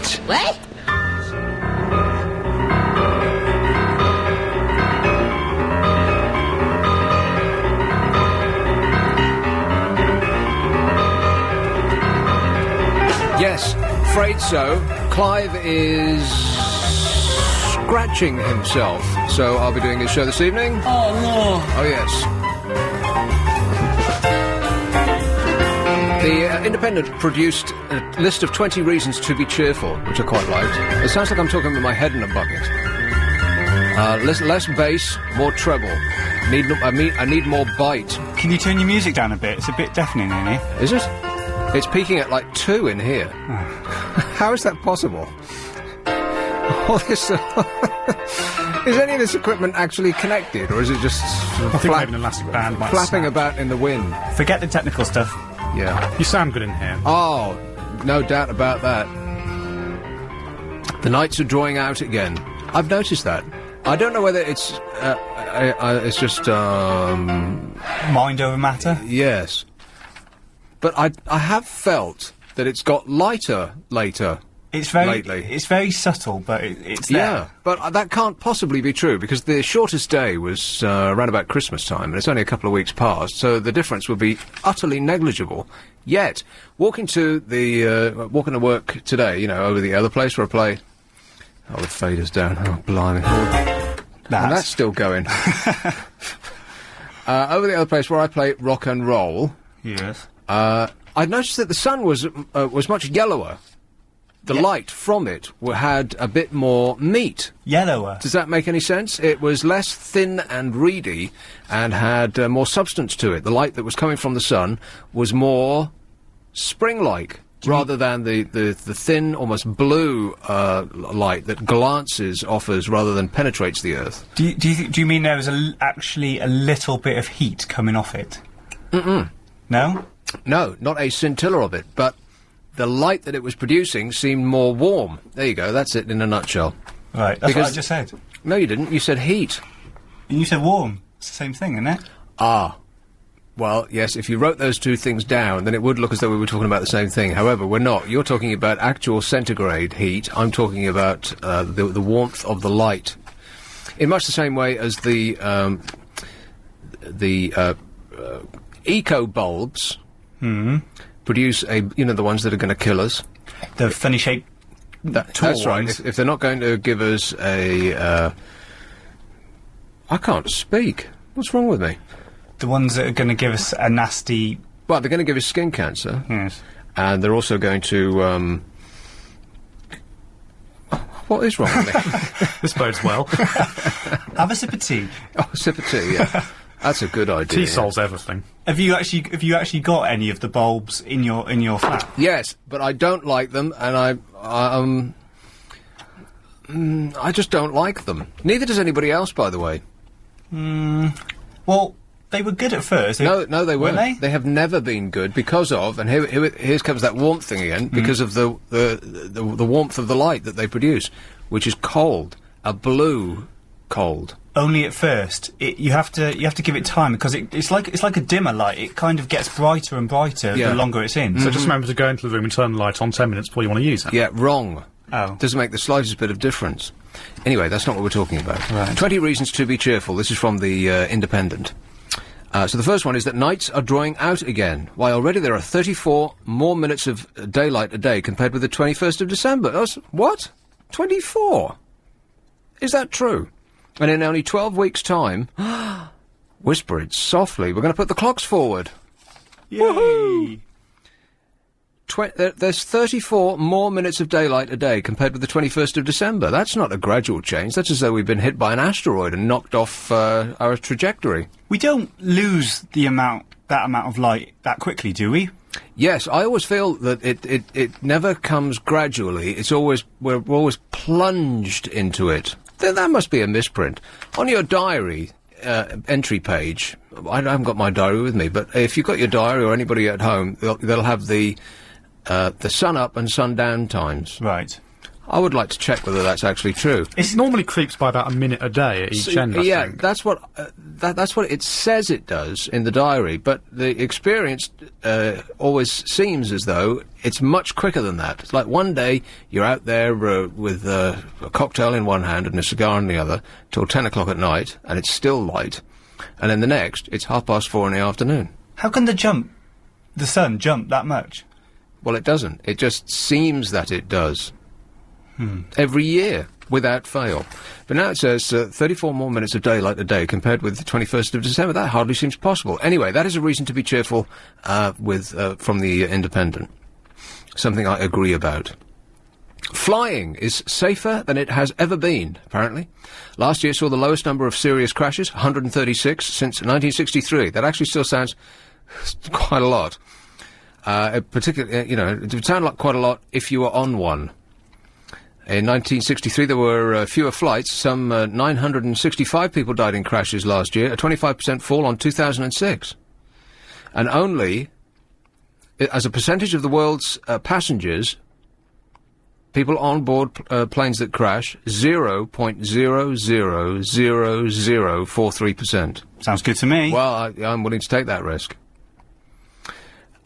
What? What? Yes, afraid so. Clive is scratching himself, so I'll be doing his show this evening. Oh, no. Oh, yes. The Independent produced a list of 20 reasons to be cheerful, which I quite liked. It sounds like I'm talking with my head in a bucket. Less bass, more treble. I need more bite. Can you turn your music down a bit? It's a bit deafening in here. Is it? It's peaking at like 2 in here. Oh. How is that possible? All this, is any of this equipment actually connected, or is it just sort of I think maybe an elastic band might flapping snap. about in the wind? Forget the technical stuff. Yeah. You sound good in here. Oh, no doubt about that. The nights are drawing out again. I've noticed that. I don't know whether it's just Mind over matter? yes, but I have felt that it's got lighter later. It's very, lately. It's very subtle, but it's there. Yeah, but that can't possibly be true, because the shortest day was around about Christmas time, and it's only a couple of weeks past, so the difference would be utterly negligible. Yet, walking to work today, you know, over the other place where I play... Oh, the fader's down. Oh, blimey. And that's still going. Over the other place where I play rock and roll... Yes. I'd noticed that the sun was much yellower. The light from it had a bit more meat. Yellower. Does that make any sense? It was less thin and reedy and had more substance to it. The light that was coming from the sun was more spring-like, rather than the thin, almost blue light that offers rather than penetrates the earth. Do you mean there was actually a little bit of heat coming off it? Mm-mm. No? No, not a scintilla of it, but the light that it was producing seemed more warm. There you go, that's it in a nutshell. Right, that's what I just said. No, you didn't. You said heat. And you said warm. It's the same thing, isn't it? Ah. Well, yes, if you wrote those two things down, then it would look as though we were talking about the same thing. However, we're not. You're talking about actual centigrade heat. I'm talking about the warmth of the light. In much the same way as the eco bulbs produce the ones that are going to kill us. The funny shaped That's right. If they're not going to give us I can't speak. What's wrong with me? The ones that are going to give us a nasty... Well, they're going to give us skin cancer. Yes. And they're also going to, what is wrong with me? This bodes well. Have a sip of tea. Oh, a sip of tea, yeah. That's a good idea. Tea solves everything. Have you actually got any of the bulbs in your flat? Yes, but I don't like them, and I just don't like them. Neither does anybody else, by the way. Well, they were good at first. No, they weren't. Were they? They have never been good because of, and here comes that warmth thing again, because of the warmth of the light that they produce, which is cold, a blue cold. Only at first. You have to give it time, because it's like a dimmer light. It kind of gets brighter and brighter the longer it's in. So just remember to go into the room and turn the light on 10 minutes before you want to use it. Yeah, wrong. Oh. Doesn't make the slightest bit of difference. Anyway, that's not what we're talking about. Right. 20 reasons to be cheerful. This is from the Independent. So the first one is that nights are drawing out again. Why, already there are 34 more minutes of daylight a day compared with the 21st of December. What? 24? Is that true? And in only 12 weeks' time... Whisper it softly. We're going to put the clocks forward. Yay! Woohoo! There's 34 more minutes of daylight a day compared with the 21st of December. That's not a gradual change. That's as though we've been hit by an asteroid and knocked off our trajectory. We don't lose that amount of light that quickly, do we? Yes, I always feel that it never comes gradually. We're always plunged into it. That must be a misprint. On your diary entry page, I haven't got my diary with me, but if you've got your diary or anybody at home, they'll have the sun up and sun down times. Right. I would like to check whether that's actually true. It normally creeps by about a minute a day at each end, I think. That's what it says it does in the diary, but the experience always seems as though it's much quicker than that. It's like one day you're out there with a cocktail in one hand and a cigar in the other till 10 o'clock at night, and it's still light, and then the next, it's 4:30 in the afternoon. How can the sun jump that much? Well, it doesn't. It just seems that it does. Every year, without fail. But now it says 34 more minutes of daylight a day compared with the 21st of December. That hardly seems possible. Anyway, that is a reason to be cheerful from the Independent. Something I agree about. Flying is safer than it has ever been, apparently. Last year saw the lowest number of serious crashes, 136, since 1963. That actually still sounds quite a lot. Particularly, it would sound like quite a lot if you were on one. In 1963, there were fewer flights. Some 965 people died in crashes last year, a 25% fall on 2006. And only, as a percentage of the world's passengers, people on board planes that crash, 0.000043%. Sounds good to me. Well, I'm willing to take that risk.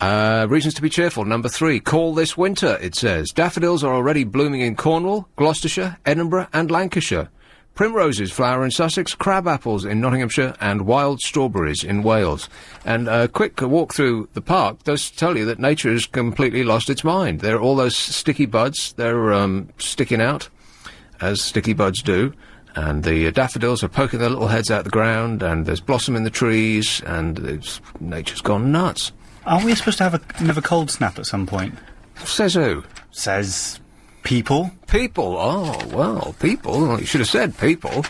Reasons to be cheerful. Number 3, call this winter, it says. Daffodils are already blooming in Cornwall, Gloucestershire, Edinburgh and Lancashire. Primroses flower in Sussex, crab apples in Nottinghamshire and wild strawberries in Wales. And a quick walk through the park does tell you that nature has completely lost its mind. There are all those sticky buds, they're sticking out, as sticky buds do. And the daffodils are poking their little heads out the ground, and there's blossom in the trees, and nature's gone nuts. Aren't we supposed to have another cold snap at some point? Says who? Says people. People? Oh, well, people. Well, you should have said people.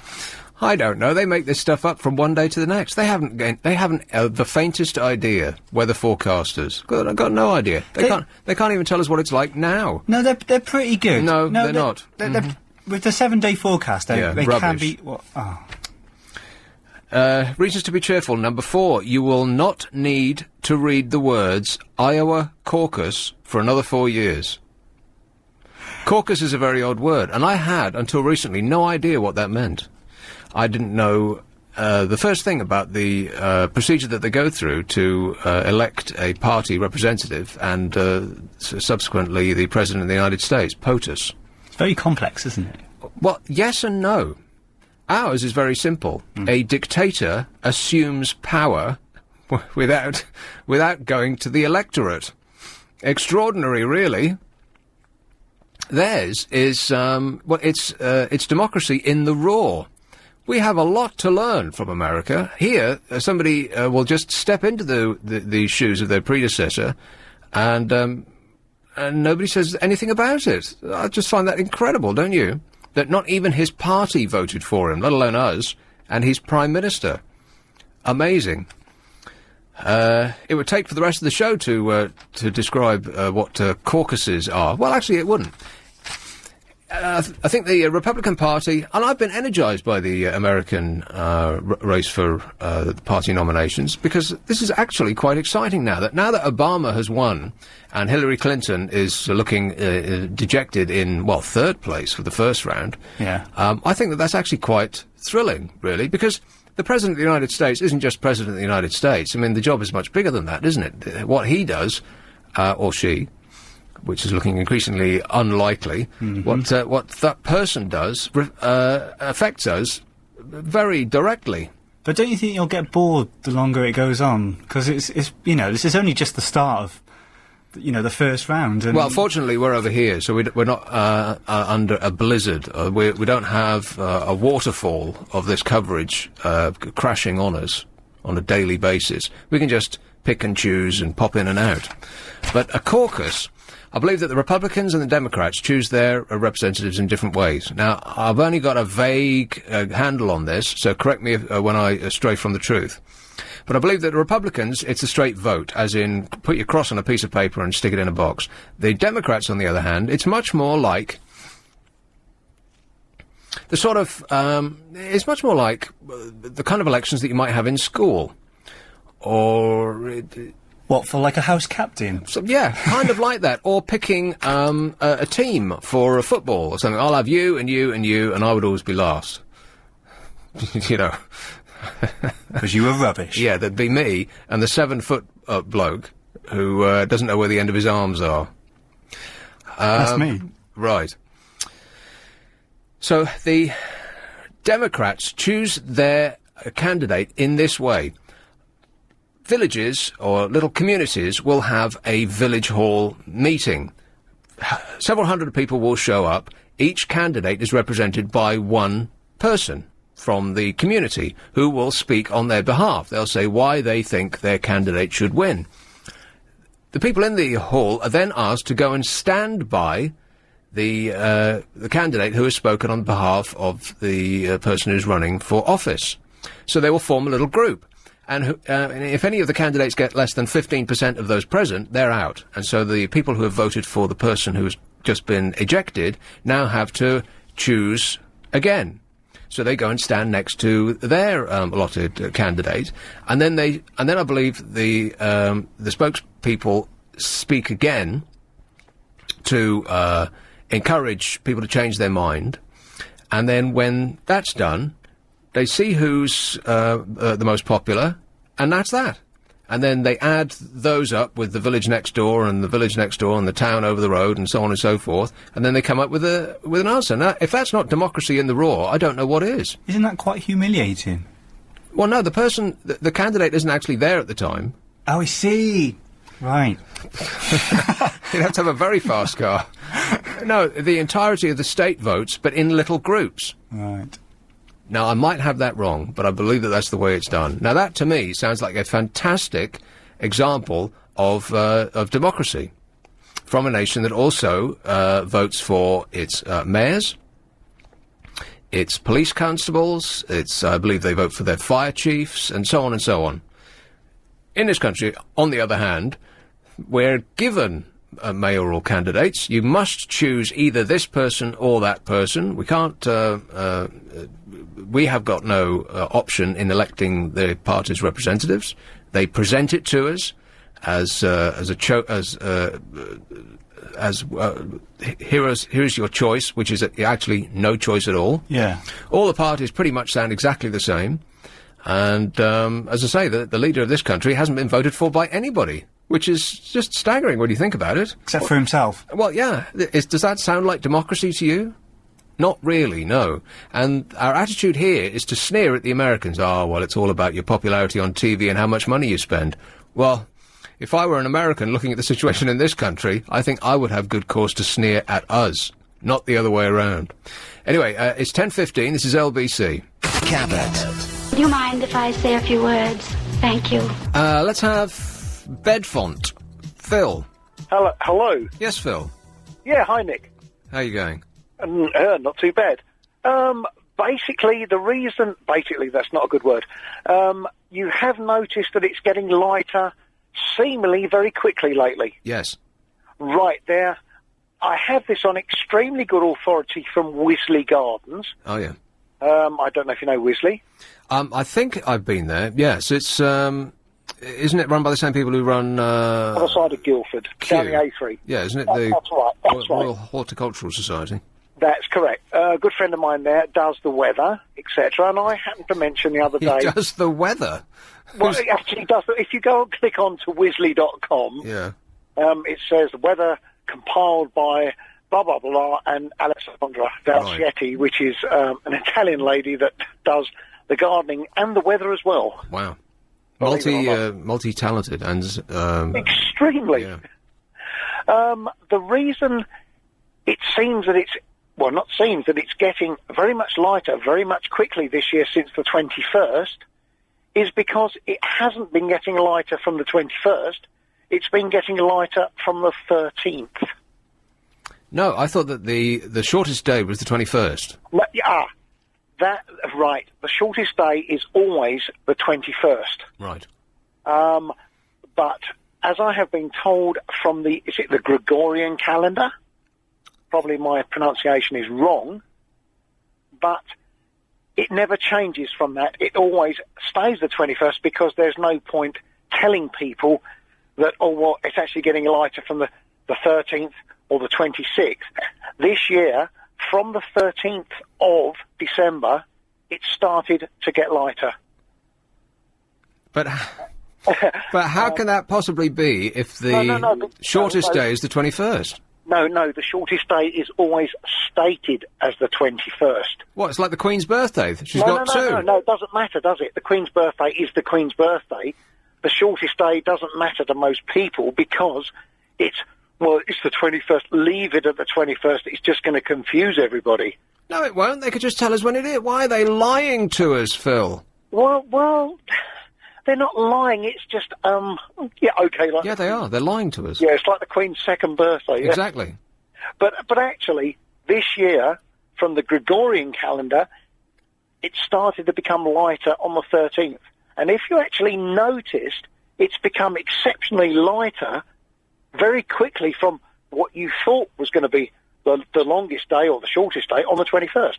I don't know. They make this stuff up from one day to the next. They haven't the faintest idea. Weather forecasters. I've got no idea. They can't even tell us what it's like now. No, they're pretty good. No, they're not. With the 7-day forecast, they can be. Reasons to be cheerful. Number 4, you will not need to read the words Iowa caucus for another 4 years. Caucus is a very odd word, and I had, until recently, no idea what that meant. I didn't know the first thing about the procedure that they go through to elect a party representative and subsequently the President of the United States, POTUS. It's very complex, isn't it? Well, yes and no. Ours is very simple. A dictator assumes power without going to the electorate. Extraordinary, really. Theirs is it's democracy in the raw. We have a lot to learn from America. Here, somebody will just step into the shoes of their predecessor, and nobody says anything about it. I just find that incredible, don't you? That not even his party voted for him, let alone us, and his Prime Minister. Amazing. It would take for the rest of the show to describe what caucuses are. Well, actually, it wouldn't. I think the Republican Party, and I've been energised by the American race for party nominations, because this is actually quite exciting now that Obama has won and Hillary Clinton is looking dejected in, well, 3rd place for the first round. Yeah. I think that's actually quite thrilling, really, because the President of the United States isn't just President of the United States. I mean, the job is much bigger than that, isn't it? What he does, or she, which is looking increasingly unlikely, what that person does affects us very directly. But don't you think you'll get bored the longer it goes on? Because it's this is only just the start of the first round. And well, fortunately, we're over here, so we're not under a blizzard. We don't have a waterfall of this coverage crashing on us on a daily basis. We can just pick and choose and pop in and out. But a caucus, I believe that the Republicans and the Democrats choose their representatives in different ways. Now, I've only got a vague handle on this, so correct me when I stray from the truth. But I believe that the Republicans, it's a straight vote, as in put your cross on a piece of paper and stick it in a box. The Democrats, on the other hand, it's much more like the sort of, it's much more like the kind of elections that you might have in school. Or What, for like a house captain? So, yeah, kind of like that. Or picking a team for a football or something. I'll have you and you and you, and I would always be last. You know. Because you were rubbish. Yeah, there'd be me and the 7-foot bloke who doesn't know where the end of his arms are. That's me. Right. So the Democrats choose their candidate in this way. Villages or little communities will have a village hall meeting. Several hundred people will show up. Each candidate is represented by one person from the community who will speak on their behalf. They'll say why they think their candidate should win. The people in the hall are then asked to go and stand by the candidate who has spoken on behalf of the person who's running for office. So they will form a little group. And if any of the candidates get less than 15% of those present, they're out. And so the people who have voted for the person who's just been ejected now have to choose again. So they go and stand next to their allotted candidate, and then I believe the spokespeople speak again to encourage people to change their mind, and then when that's done, they see who's the most popular, and that's that. And then they add those up with the village next door and the village next door and the town over the road and so on and so forth, and then they come up with an answer. Now, if that's not democracy in the raw, I don't know what is. Isn't that quite humiliating? Well, no, the candidate isn't actually there at the time. Oh, I see. Right. You'd have to have a very fast car. No, the entirety of the state votes, but in little groups. Right. Now, I might have that wrong, but I believe that that's the way it's done. Now, that, to me, sounds like a fantastic example of democracy from a nation that also votes for its mayors, its police constables, I believe they vote for their fire chiefs, and so on and so on. In this country, on the other hand, we're given mayoral candidates. You must choose either this person or that person. We can't... we have got no option in electing the party's representatives. They present it to us here's your choice, which is actually no choice at all. Yeah. All the parties pretty much sound exactly the same. And as I say, the leader of this country hasn't been voted for by anybody, which is just staggering when you think about it. Except for himself. Well, yeah. Does that sound like democracy to you? Not really, no. And our attitude here is to sneer at the Americans. Oh, well, it's all about your popularity on TV and how much money you spend. Well, if I were an American looking at the situation in this country, I think I would have good cause to sneer at us, not the other way around. Anyway, it's 10:15. This is LBC. Cabot. Do you mind if I say a few words? Thank you. Let's have Bedfont. Phil. Hello. Yes, Phil. Yeah, hi, Nick. How are you going? Not too bad. Basically, that's not a good word. You have noticed that it's getting lighter, seemingly very quickly lately. Yes. Right there. I have this on extremely good authority from Wisley Gardens. Oh, yeah. I don't know if you know Wisley. I think I've been there. Yes, it's, isn't it run by the same people who run, other side of Guildford, down the A3. Yeah, isn't it That's right. Royal Horticultural Society? That's correct. A good friend of mine there does the weather, etc., and I happened to mention the other day... He does the weather? Well, it actually does. If you go and click on to Wisley.com, yeah. It says the weather compiled by blah, blah, blah, and Alessandra Valsietti, which is an Italian lady that does the gardening and the weather as well. Wow. Multi-talented and... Extremely. Yeah. The reason it seems that it's... Well, not seems that it's getting very much lighter, very much quickly this year since the 21st, is because it hasn't been getting lighter from the 21st. It's been getting lighter from the 13th. No, I thought that the shortest day was the 21st. Right. The shortest day is always the 21st. Right. But as I have been told from the Gregorian calendar? Probably my pronunciation is wrong, but it never changes from that. It always stays the 21st because there's no point telling people that, oh, well, it's actually getting lighter from the 13th or the 26th. This year, from the 13th of December, it started to get lighter. But how can that possibly be if the shortest day is the 21st? No, the shortest day is always stated as the 21st. What, it's like the Queen's birthday? She's got two. No, it doesn't matter, does it? The Queen's birthday is the Queen's birthday. The shortest day doesn't matter to most people because it's the 21st. Leave it at the 21st. It's just going to confuse everybody. No, it won't. They could just tell us when it is. Why are they lying to us, Phil? Well, they're not lying. It's just, okay. Yeah, they are. They're lying to us. Yeah, it's like the Queen's second birthday. Yeah? Exactly. But actually, this year, from the Gregorian calendar, it started to become lighter on the 13th. And if you actually noticed, it's become exceptionally lighter very quickly from what you thought was going to be the longest day or the shortest day on the 21st.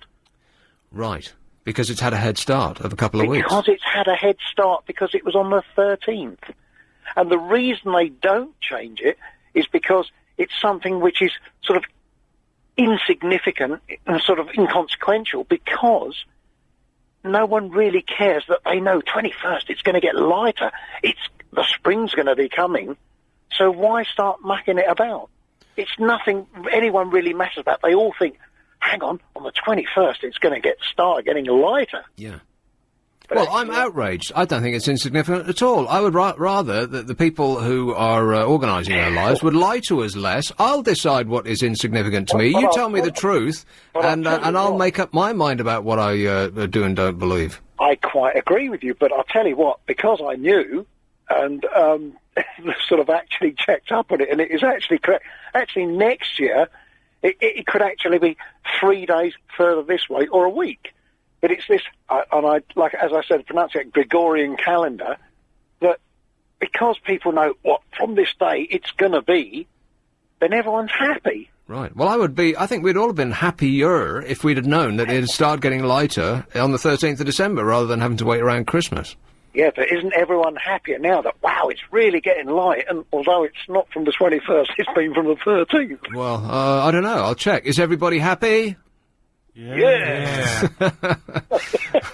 Right. Because it's had a head start of a couple of weeks. Because it's had a head start because it was on the 13th. And the reason they don't change it is because it's something which is sort of insignificant and sort of inconsequential because no one really cares that they know 21st it's going to get lighter. The spring's going to be coming. So why start mucking it about? It's nothing anyone really matters about. They all think, hang on the 21st it's going to start getting lighter. Yeah. Well, I'm outraged. I don't think it's insignificant at all. I would rather that the people who are organising our lives would lie to us less. I'll decide what is insignificant to me. You tell me the truth, and I'll make up my mind about what I do and don't believe. I quite agree with you, but I'll tell you what, because I knew and sort of actually checked up on it, and it is actually correct. Actually, next year, it could actually be 3 days further this way or a week. But it's this, like as I said, pronounce it Gregorian calendar, that because people know what from this day it's going to be, then everyone's happy. Right. Well, I think we'd all have been happier if we'd have known that it'd start getting lighter on the 13th of December rather than having to wait around Christmas. Yeah, but isn't everyone happier now that, wow, it's really getting light, and although it's not from the 21st, it's been from the 13th? Well, I don't know. I'll check. Is everybody happy? Yeah.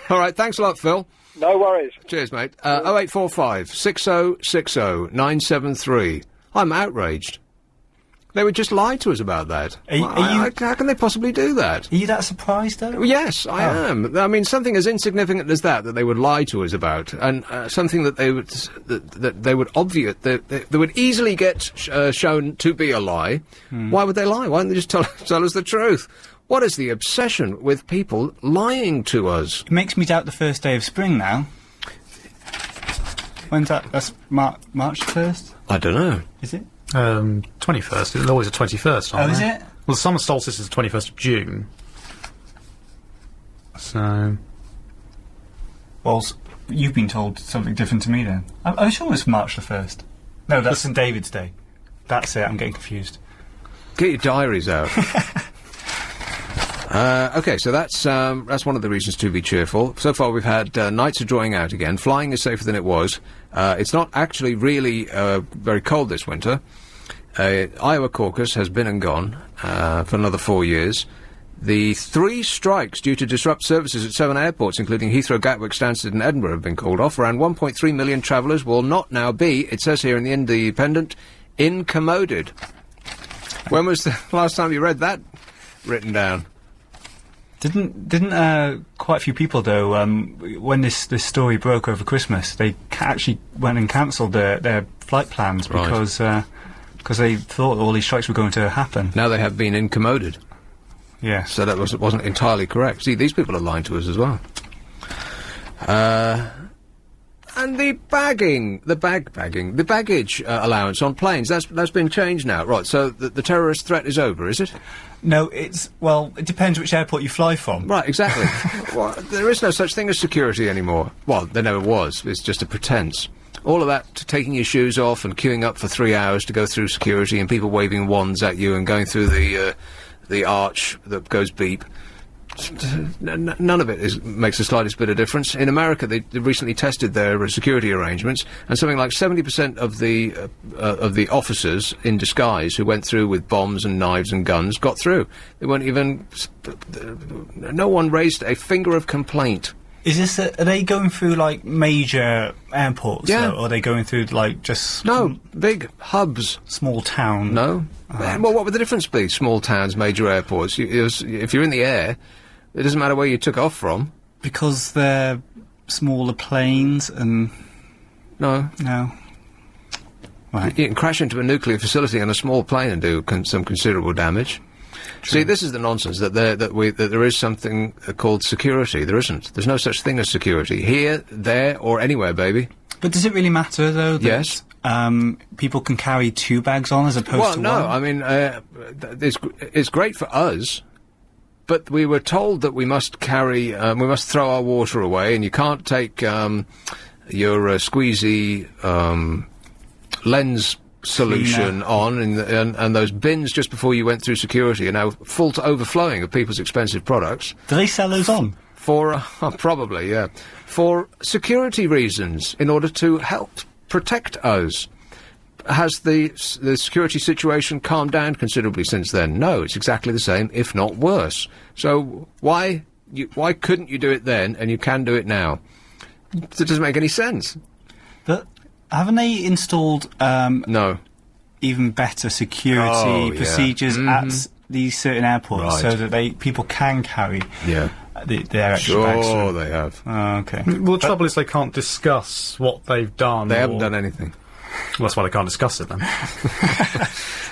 All right, thanks a lot, Phil. No worries. Cheers, mate. 0845 6060 973. I'm outraged. They would just lie to us about that. How can they possibly do that? Are you that surprised, though? Yes, I am. I mean, something as insignificant as that they would lie to us about, and something that they would obviate, they would easily get shown to be a lie. Why would they lie? Why don't they just tell us the truth? What is the obsession with people lying to us? It makes me doubt the first day of spring now. When's that? That's March 1st? I don't know. Is it? 21st. It's always the 21st, aren't is they? it? Well, the summer solstice is the 21st of June. So... Well, you've been told something different to me then. I'm sure it's March the 1st. No, that's St David's Day. That's it, I'm getting confused. Get your diaries out. Okay, so that's one of the reasons to be cheerful. So far we've had nights are drawing out again. Flying is safer than it was. It's not actually really very cold this winter. Iowa caucus has been and gone for another 4 years. The 3 strikes due to disrupt services at 7 airports, including Heathrow, Gatwick, Stansted and Edinburgh, have been called off. Around 1.3 million travellers will not now be, it says here in the Independent, incommoded. When was the last time you read that written down? Didn't quite a few people, though, when this story broke over Christmas, they actually went and cancelled their flight plans because they thought all these strikes were going to happen. Now they have been incommoded. Yeah. So that wasn't entirely correct. See, these people are lying to us as well. And the baggage allowance on planes, that's been changed now. Right, so the terrorist threat is over, is it? No, it depends which airport you fly from. Right, exactly. Well, there is no such thing as security anymore. Well, there never was. It's just a pretense. All of that, taking your shoes off and queuing up for 3 hours to go through security and people waving wands at you and going through the arch that goes beep. none of it makes the slightest bit of difference. In America, they recently tested their security arrangements, and something like 70% of the officers in disguise who went through with bombs and knives and guns got through. They weren't even... No one raised a finger of complaint. Is this... are they going through, like, major airports? Yeah. Or are they going through, like, just... No, big hubs. Small town? No. Well, what would the difference be? Small towns, major airports. If you're in the air, it doesn't matter where you took off from. Because they're smaller planes and... No. No. Right. You can crash into a nuclear facility on a small plane and do some considerable damage. True. See, this is the nonsense, that there is something called security. There isn't. There's no such thing as security. Here, there, or anywhere, baby. But does it really matter, though? Yes. People can carry 2 bags on as opposed to one? Well, no, I mean, it's great for us, but we were told that we must carry, we must throw our water away, and you can't take your squeezy lens solution on, and those bins just before you went through security are now full to overflowing of people's expensive products. Do they sell those on? For, probably, yeah. For security reasons, in order to help protect us. Has the security situation calmed down considerably since then? No, it's exactly the same, if not worse. So why couldn't you do it then, and you can do it now? It doesn't make any sense. But haven't they installed no, even better security procedures at these certain airports so that people can carry their extra bags? Sure, they have. Oh, okay. Well, the trouble is they can't discuss what they've done. They haven't done anything. Well, that's why they can't discuss it then.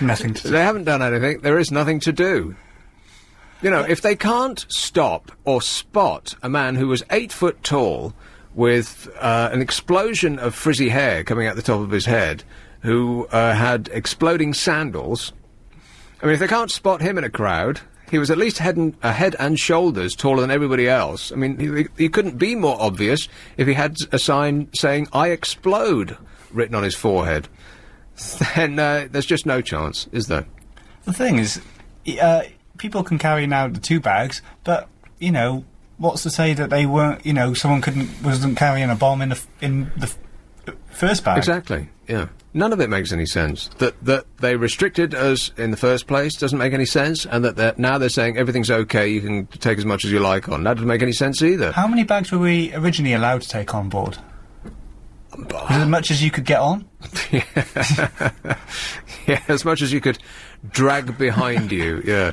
Nothing to do. They haven't done anything. There is nothing to do. You know, if they can't stop or spot a man who was 8 foot tall with an explosion of frizzy hair coming out the top of his head, who had exploding sandals, I mean, if they can't spot him in a crowd, he was at least head and shoulders taller than everybody else. I mean, he couldn't be more obvious if he had a sign saying, "I explode," written on his forehead. Then there's just no chance, is there? The thing is, people can carry now the 2 bags, but, you know, what's to say that they weren't, you know, someone wasn't carrying a bomb in the first bag? Exactly, yeah. None of it makes any sense. That they restricted us in the first place doesn't make any sense, and that now they're saying everything's okay, you can take as much as you like on. That doesn't make any sense either. How many bags were we originally allowed to take on board? As much as you could get on? Yeah, as much as you could drag behind you, yeah.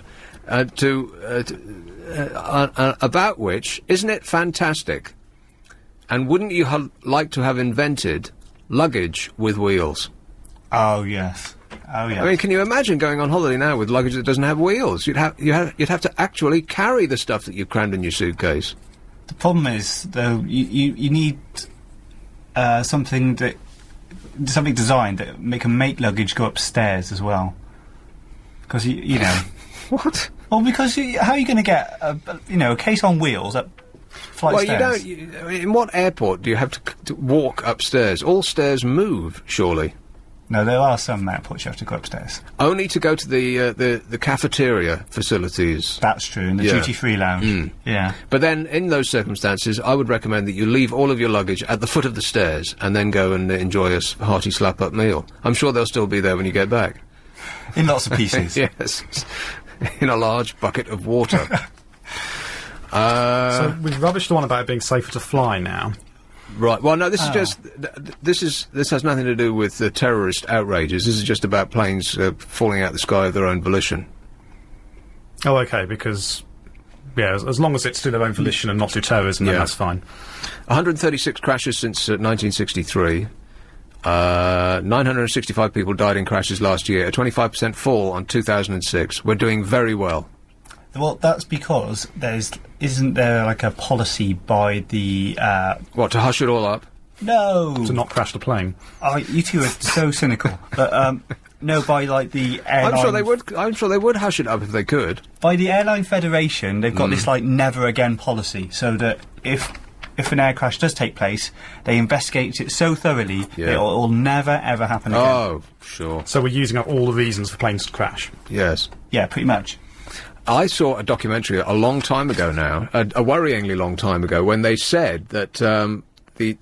About which, isn't it fantastic? And wouldn't you like to have invented luggage with wheels? Oh, yes. Oh, yes. I mean, can you imagine going on holiday now with luggage that doesn't have wheels? You'd have to actually carry the stuff that you've crammed in your suitcase. The problem is, though, you need something designed that can make luggage go upstairs as well. Because, you know... What? Well, because how are you going to get a case on wheels up flight stairs? You don't. In what airport do you have to walk upstairs? All stairs move, surely. No, there are some airports you have to go upstairs. Only to go to the cafeteria facilities. That's true, in the duty-free lounge. Yeah. But then, in those circumstances, I would recommend that you leave all of your luggage at the foot of the stairs and then go and enjoy a hearty slap-up meal. I'm sure they'll still be there when you get back. In lots of pieces. Yes. In a large bucket of water. So we've rubbished the one about it being safer to fly now. Right. Well, no. This is just. This has nothing to do with the terrorist outrages. This is just about planes falling out the sky of their own volition. Oh, okay. Because as long as it's to their own volition and not to terrorism, then that's fine. 136 crashes since 1963. 965 people died in crashes last year. A 25% fall on 2006. We're doing very well. Well, that's because isn't there like a policy by the... What, to hush it all up? No! To not crash the plane? Oh, you two are so cynical. But, no, by like the airline... I'm sure they would hush it up if they could. By the Airline Federation, they've got this like never again policy, so that if an air crash does take place, they investigate it so thoroughly that it will never ever happen again. Oh, sure. So we're using up all the reasons for planes to crash? Yes. Yeah, pretty much. I saw a documentary a long time ago now, a worryingly long time ago, when they said that the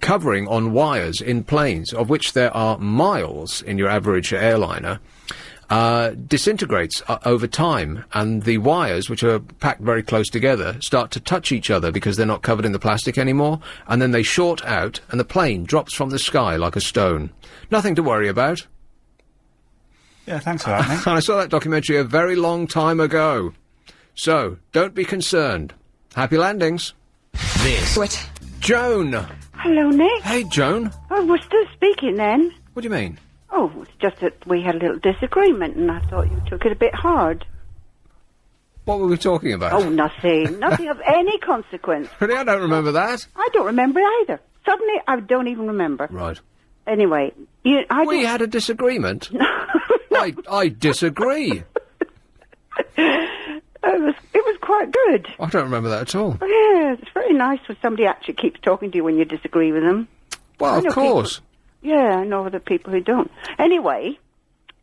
covering on wires in planes, of which there are miles in your average airliner, disintegrates over time, and the wires, which are packed very close together, start to touch each other because they're not covered in the plastic anymore, and then they short out, and the plane drops from the sky like a stone. Nothing to worry about. Yeah, thanks for that, mate. And I saw that documentary a very long time ago. So, don't be concerned. Happy landings. This. What? Joan! Hello, Nick. Hey, Joan. Oh, we're still speaking then. What do you mean? Oh, it's just that we had a little disagreement and I thought you took it a bit hard. What were we talking about? Oh, nothing. Nothing of any consequence. Really, I don't remember that. I don't remember either. Suddenly, I don't even remember. Right. Anyway, we had a disagreement. I disagree. It was quite good. I don't remember that at all. Yeah, it's very nice when somebody actually keeps talking to you when you disagree with them. Well, of course. Yeah, I know other people who don't. Anyway,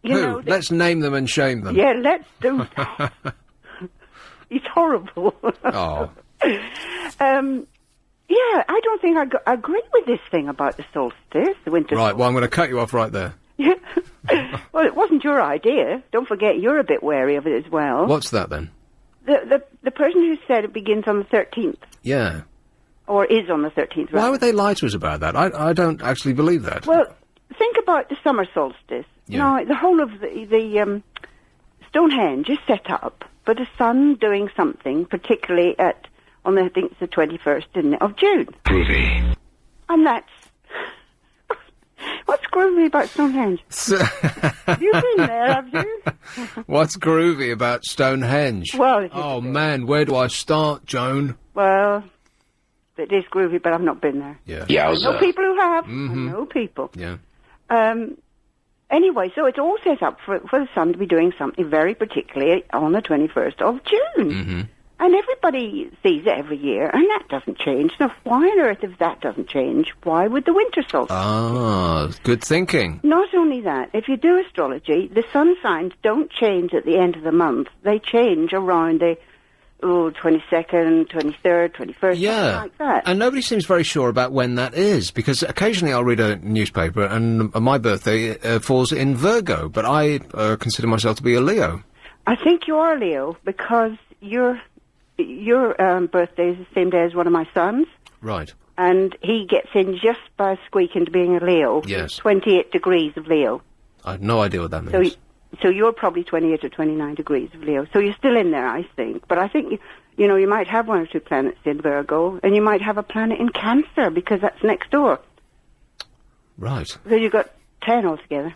you know... Let's name them and shame them. Yeah, let's do that. It's horrible. Oh. Yeah, I don't think I agree with this thing about the solstice, the winter Right, well, I'm going to cut you off right there. Yeah. Well, it wasn't your idea. Don't forget, you're a bit wary of it as well. What's that, then? The person who said it begins on the 13th. Yeah. Or is on the 13th, rather. Why would they lie to us about that? I don't actually believe that. Well, think about the summer solstice. Yeah. Now, the whole of the Stonehenge is set up for the sun doing something, particularly on I think it's the 21st, isn't it, of June. Groovy. And that's... What's groovy about Stonehenge? You've been there, have you? What's groovy about Stonehenge? Well, oh, man, where do I start, Joan? Well, it is groovy, but I've not been there. Yeah. I know people who have. I know people. Yeah. Anyway, so it's all set up for the sun to be doing something very particularly on the 21st of June. Mm-hmm. And everybody sees it every year, and that doesn't change. So why on earth, if that doesn't change, why would the winter solstice? Ah, good thinking. Not only that, if you do astrology, the sun signs don't change at the end of the month. They change around the 22nd, 23rd, 21st, Yeah, something like that. and nobody seems very sure about when that is, because occasionally I'll read a newspaper and my birthday falls in Virgo, but I consider myself to be a Leo. I think you are Leo, because your birthday is the same day as one of my sons. Right. And he gets in just by squeaking to being a Leo. Yes. 28 degrees of Leo. I have no idea what that means. So you're probably 28 or 29 degrees of Leo. So you're still in there, I think. But I think, you might have one or two planets in Virgo, and you might have a planet in Cancer, because that's next door. Right. So you've got 10 altogether.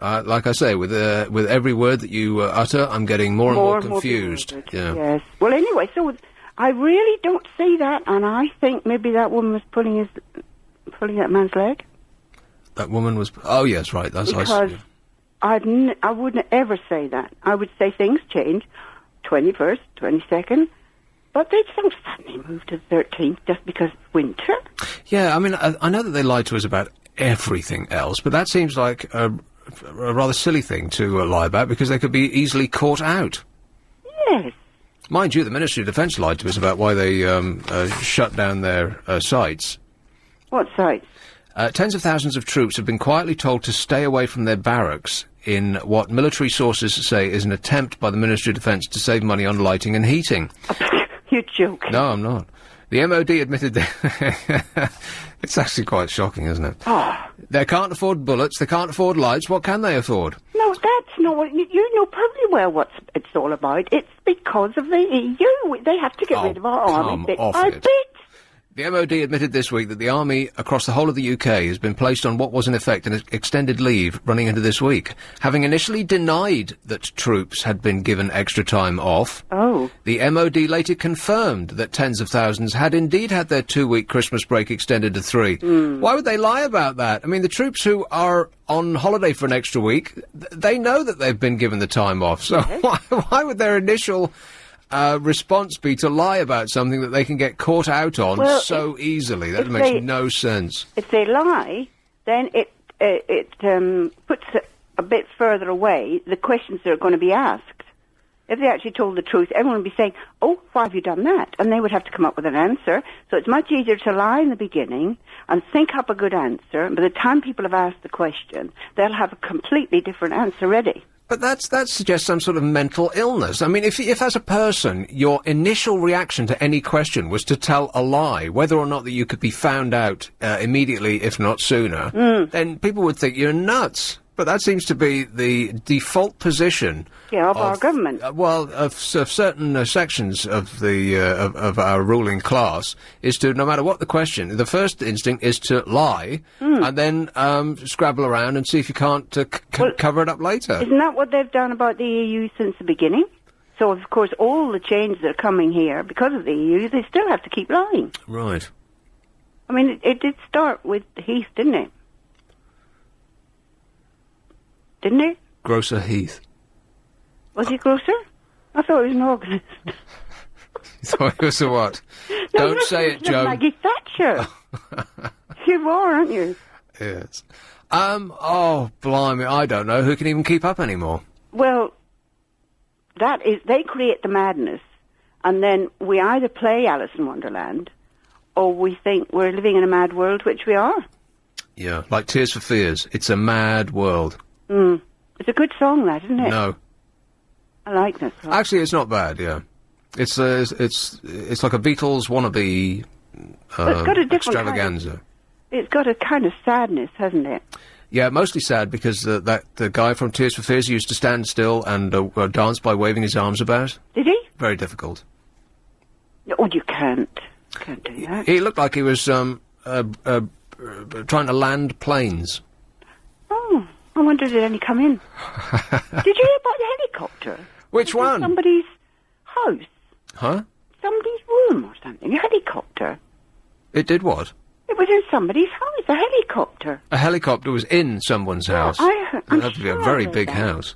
Like I say, with every word that you utter, I'm getting more and more confused. Yeah. Yes. Well, anyway, so I really don't see that, and I think maybe that woman was pulling that man's leg. That woman was... Oh, yes, right. That's because I wouldn't ever say that. I would say things change, 21st, 22nd, but they don't suddenly move to the 13th just because it's winter. Yeah, I mean, I know that they lie to us about everything else, but that seems like a rather silly thing to lie about, because they could be easily caught out. Yes. Mind you, the Ministry of Defence lied to us about why they shut down their sites. What sites? Tens of thousands of troops have been quietly told to stay away from their barracks in what military sources say is an attempt by the Ministry of Defence to save money on lighting and heating. You're joking. No, I'm not. The MOD admitted that... It's actually quite shocking, isn't it? Oh. They can't afford bullets, they can't afford lights, what can they afford? No, that's not what... You know perfectly well what it's all about. It's because of the EU. They have to get rid of our army bit by bit. The MOD admitted this week that the army across the whole of the UK has been placed on what was in effect an extended leave running into this week. Having initially denied that troops had been given extra time off, the MOD later confirmed that tens of thousands had indeed had their 2-week Christmas break extended to 3. Why would they lie about that? I mean, the troops who are on holiday for an extra week, they know that they've been given the time off, so why would their initial... response be to lie about something that they can get caught out on so easily? That makes no sense. If they lie, then it puts a bit further away the questions that are going to be asked. If they actually told the truth, everyone would be saying, oh, why have you done that? And they would have to come up with an answer. So it's much easier to lie in the beginning and think up a good answer. And by the time people have asked the question, they'll have a completely different answer ready. But that suggests some sort of mental illness. I mean, if as a person, your initial reaction to any question was to tell a lie, whether or not that you could be found out immediately, if not sooner, then people would think you're nuts. But that seems to be the default position. Yeah, of our government. Of certain sections of the of our ruling class, is to, no matter what the question, the first instinct is to lie, and then scrabble around and see if you can't cover it up later. Isn't that what they've done about the EU since the beginning? So, of course, all the changes that are coming here, because of the EU, they still have to keep lying. Right. I mean, it did start with Heath, didn't it? Didn't it? Grocer Heath. Was he Grocer? I thought he was an organist. You thought he was a what? No, Don't say it, Joe. Maggie Thatcher. You are, aren't you? Yes. Oh, blimey, I don't know who can even keep up anymore. Well, they create the madness, and then we either play Alice in Wonderland, or we think we're living in a mad world, which we are. Yeah, like Tears for Fears. It's a mad world. It's a good song, that, isn't it? No. I like that song. Actually, it's not bad, yeah. It's like a Beatles wannabe it's got a different extravaganza. It's got a kind of sadness, hasn't it? Yeah, mostly sad because the guy from Tears for Fears used to stand still and dance by waving his arms about. Did he? Very difficult. Oh, you can't. Can't do that. He looked like he was trying to land planes. Oh, I wonder did any come in. Did you hear about the helicopter? Which one? Somebody's house. Huh? Somebody's room or something. A helicopter. It did what? It was in somebody's house, a helicopter. A helicopter was in someone's house. I'm It had to be a sure I very read big that. house.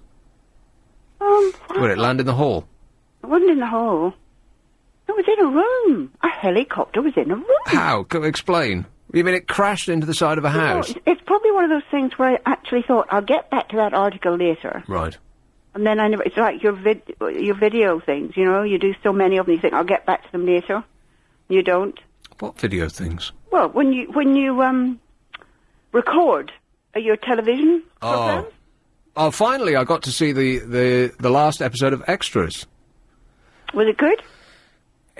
Well, Would it land in the hall? it wasn't in the hall. It was in a room. A helicopter was in a room. How? Explain. You mean it crashed into the side of a house? It's probably one of those things where I actually thought, I'll get back to that article later. Right. And then I never, it's like your video things, you know, you do so many of them, you think, I'll get back to them later. You don't. What video things? Well, when you record your television program. Oh, finally I got to see the last episode of Extras. Was it good?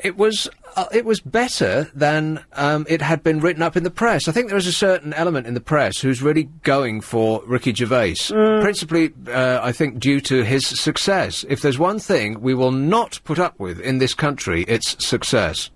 It was better than it had been written up in the press. I think there is a certain element in the press who's really going for Ricky Gervais, principally, I think, due to his success. If there's one thing we will not put up with in this country, it's success.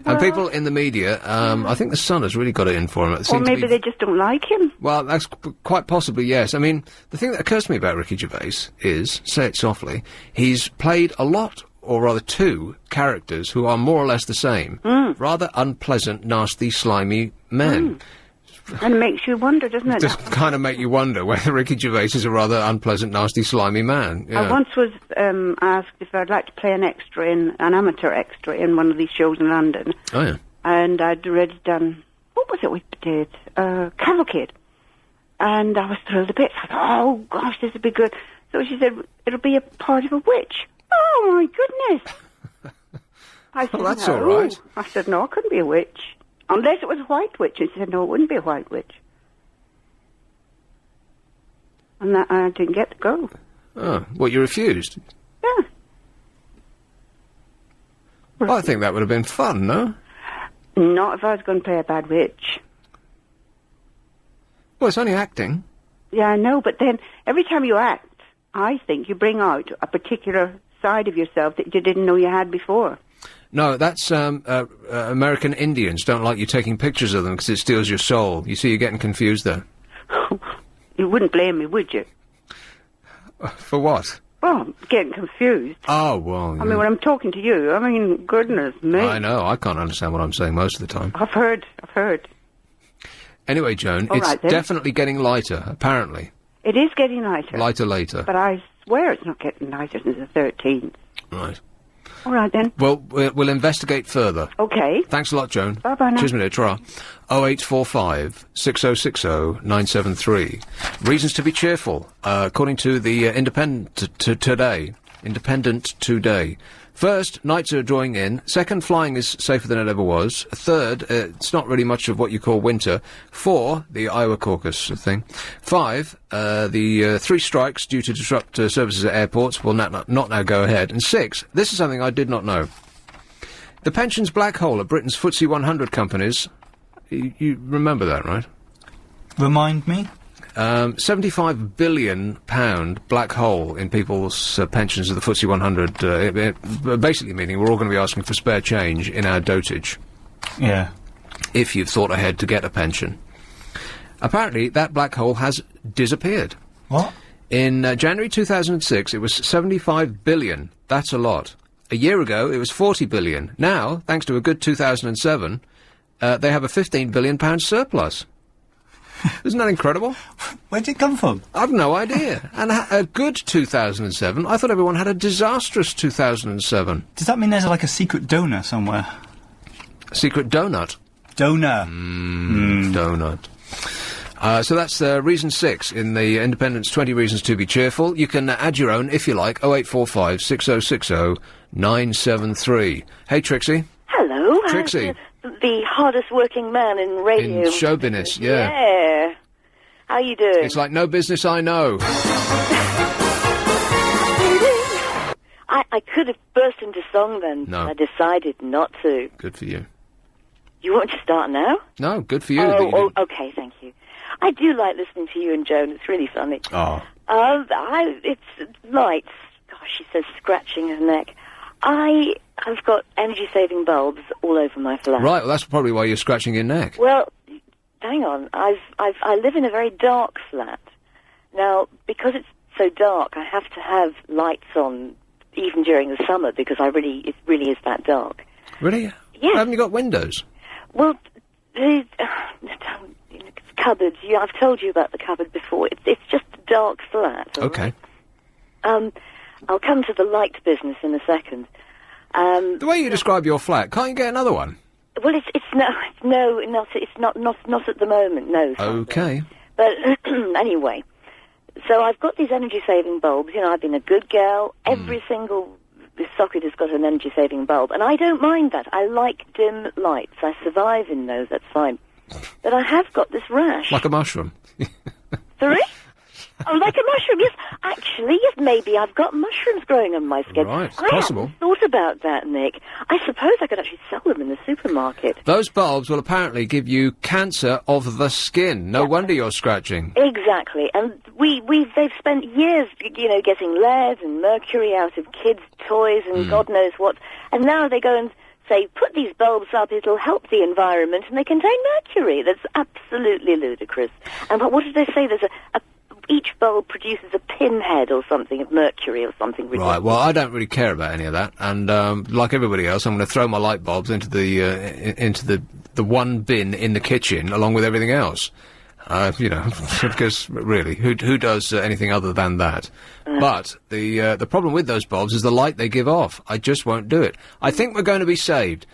And people in the media, I think the Sun has really got it in for him. Or maybe they just don't like him. Well, that's quite possibly, yes. I mean, the thing that occurs to me about Ricky Gervais is, say it softly, he's played a lot, or rather two, characters who are more or less the same. Rather unpleasant, nasty, slimy men. And it makes you wonder, doesn't it? Just kind of make you wonder whether Ricky Gervais is a rather unpleasant, nasty, slimy man. Yeah. I once was asked if I'd like to play an amateur extra in one of these shows in London. Oh, yeah. And I'd already done, what was it we did? Cavalcade. And I was thrilled a bit. I thought, oh, gosh, this would be good. So she said, it'll be a part of a witch. Oh, my goodness. I said, well, that's no. all right. I said, no, I couldn't be a witch. Unless it was a white witch. And she said, no, it wouldn't be a white witch. And that I didn't get to go. Oh, what, you refused? Yeah. Well, I think that would have been fun, no? Not if I was going to play a bad witch. Well, it's only acting. Yeah, I know, but then every time you act, I think you bring out a particular side of yourself that you didn't know you had before. No, that's American Indians don't like you taking pictures of them because it steals your soul. You see, you're getting confused there. You wouldn't blame me, would you? For what? Well, getting confused. Oh, well... I mean, when I'm talking to you, I mean, goodness me. I know, I can't understand what I'm saying most of the time. I've heard. Anyway, Joan, All it's right, then. definitely getting lighter, apparently. It is getting lighter. Lighter later. But I swear it's not getting lighter since the 13th. Right. All right, then. Well, we'll investigate further. Okay. Thanks a lot, Joan. Bye-bye now. Cheers, minute, ta-ra. 0845 6060 973. Reasons to be cheerful, according to the Independent today. Independent today. First, nights are drawing in. Second, flying is safer than it ever was. Third, it's not really much of what you call winter. 4, the Iowa caucus thing. 5, the 3 strikes due to disrupt services at airports will not now go ahead. And 6, this is something I did not know. The pensions black hole at Britain's FTSE 100 companies. You remember that, right? Remind me? £75 billion black hole in people's pensions of the FTSE 100, basically meaning we're all going to be asking for spare change in our dotage. Yeah. If you've thought ahead to get a pension. Apparently, that black hole has disappeared. What? In January 2006, it was 75 billion. That's a lot. A year ago, it was 40 billion. Now, thanks to a good 2007, they have a £15 billion surplus. Isn't that incredible? Where did it come from? I've no idea. And a good 2007. I thought everyone had a disastrous 2007. Does that mean there's like a secret donor somewhere? Secret donut? Donor. Donut. So that's reason 6 in the Independent's 20 Reasons to Be Cheerful. You can add your own, if you like, 0845 6060 973. Hey, Trixie. Hello. Trixie. The hardest working man in radio. In show business, yeah. Yeah. How you doing? It's like no business I know. I could have burst into song then, No. but I decided not to. Good for you. You want to start now? No, good for you. Okay, thank you. I do like listening to you and Joan. It's really funny. Oh. It's lights. Gosh, she says scratching her neck. I've got energy-saving bulbs all over my flat. Right, well, that's probably why you're scratching your neck. Well, hang on. I live in a very dark flat. Now, because it's so dark, I have to have lights on even during the summer because it really is that dark. Really? Yes. Haven't you got windows? Well, the cupboards. I've told you about the cupboard before. It's just a dark flat. Okay. Right? I'll come to the light business in a second. The way you describe your flat, can't you get another one? Well, it's not at the moment. No. Okay. But anyway, so I've got these energy-saving bulbs. You know, I've been a good girl. Every single socket has got an energy-saving bulb, and I don't mind that. I like dim lights. I survive in those. That's fine. But I have got this rash. Like a mushroom. Sorry? Oh, like a mushroom, yes. Actually, yes, maybe I've got mushrooms growing on my skin. Right, it's I possible. hadn't thought about that, Nick. I suppose I could actually sell them in the supermarket. Those bulbs will apparently give you cancer of the skin. No wonder you're scratching. Exactly, and they've spent years, getting lead and mercury out of kids' toys and God knows what, and now they go and say, put these bulbs up, it'll help the environment, and they contain mercury. That's absolutely ludicrous. And what did they say? There's each bulb produces a pinhead or something of mercury or something ridiculous. Right, well, I don't really care about any of that, and like everybody else, I'm going to throw my light bulbs into the one bin in the kitchen along with everything else. Because really, who does anything other than that? But the problem with those bulbs is the light they give off. I just won't do it. I think we're going to be saved.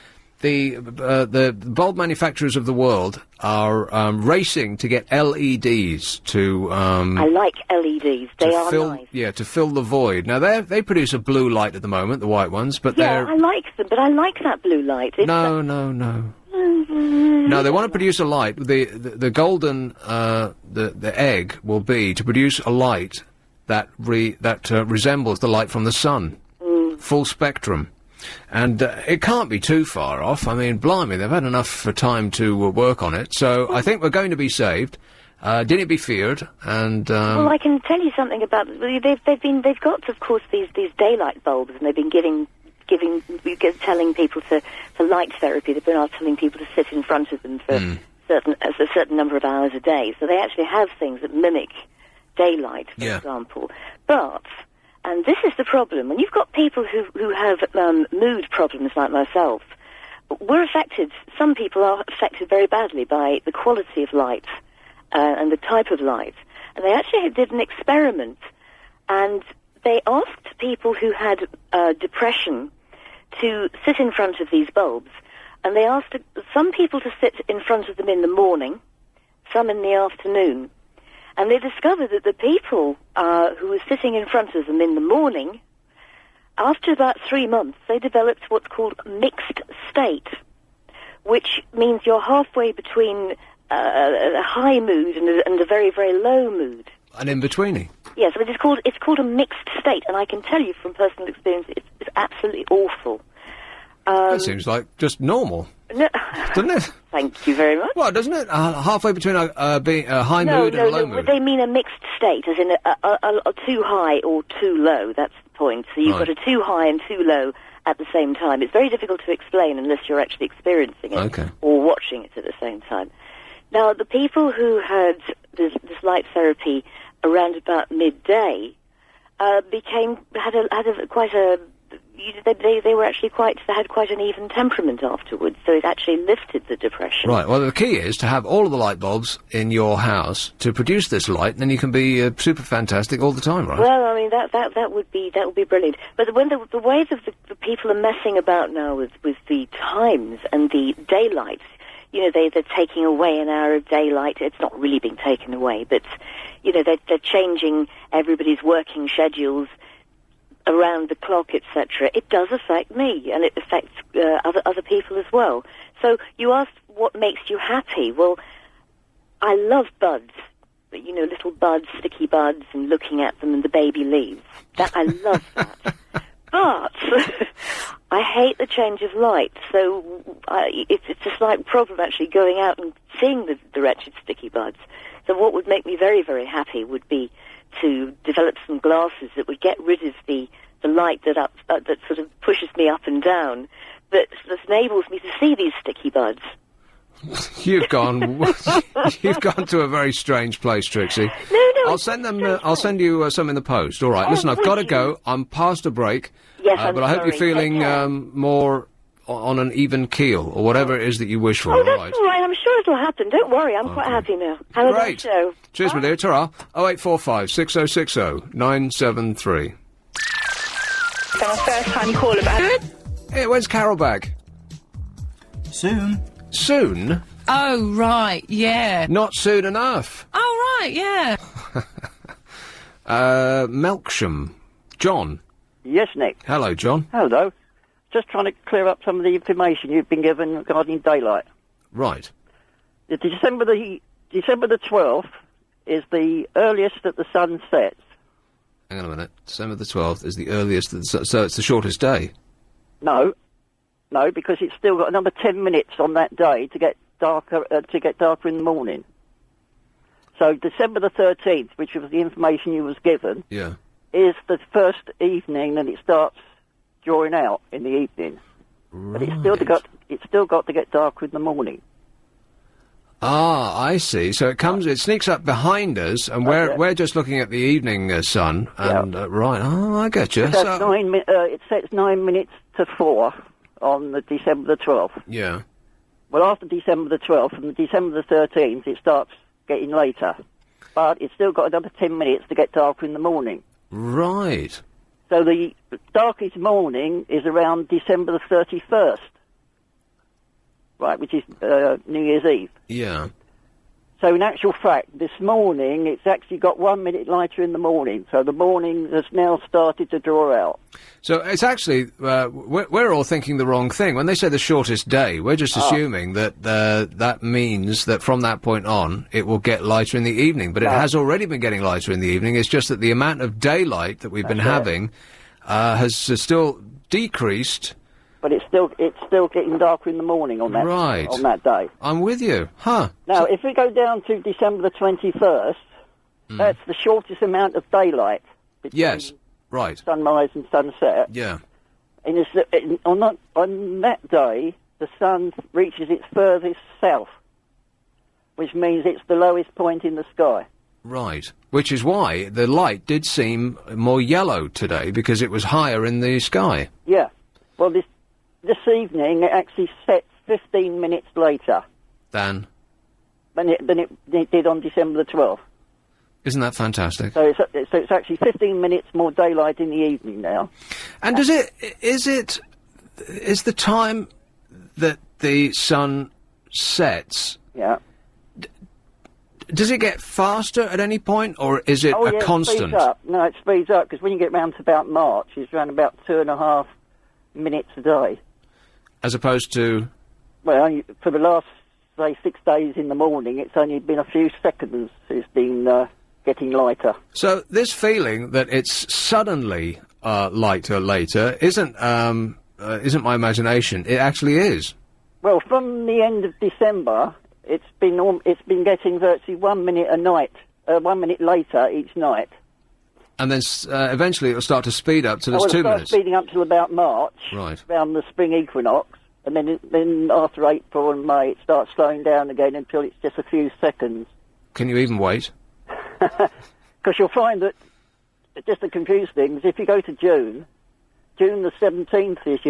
The bulb manufacturers of the world are racing to get LEDs to. I like LEDs. They are nice. Yeah, to fill the void. Now they produce a blue light at the moment, the white ones, but they're. I like them, but I like that blue light. No. No, they want to produce a light. The golden the egg will be to produce a light that resembles the light from the sun, full spectrum. And it can't be too far off. I mean, blimey, they've had enough time to work on it. So I think we're going to be saved. Didn't be feared. And well, I can tell you something about. They've got, of course, these daylight bulbs, and they've been telling people for light therapy. They've been telling people to sit in front of them for a certain number of hours a day. So they actually have things that mimic daylight, for example. But. And this is the problem. When you've got people who have mood problems like myself, we're affected, some people are affected very badly by the quality of light and the type of light. And they actually did an experiment, and they asked people who had depression to sit in front of these bulbs, and they asked some people to sit in front of them in the morning, some in the afternoon. And they discovered that the people who were sitting in front of them in the morning after about 3 months, they developed what's called mixed state, which means you're halfway between a high mood and a very, very low mood. An in-betweenie? Yes, but it's called a mixed state, and I can tell you from personal experience, it's absolutely awful. That seems like just normal, no, doesn't it? Thank you very much. Well, doesn't it? Halfway between being a high mood and a low mood. They mean a mixed state, as in a too high or too low. That's the point. So you've got a too high and too low at the same time. It's very difficult to explain unless you're actually experiencing it or watching it at the same time. Now, the people who had this light therapy around about midday they had quite an even temperament afterwards, so it actually lifted the depression. Right, well, the key is to have all of the light bulbs in your house to produce this light, and then you can be super fantastic all the time, right? Well, I mean, that would be brilliant. But when the ways of the people are messing about now with the times and the daylight, you know, they're taking away an hour of daylight. It's not really being taken away, but, you know, they're changing everybody's working schedules around the clock, etc. It does affect me, and it affects other people as well. So you asked what makes you happy. Well, I love buds, you know, little buds, sticky buds, and looking at them and the baby leaves. I love that. But I hate the change of light, so it's a slight problem actually going out and seeing the wretched sticky buds. So what would make me very, very happy would be to develop some glasses that would get rid of the light that sort of pushes me up and down, that enables me to see these sticky buds. You've gone to a very strange place, Trixie. No, I'll send them. I'll send you some in the post. All right. Listen, I've got to go. I'm past a break. Yes, but I hope you're feeling more on an even keel, or whatever it is that you wish for. Oh, that's all right. all right. I'm sure it'll happen. Don't worry. I'm quite happy now. Have a great show. Cheers, my dear. Ta-ra. 0845 6060 973. I'm a first-time caller back. Hey, when's Carol back? Soon. Soon? Oh, right, yeah. Not soon enough. Oh, right, yeah. Melksham. John. Yes, Nick. Hello, John. Hello. Just trying to clear up some of the information you've been given regarding daylight. Right. December the 12th is the earliest that the sun sets. Hang on a minute. December the 12th is the earliest, so it's the shortest day? No, because it's still got another 10 minutes on that day to get darker in the morning. So December the 13th, which was the information you was given, is the first evening that it starts drawing out in the evening. Right. But it's still got to get darker in the morning. Ah, I see. So it sneaks up behind us, and we're just looking at the evening sun. And right, I get you. It sets 9 minutes to 4 on the December the 12th. Yeah. Well, after December the 12th, from the December the 13th, it starts getting later, but it's still got another 10 minutes to get darker in the morning. Right. So the darkest morning is around December the 31st. Right, which is New Year's Eve. Yeah. So in actual fact, this morning, it's actually got 1 minute lighter in the morning. So the morning has now started to draw out. So it's actually, we're all thinking the wrong thing. When they say the shortest day, we're just assuming that that means that from that point on, it will get lighter in the evening. But it has already been getting lighter in the evening. It's just that the amount of daylight that we've been having has still decreased. But it's still getting darker in the morning on that day. I'm with you. Huh. Now, if we go down to December the 21st, that's the shortest amount of daylight. Yes, right. Sunrise and sunset. Yeah. And on that day, the sun reaches its furthest south, which means it's the lowest point in the sky. Right. Which is why the light did seem more yellow today, because it was higher in the sky. Yeah. Well, this evening, it actually sets 15 minutes later than it did on December the 12th. Isn't that fantastic? So it's actually 15 minutes more daylight in the evening now. And is the time that the sun sets? Yeah. Does it get faster at any point, or is it a constant? It speeds up. No, it speeds up, because when you get round to about March, it's around about 2.5 minutes a day. As opposed to? Well, for the last, say, 6 days in the morning, it's only been a few seconds it's been getting lighter. So this feeling that it's suddenly lighter later isn't my imagination. It actually is. Well, from the end of December, it's been getting virtually 1 minute a night, 1 minute later each night. And then eventually it'll start to speed up till it's 2 minutes. Speeding up till about March, right, around the spring equinox, and then after April and May it starts slowing down again until it's just a few seconds. Can you even wait? Because you'll find that, just to confuse things, if you go to June the 17th is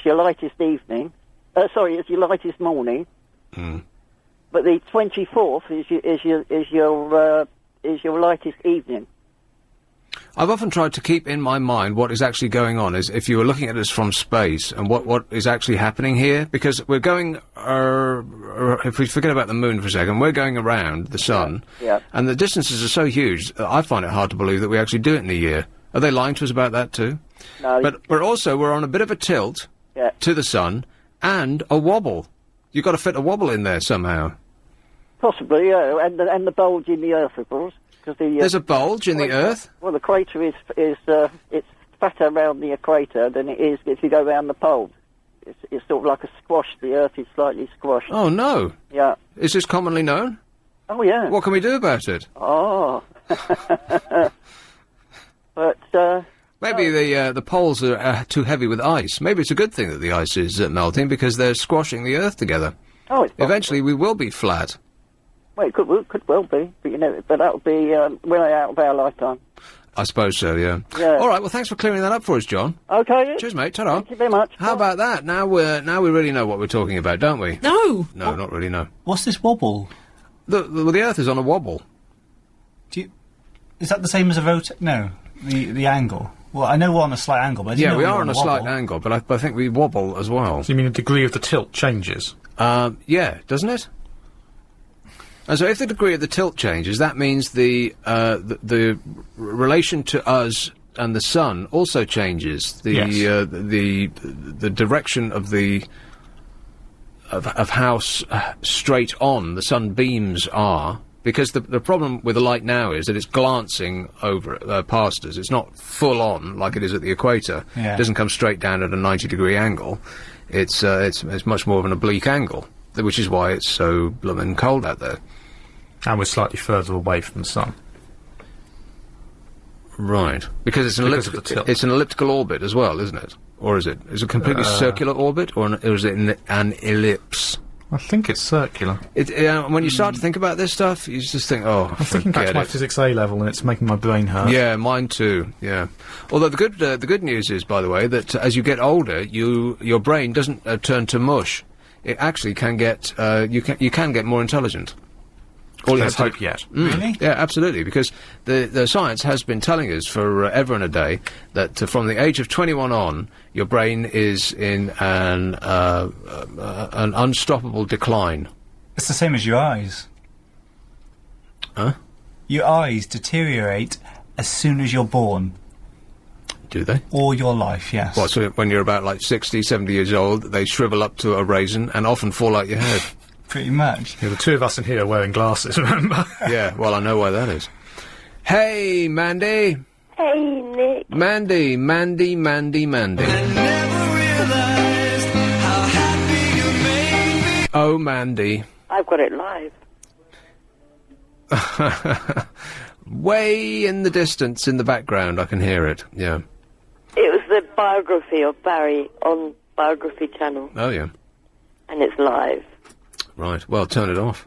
your lightest evening. Is your lightest morning. Mm. But the 24th is your lightest evening. I've often tried to keep in my mind what is actually going on, is if you were looking at us from space, and what is actually happening here, because we're going, if we forget about the moon for a second, we're going around the sun, and the distances are so huge, I find it hard to believe that we actually do it in a year. Are they lying to us about that too? No. But we're on a bit of a tilt to the sun, and a wobble. You've got to fit a wobble in there somehow. Possibly, yeah, and the bulge in the Earth, of course. There's a bulge in the Earth? Well, the crater is it's fatter around the equator than it is if you go around the poles. It's sort of like a squash. The Earth is slightly squashed. Oh, no. Yeah. Is this commonly known? Oh, yeah. What can we do about it? Oh. But, maybe the poles are too heavy with ice. Maybe it's a good thing that the ice is melting, because they're squashing the Earth together. Oh, it's possible. Eventually we will be flat. Well, it could well be, but that would be well out of our lifetime. I suppose so, yeah. Yeah. All right, well, thanks for clearing that up for us, John. Okay. Cheers, mate. Ta-ra. Thank you very much. How about that? Now we really know what we're talking about, don't we? No. No, not really, no. What's this wobble? The Earth is on a wobble. Is that the same as a No, the angle. Well, I know we're on a slight angle, but I didn't know we are on a slight wobble. angle, but I think we wobble as well. So you mean the degree of the tilt changes? Yeah, doesn't it? And so if the degree of the tilt changes, that means the relation to us and the sun also changes. The direction of how straight on the sun beams are. Because the problem with the light now is that it's glancing over past us. It's not full on like it is at the equator. Yeah. It doesn't come straight down at a 90-degree angle. It's much more of an oblique angle, which is why it's so bloomin' cold out there. And we're slightly further away from the sun. Right, because it's an elliptical orbit as well, isn't it? Or is it? Is it a completely circular orbit, or is it an ellipse? I think it's circular. When you start to think about this stuff, you just think, oh, I'm thinking back to my physics A level, and it's making my brain hurt. Yeah, mine too. Yeah. Although the good news is, by the way, that as you get older, your brain doesn't turn to mush. It actually can get you can get more intelligent. Let's hope yet. Really? Yeah, absolutely, because the science has been telling us for ever and a day that from the age of 21 on, your brain is in an unstoppable decline. It's the same as your eyes. Huh? Your eyes deteriorate as soon as you're born. Do they? All your life, yes. What, so when you're about like 60, 70 years old, they shrivel up to a raisin and often fall out your head? Pretty much. Yeah, the two of us in here are wearing glasses, remember? Yeah, well, I know why that is. Hey, Mandy. Hey, Nick. Mandy. I never realized how happy you made me. Oh, Mandy. I've got it live. Way in the distance, in the background, I can hear it, yeah. It was the biography of Barry on Biography Channel. Oh, yeah. And it's live. Right, well, turn it off.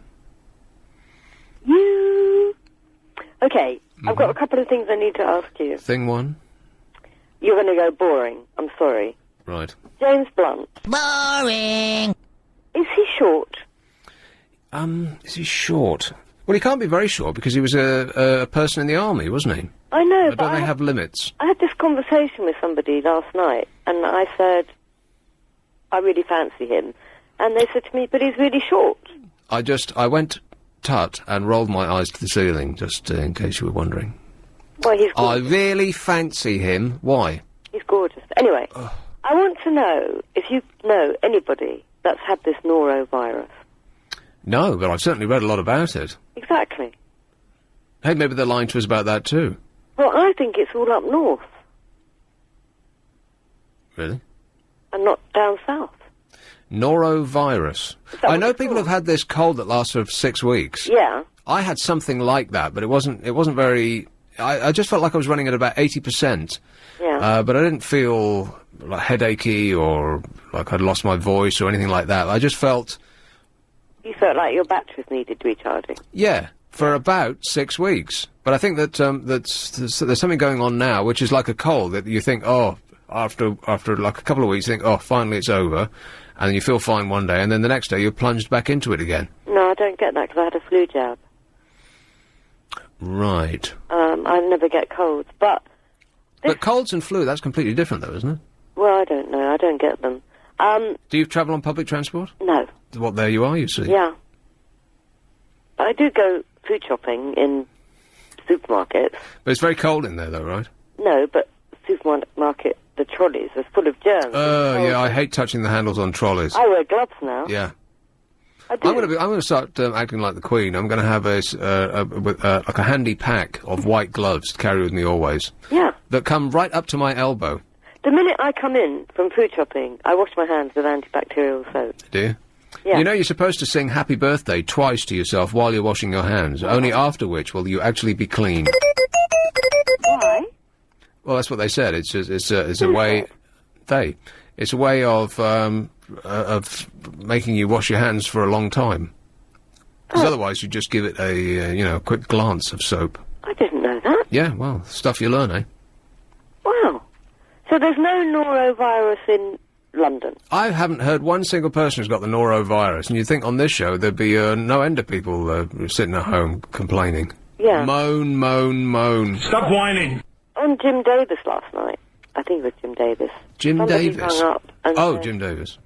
Okay, I've got a couple of things I need to ask you. Thing one? You're going to go boring. I'm sorry. Right. James Blunt. Boring. Is he short? Is he short? Well, he can't be very short because he was a person in the army, wasn't he? I know, but don't they have limits? I had this conversation with somebody last night, and I said, I really fancy him. And they said to me, but he's really short. I went tut and rolled my eyes to the ceiling, just in case you were wondering. Well, he's I gorgeous. really fancy him. Why? He's gorgeous. Anyway, I want to know if you know anybody that's had this norovirus. No, but I've certainly read a lot about it. Exactly. Hey, maybe they're lying to us about that too. Well, I think it's all up north Really? and not down south. Norovirus. I know people have had this cold that lasts for 6 weeks. Yeah. I had something like that, but it wasn't very... I just felt like I was running at about 80%. Yeah. But I didn't feel like headachy or like I'd lost my voice or anything like that. I just felt... You felt like your batteries needed recharging. Yeah, for about 6 weeks. But I think that there's something going on now, which is like a cold, that you think, oh, after like a couple of weeks, you think, oh, finally it's over, and then you feel fine one day, and then the next day you're plunged back into it again. No, I don't get that because I had a flu jab. Right. I never get colds, but... But colds and flu, that's completely different, though, isn't it? Well, I don't know. I don't get them. Do you travel on public transport? No. Well, there you are, you see. Yeah. But I do go food shopping in supermarkets. But it's very cold in there, though, right? No, but supermarket, the trolleys are full of germs. Oh, yeah, I hate touching the handles on trolleys. I wear gloves now. Yeah. I do. I'm going to start acting like the Queen. I'm going to have like a handy pack of white gloves to carry with me always. Yeah. That come right up to my elbow. The minute I come in from food shopping, I wash my hands with antibacterial soap. Do you? Yeah. You know, you're supposed to sing Happy Birthday twice to yourself while you're washing your hands, only after which will you actually be clean. Why? Well, that's what they said. It's a way... It's a way of making you wash your hands for a long time. Because otherwise you just give it a quick glance of soap. I didn't know that. Yeah, well, stuff you learn, eh? Wow. So there's no norovirus in London? I haven't heard one single person who's got the norovirus, and you'd think on this show there'd be no end of people sitting at home complaining. Yeah. Moan, moan, moan. Stop whining. On Jim Davis last night. I think it was Jim Davis. Somebody Davis? Hung up and Jim Davis.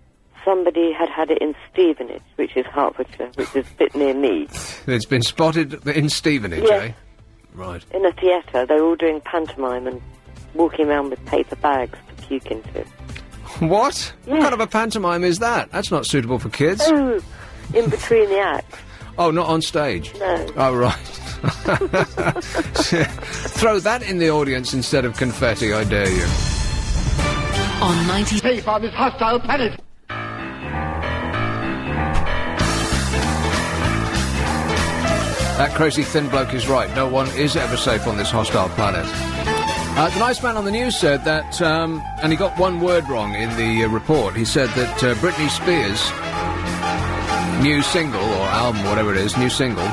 Somebody had it in Stevenage, which is Hertfordshire, which is a bit near me. It's been spotted in Stevenage, Yes. eh? Right. In a theatre, they were all doing pantomime and walking around with paper bags to puke into. What? Yeah. What kind of a pantomime is that? That's not suitable for kids. Oh, in between the acts. Oh, not on stage? No. Oh, right. Throw that in the audience instead of confetti, I dare you. On 90... Safe on this hostile planet. That crazy thin bloke is right. No one is ever safe on this hostile planet. The nice man on the news said that, and he got one word wrong in the report. He said that Britney Spears' new single, or album, whatever it is, new single,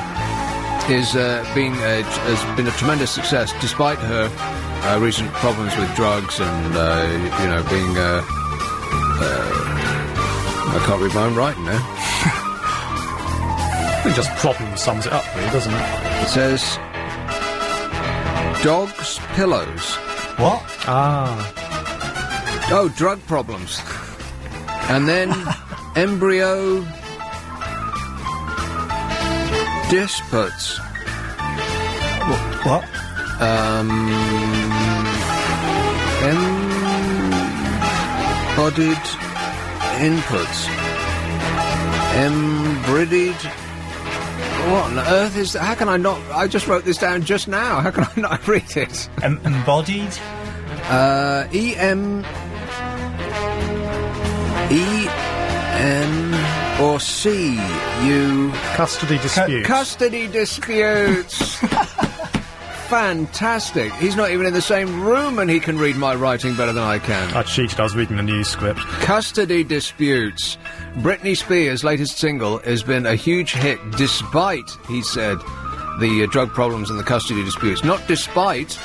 has been a tremendous success, despite her recent problems with drugs and, being... I can't read my own writing now. I think just problem sums it up, really, doesn't it? It says... Dogs' pillows. What? Ah. Oh, drug problems. And then embryo disputs. What? Embodied inputs. Embodied. What on earth is that? How can I not? I just wrote this down just now. How can I not read it? Embodied? E-M... E-N... or C-U... Custody disputes. Custody disputes! Fantastic. He's not even in the same room and he can read my writing better than I can. I cheated, I was reading the news script. Custody disputes. Britney Spears' latest single has been a huge hit despite, he said, the drug problems and the custody disputes. Not despite,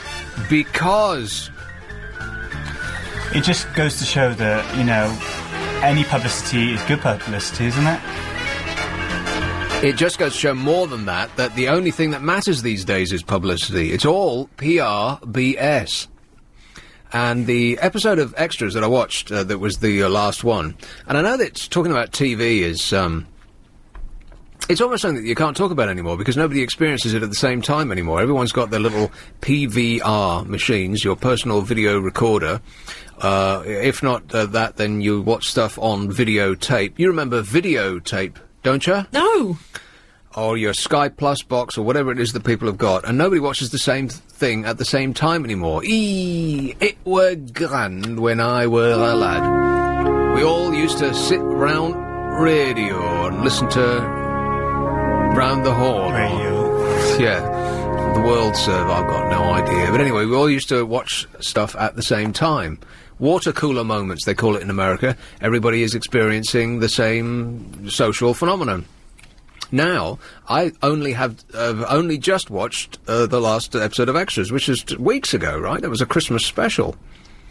because... It just goes to show that, any publicity is good publicity, isn't it? It just goes to show more than that the only thing that matters these days is publicity. It's all PR BS. And the episode of Extras that I watched, that was the last one, and I know that talking about TV is It's almost something that you can't talk about anymore because nobody experiences it at the same time anymore. Everyone's got their little PVR machines, your personal video recorder. If not that, then you watch stuff on videotape. You remember videotape, don't you? No. Or your Sky Plus box or whatever it is that people have got. And nobody watches the same thing at the same time anymore. It were grand when I were a lad. We all used to sit round radio and listen to Round the Horn. Radio. Yeah. The World Serve, I've got no idea. But anyway, we all used to watch stuff at the same time. Water cooler moments, they call it in America. Everybody is experiencing the same social phenomenon. Now, I only have only just watched the last episode of Extras, which is weeks ago, right? It was a Christmas special.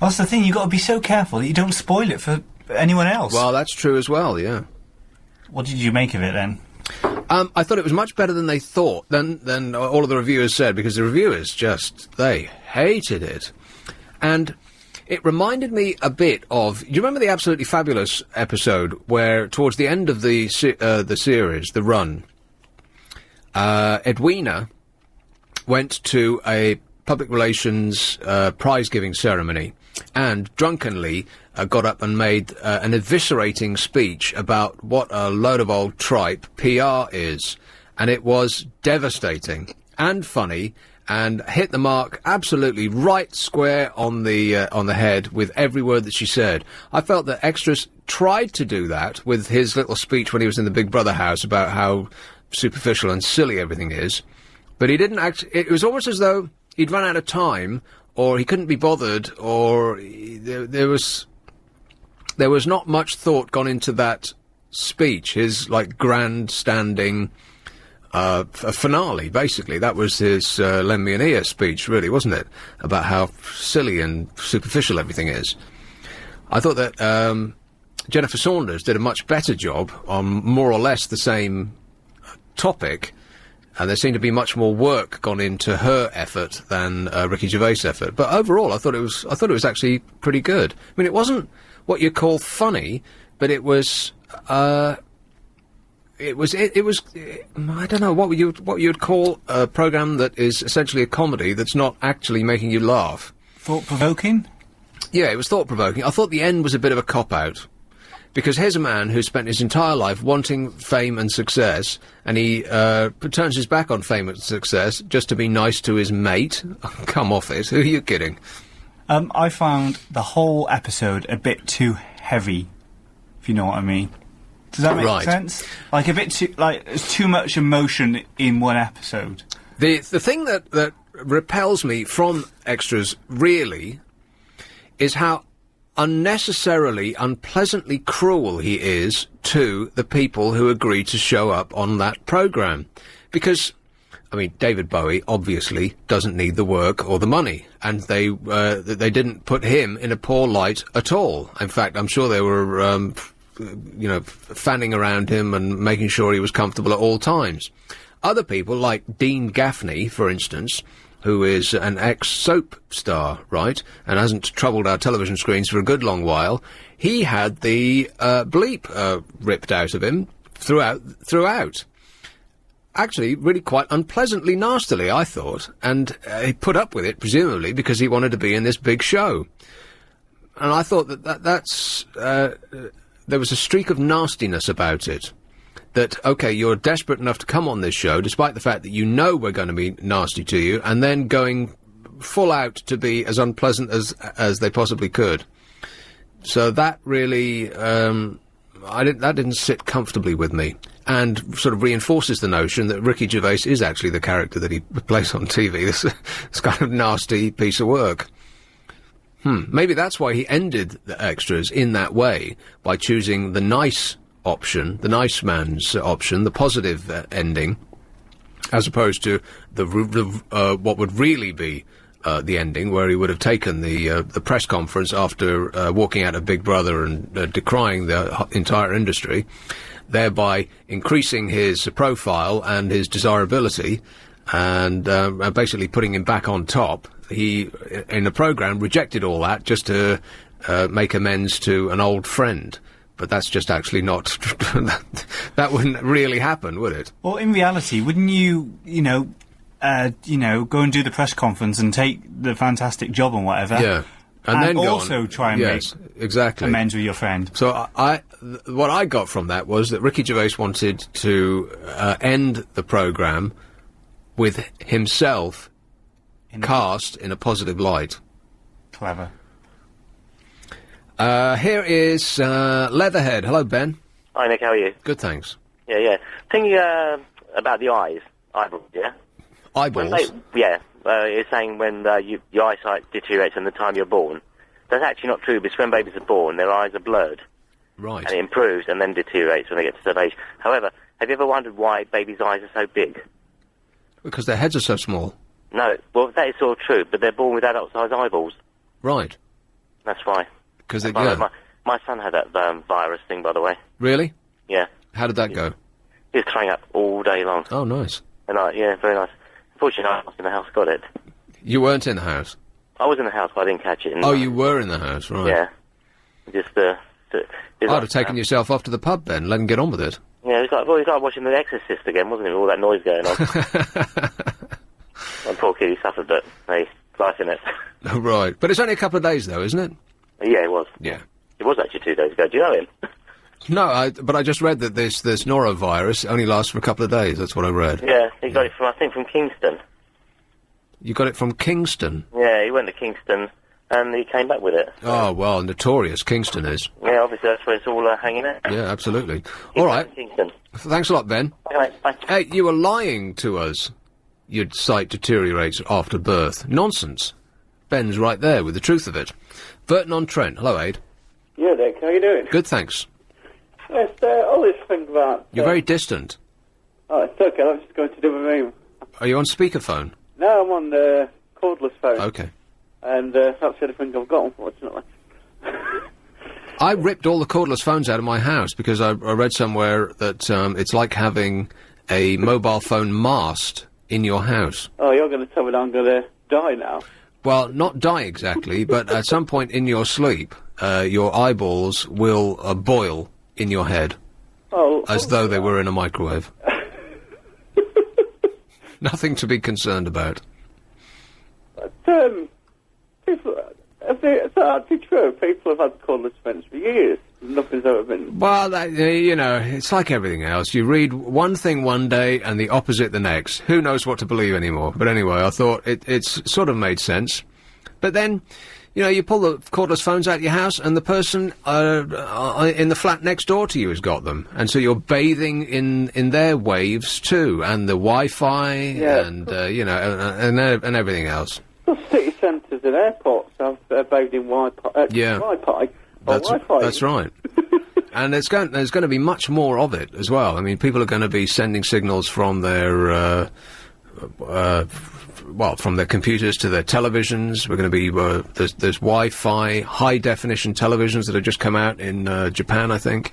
That's the thing, you've got to be so careful that you don't spoil it for anyone else. Well, that's true as well, yeah. What did you make of it, then? I thought it was much better than they thought, than all of the reviewers said, because the reviewers they hated it. And it reminded me a bit of... Do you remember the Absolutely Fabulous episode where, towards the end of the series, the run, Edwina went to a public relations prize-giving ceremony and drunkenly got up and made an eviscerating speech about what a load of old tripe PR is. And it was devastating and funny and hit the mark absolutely right square on the head with every word that she said. I felt that Extras tried to do that with his little speech when he was in the Big Brother house about how superficial and silly everything is. But he didn't it was almost as though he'd run out of time, or he couldn't be bothered, or there was not much thought gone into that speech, his, grandstanding finale, basically. That was his Lend Me an Ear speech, really, wasn't it? About how silly and superficial everything is. I thought that Jennifer Saunders did a much better job on more or less the same topic, and there seemed to be much more work gone into her effort than Ricky Gervais' effort. But overall, I thought it was actually pretty good. I mean, it wasn't what you call funny, but it was I don't know what you'd call a program that is essentially a comedy that's not actually making you laugh. Thought-provoking? Yeah, it was thought-provoking. I thought the end was a bit of a cop-out. Because here's a man who spent his entire life wanting fame and success, and he turns his back on fame and success just to be nice to his mate. Come off it. Who are you kidding? I found the whole episode a bit too heavy, if you know what I mean. Does that make sense? Like, a bit too... there's too much emotion in one episode. The thing that repels me from Extras, really, is how unnecessarily, unpleasantly cruel he is to the people who agree to show up on that programme. Because, I mean, David Bowie obviously doesn't need the work or the money, and they didn't put him in a poor light at all. In fact, I'm sure they were, fanning around him and making sure he was comfortable at all times. Other people, like Dean Gaffney, for instance, who is an ex-soap star, right, and hasn't troubled our television screens for a good long while, he had the bleep ripped out of him throughout. Actually, really quite unpleasantly nastily, I thought, and he put up with it, presumably, because he wanted to be in this big show. And I thought that's there was a streak of nastiness about it. That, okay, you're desperate enough to come on this show, despite the fact that you know we're going to be nasty to you, and then going full out to be as unpleasant as they possibly could. So that really, that didn't sit comfortably with me, and sort of reinforces the notion that Ricky Gervais is actually the character that he plays on TV, this kind of nasty piece of work. Maybe that's why he ended the Extras in that way, by choosing the nice option, the nice man's option, the positive ending, as opposed to what would really be the ending, where he would have taken the press conference after walking out of Big Brother and decrying the entire industry, thereby increasing his profile and his desirability, and basically putting him back on top. He, in the programme, rejected all that just to make amends to an old friend. But that's just actually not... that wouldn't really happen, would it? Well, in reality, wouldn't you, go and do the press conference and take the fantastic job and whatever? Yeah. And then go also on. try and make exactly. amends with your friend. So what I got from that was that Ricky Gervais wanted to end the programme with himself cast in a positive light. Clever. Here is Leatherhead. Hello, Ben. Hi, Nick. How are you? Good, thanks. Yeah. Thinking about the eyeballs, yeah? Eyeballs? It's saying when your eyesight deteriorates from the time you're born. That's actually not true, because when babies are born, their eyes are blurred. Right. And it improves and then deteriorates when they get to a certain age. However, have you ever wondered why babies' eyes are so big? Because their heads are so small. No, well, that is all true, but they're born with adult-sized eyeballs. Right. That's why. Because my son had that virus thing, by the way. Really? Yeah. How did that go? He was throwing up all day long. Oh, nice. And very nice. Unfortunately, I was in the house, got it. You weren't in the house? I was in the house, but I didn't catch it. You were in the house, right. Yeah. Just, I'd have taken yourself off to the pub, Ben, let him get on with it. Yeah, it was like watching The Exorcist again, wasn't it, with all that noise going on. And poor kid, he suffered, but, hey, life in it. Right. But it's only a couple of days, though, isn't it? Yeah, it was. Yeah. It was actually 2 days ago. Do you know him? No, but I just read that this norovirus only lasts for a couple of days. That's what I read. Yeah, he got it from Kingston. You got it from Kingston? Yeah, he went to Kingston and he came back with it. Oh, well, notorious Kingston is. Yeah, obviously that's where it's all hanging out. Yeah, absolutely. All right. Kingston. Thanks a lot, Ben. Okay, mate. Bye. Hey, you were lying to us. Your sight deteriorates after birth. Nonsense. Ben's right there with the truth of it. Burton-on-Trent. Hello, Aid. Yeah, Dick, how you doing? Good, thanks. Yes, all this thing about... You're very distant. Oh, it's okay, I'm just going to do my room. Are you on speakerphone? No, I'm on the cordless phone. Okay. And that's the only thing I've got, unfortunately. I ripped all the cordless phones out of my house because I read somewhere that it's like having a mobile phone mast in your house. Oh, you're going to tell me that I'm going to die now? Well, not die exactly, but at some point in your sleep, your eyeballs will boil in your head. Oh, as though they were in a microwave. Nothing to be concerned about. But, it's actually true. People have had cordless phones for years. Nothing's ever been... Well, it's like everything else. You read one thing one day and the opposite the next. Who knows what to believe anymore? But anyway, I thought it's sort of made sense. But then, you pull the cordless phones out of your house and the person in the flat next door to you has got them. And so you're bathing in their waves too, and the Wi-Fi and everything else. Well, city centres and airports have bathed in Wi-Fi. Wi-Fi. That's right. And there's going to be much more of it as well. I mean, people are going to be sending signals from their from their computers to their televisions. We're going to be there's Wi-Fi high definition televisions that have just come out in Japan, I think.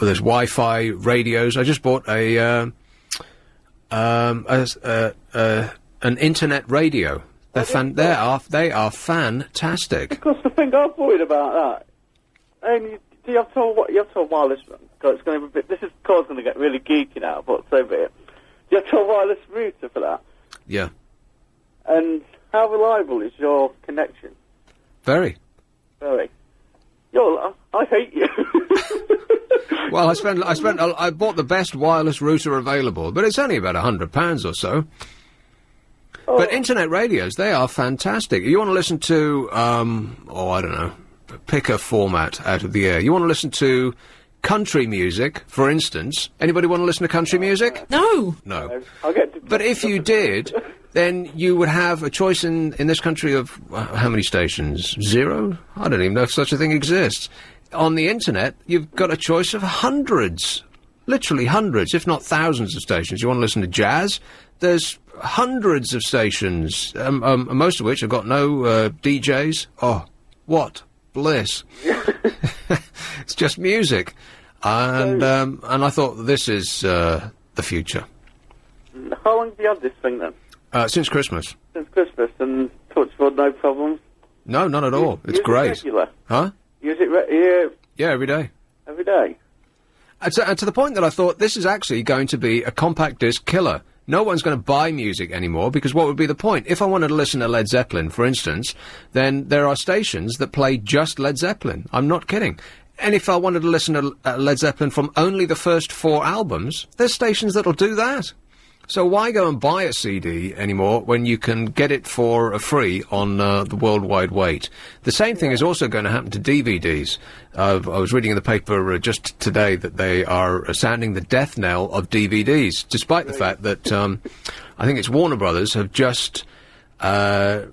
There's Wi-Fi radios. I just bought an internet radio. They are fantastic. Because the thing I'm worried about that, you have to wireless. It's going to be this is going to get really geeky now, but so be it. You have to a wireless router for that. Yeah. And how reliable is your connection? Very. Very. I hate you. Well, I bought the best wireless router available, but it's only about £100 or so. Oh. But internet radios, they are fantastic. You want to listen to, I don't know, pick a format out of the air. You want to listen to country music, for instance. Anybody want to listen to country music? No. No. But if you did, then you would have a choice in this country of how many stations? 0? I don't even know if such a thing exists. On the internet, you've got a choice of hundreds, literally hundreds, if not thousands of stations. You want to listen to jazz? There's hundreds of stations, most of which have got no DJs. Oh, what bliss. It's just music. And I thought this is the future. How long have you had this thing then? Since Christmas. Since Christmas, and touch wood, no problems? No, none at all. It's great. Regular? Huh? Use it Yeah, every day. Every day. And to the point that I thought this is actually going to be a compact disc killer. No one's going to buy music anymore, because what would be the point? If I wanted to listen to Led Zeppelin, for instance, then there are stations that play just Led Zeppelin. I'm not kidding. And if I wanted to listen to Led Zeppelin from only the first 4 albums, there's stations that'll do that. So why go and buy a CD anymore when you can get it for free on the worldwide wait? The same thing is also going to happen to DVDs. I was reading in the paper just today that they are sounding the death knell of DVDs, despite the fact that I think it's Warner Brothers have just... Warner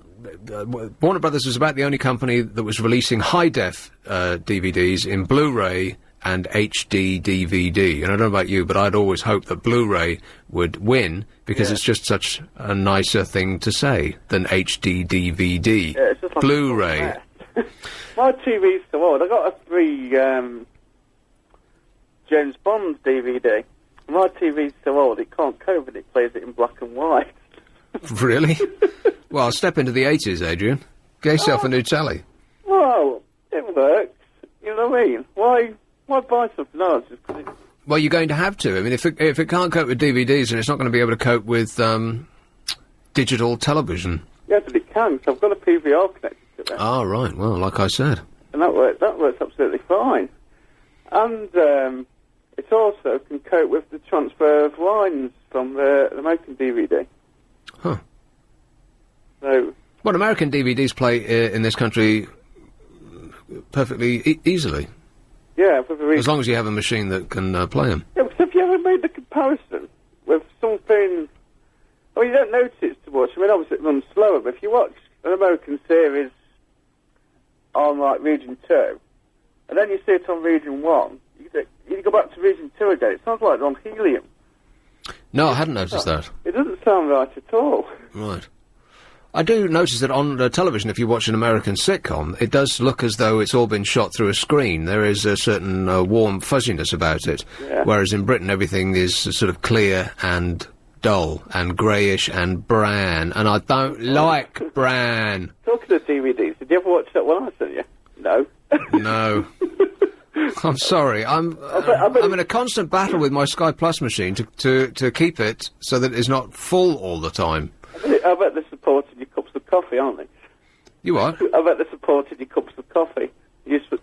Brothers was about the only company that was releasing high-def DVDs in Blu-ray and HD DVD. And I don't know about you, but I'd always hoped that Blu-ray would win, because it's just such a nicer thing to say than HD DVD. Yeah, it's just like Blu-ray. My TV's so old. I got a free James Bond DVD. My TV's so old it can't cope with it. It plays it in black and white. Really? Well, step into the 80s, Adrian. Get yourself a new telly. Well, it works. You know what I mean? Why buy something else just 'cause it's... Well, you're going to have to. I mean, if it can't cope with DVDs, then it's not going to be able to cope with digital television. Yeah, but it can, so I've got a PVR connected to that. Ah, right. Well, like I said. And that works absolutely fine. And it also can cope with the transfer of lines from the American DVD. Huh. So... Well, American DVDs play in this country perfectly easily. Yeah, as long as you have a machine that can play them. Yeah, but have you ever made the comparison with something... I mean, you don't notice it too much. I mean, obviously it runs slower, but if you watch an American series on, like, Region 2, and then you see it on Region 1, you go back to Region 2 again, it sounds like they're on helium. No, I hadn't noticed that. It doesn't sound right at all. Right. I do notice that on television, if you watch an American sitcom, it does look as though it's all been shot through a screen. There is a certain warm fuzziness about it, whereas in Britain everything is sort of clear and dull and greyish and bran, and I don't like bran. Talking of DVDs, did you ever watch that one I sent you? No. No. I'm sorry. I'm in a constant battle with my Sky Plus machine to keep it so that it's not full all the time. I bet they're supporting your cups of coffee, aren't they? You what? I bet they're supporting your cups of coffee. Useful.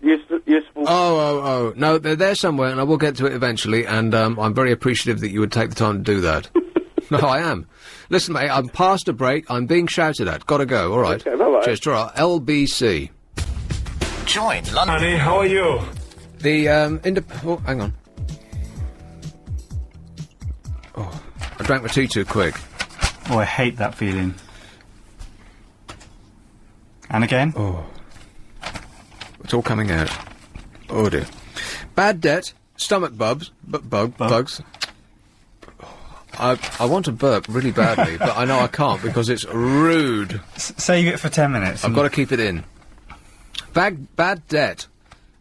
Oh. No, they're there somewhere, and I will get to it eventually, and I'm very appreciative that you would take the time to do that. No, I am. Listen, mate, I'm past a break. I'm being shouted at. Gotta go. All right. Okay, bye-bye. Cheers. Ta-ra. LBC. Join London. Honey, how are you? The, oh, hang on. Oh, I drank my tea too quick. Oh, I hate that feeling. And again? Oh. It's all coming out. Oh, dear. Bad debt, stomach bugs. I want to burp really badly, but I know I can't because it's rude. Save it for 10 minutes. I've got to keep it in. Bad debt.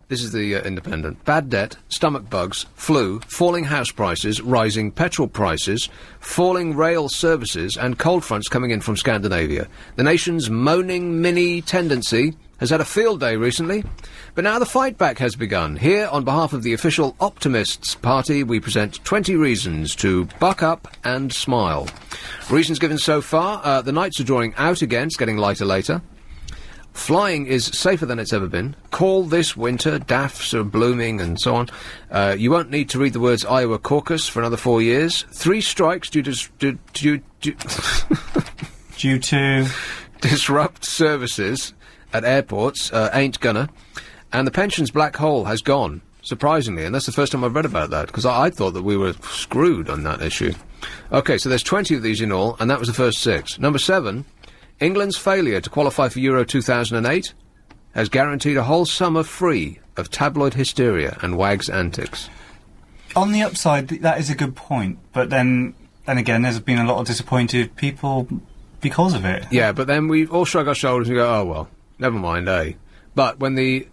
This is the Independent. Bad debt, stomach bugs, flu, falling house prices, rising petrol prices, falling rail services, and cold fronts coming in from Scandinavia. The nation's moaning mini tendency has had a field day recently, but now the fight back has begun. Here, on behalf of the official Optimists Party, we present 20 reasons to buck up and smile. Reasons given so far, the nights are drawing out again, it's getting lighter later. Flying is safer than it's ever been. Call this winter. Daffs are blooming and so on. You won't need to read the words Iowa caucus for another 4 years. 3 strikes due to disrupt services at airports ain't gonna. And the pensions black hole has gone, surprisingly. And that's the first time I've read about that, because I thought that we were screwed on that issue. OK, so there's 20 of these in all, and that was the first 6. Number 7... England's failure to qualify for Euro 2008 has guaranteed a whole summer free of tabloid hysteria and wags' antics. On the upside, that is a good point, but then again, there's been a lot of disappointed people because of it. Yeah, but then we all shrug our shoulders and go, oh, well, never mind, eh? But when the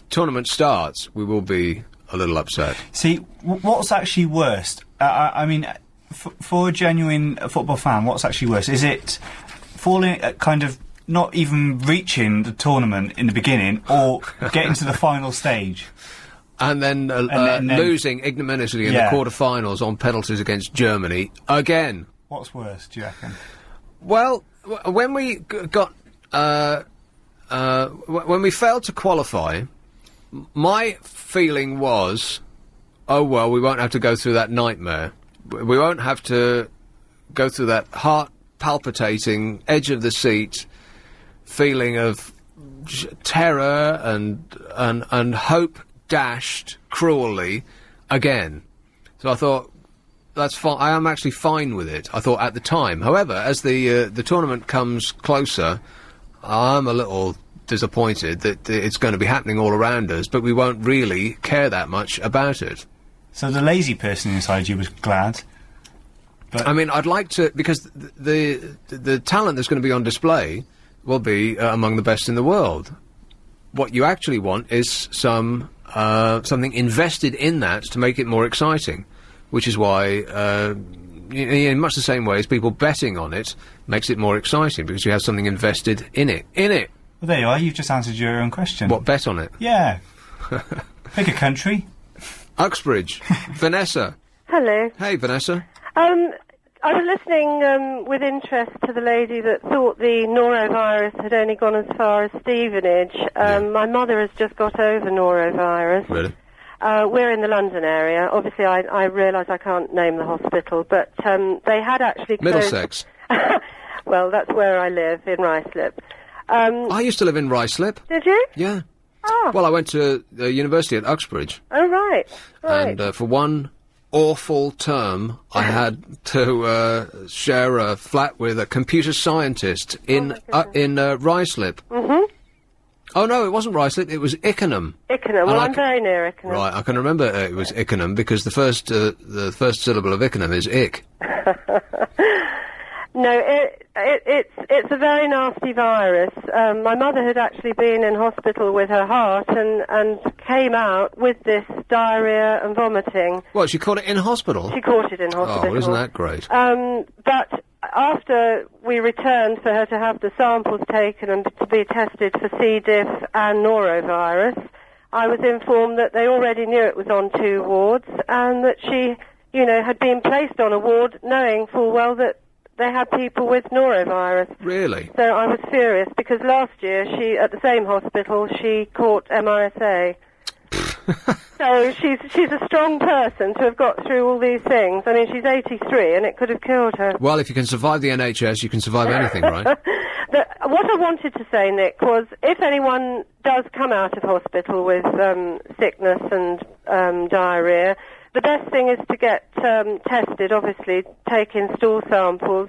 tournament starts, we will be a little upset. See, what's actually worst? I mean, for a genuine football fan, what's actually worse? Is it falling at kind of not even reaching the tournament in the beginning or getting to the final stage? And then, losing ignominiously in the quarter-finals on penalties against Germany again. What's worse, do you reckon? Well, when we got when we failed to qualify, my feeling was, oh well, we won't have to go through that nightmare. We won't have to go through that heart-palpitating, edge-of-the-seat feeling of terror and hope dashed cruelly again. So I thought, that's fine. I am actually fine with it, I thought at the time. However, as the tournament comes closer, I'm a little disappointed that it's going to be happening all around us, but we won't really care that much about it. So the lazy person inside you was glad. But I mean, I'd like to, because the talent that's going to be on display will be among the best in the world. What you actually want is something invested in that to make it more exciting, which is why, in much the same way as people betting on it makes it more exciting, because you have something invested in it. Well, there you are. You've just answered your own question. What, bet on it? Yeah. Pick a country. Uxbridge. Vanessa. Hello. Hey, Vanessa. I was listening with interest to the lady that thought the norovirus had only gone as far as Stevenage. My mother has just got over norovirus. Really? We're in the London area. Obviously, I realise I can't name the hospital, but they had actually closed... Middlesex. Well, that's where I live, in Ruislip. I used to live in Ruislip. Did you? Yeah. Oh. Well, I went to university at Uxbridge. Oh, right. And for one awful term, I had to share a flat with a computer scientist in Ruislip. Mm-hmm. Oh, no, it wasn't Ruislip, it was Ickenham. Ickenham. Well, I'm very near Ickenham. Right, I can remember it was Ickenham, because the first syllable of Ickenham is ick. No, it's a very nasty virus. My mother had actually been in hospital with her heart and came out with this diarrhea and vomiting. What, she caught it in hospital? She caught it in hospital. Oh, well, isn't that great? But after we returned for her to have the samples taken and to be tested for C. diff and norovirus, I was informed that they already knew it was on 2 wards and that she, had been placed on a ward knowing full well that they had people with norovirus. Really? So I was furious because last year at the same hospital, she caught MRSA. So she's a strong person to have got through all these things. I mean, she's 83 and it could have killed her. Well, if you can survive the NHS, you can survive anything, right? What I wanted to say, Nick, was if anyone does come out of hospital with sickness and diarrhea, the best thing is to get tested, obviously, take in stool samples,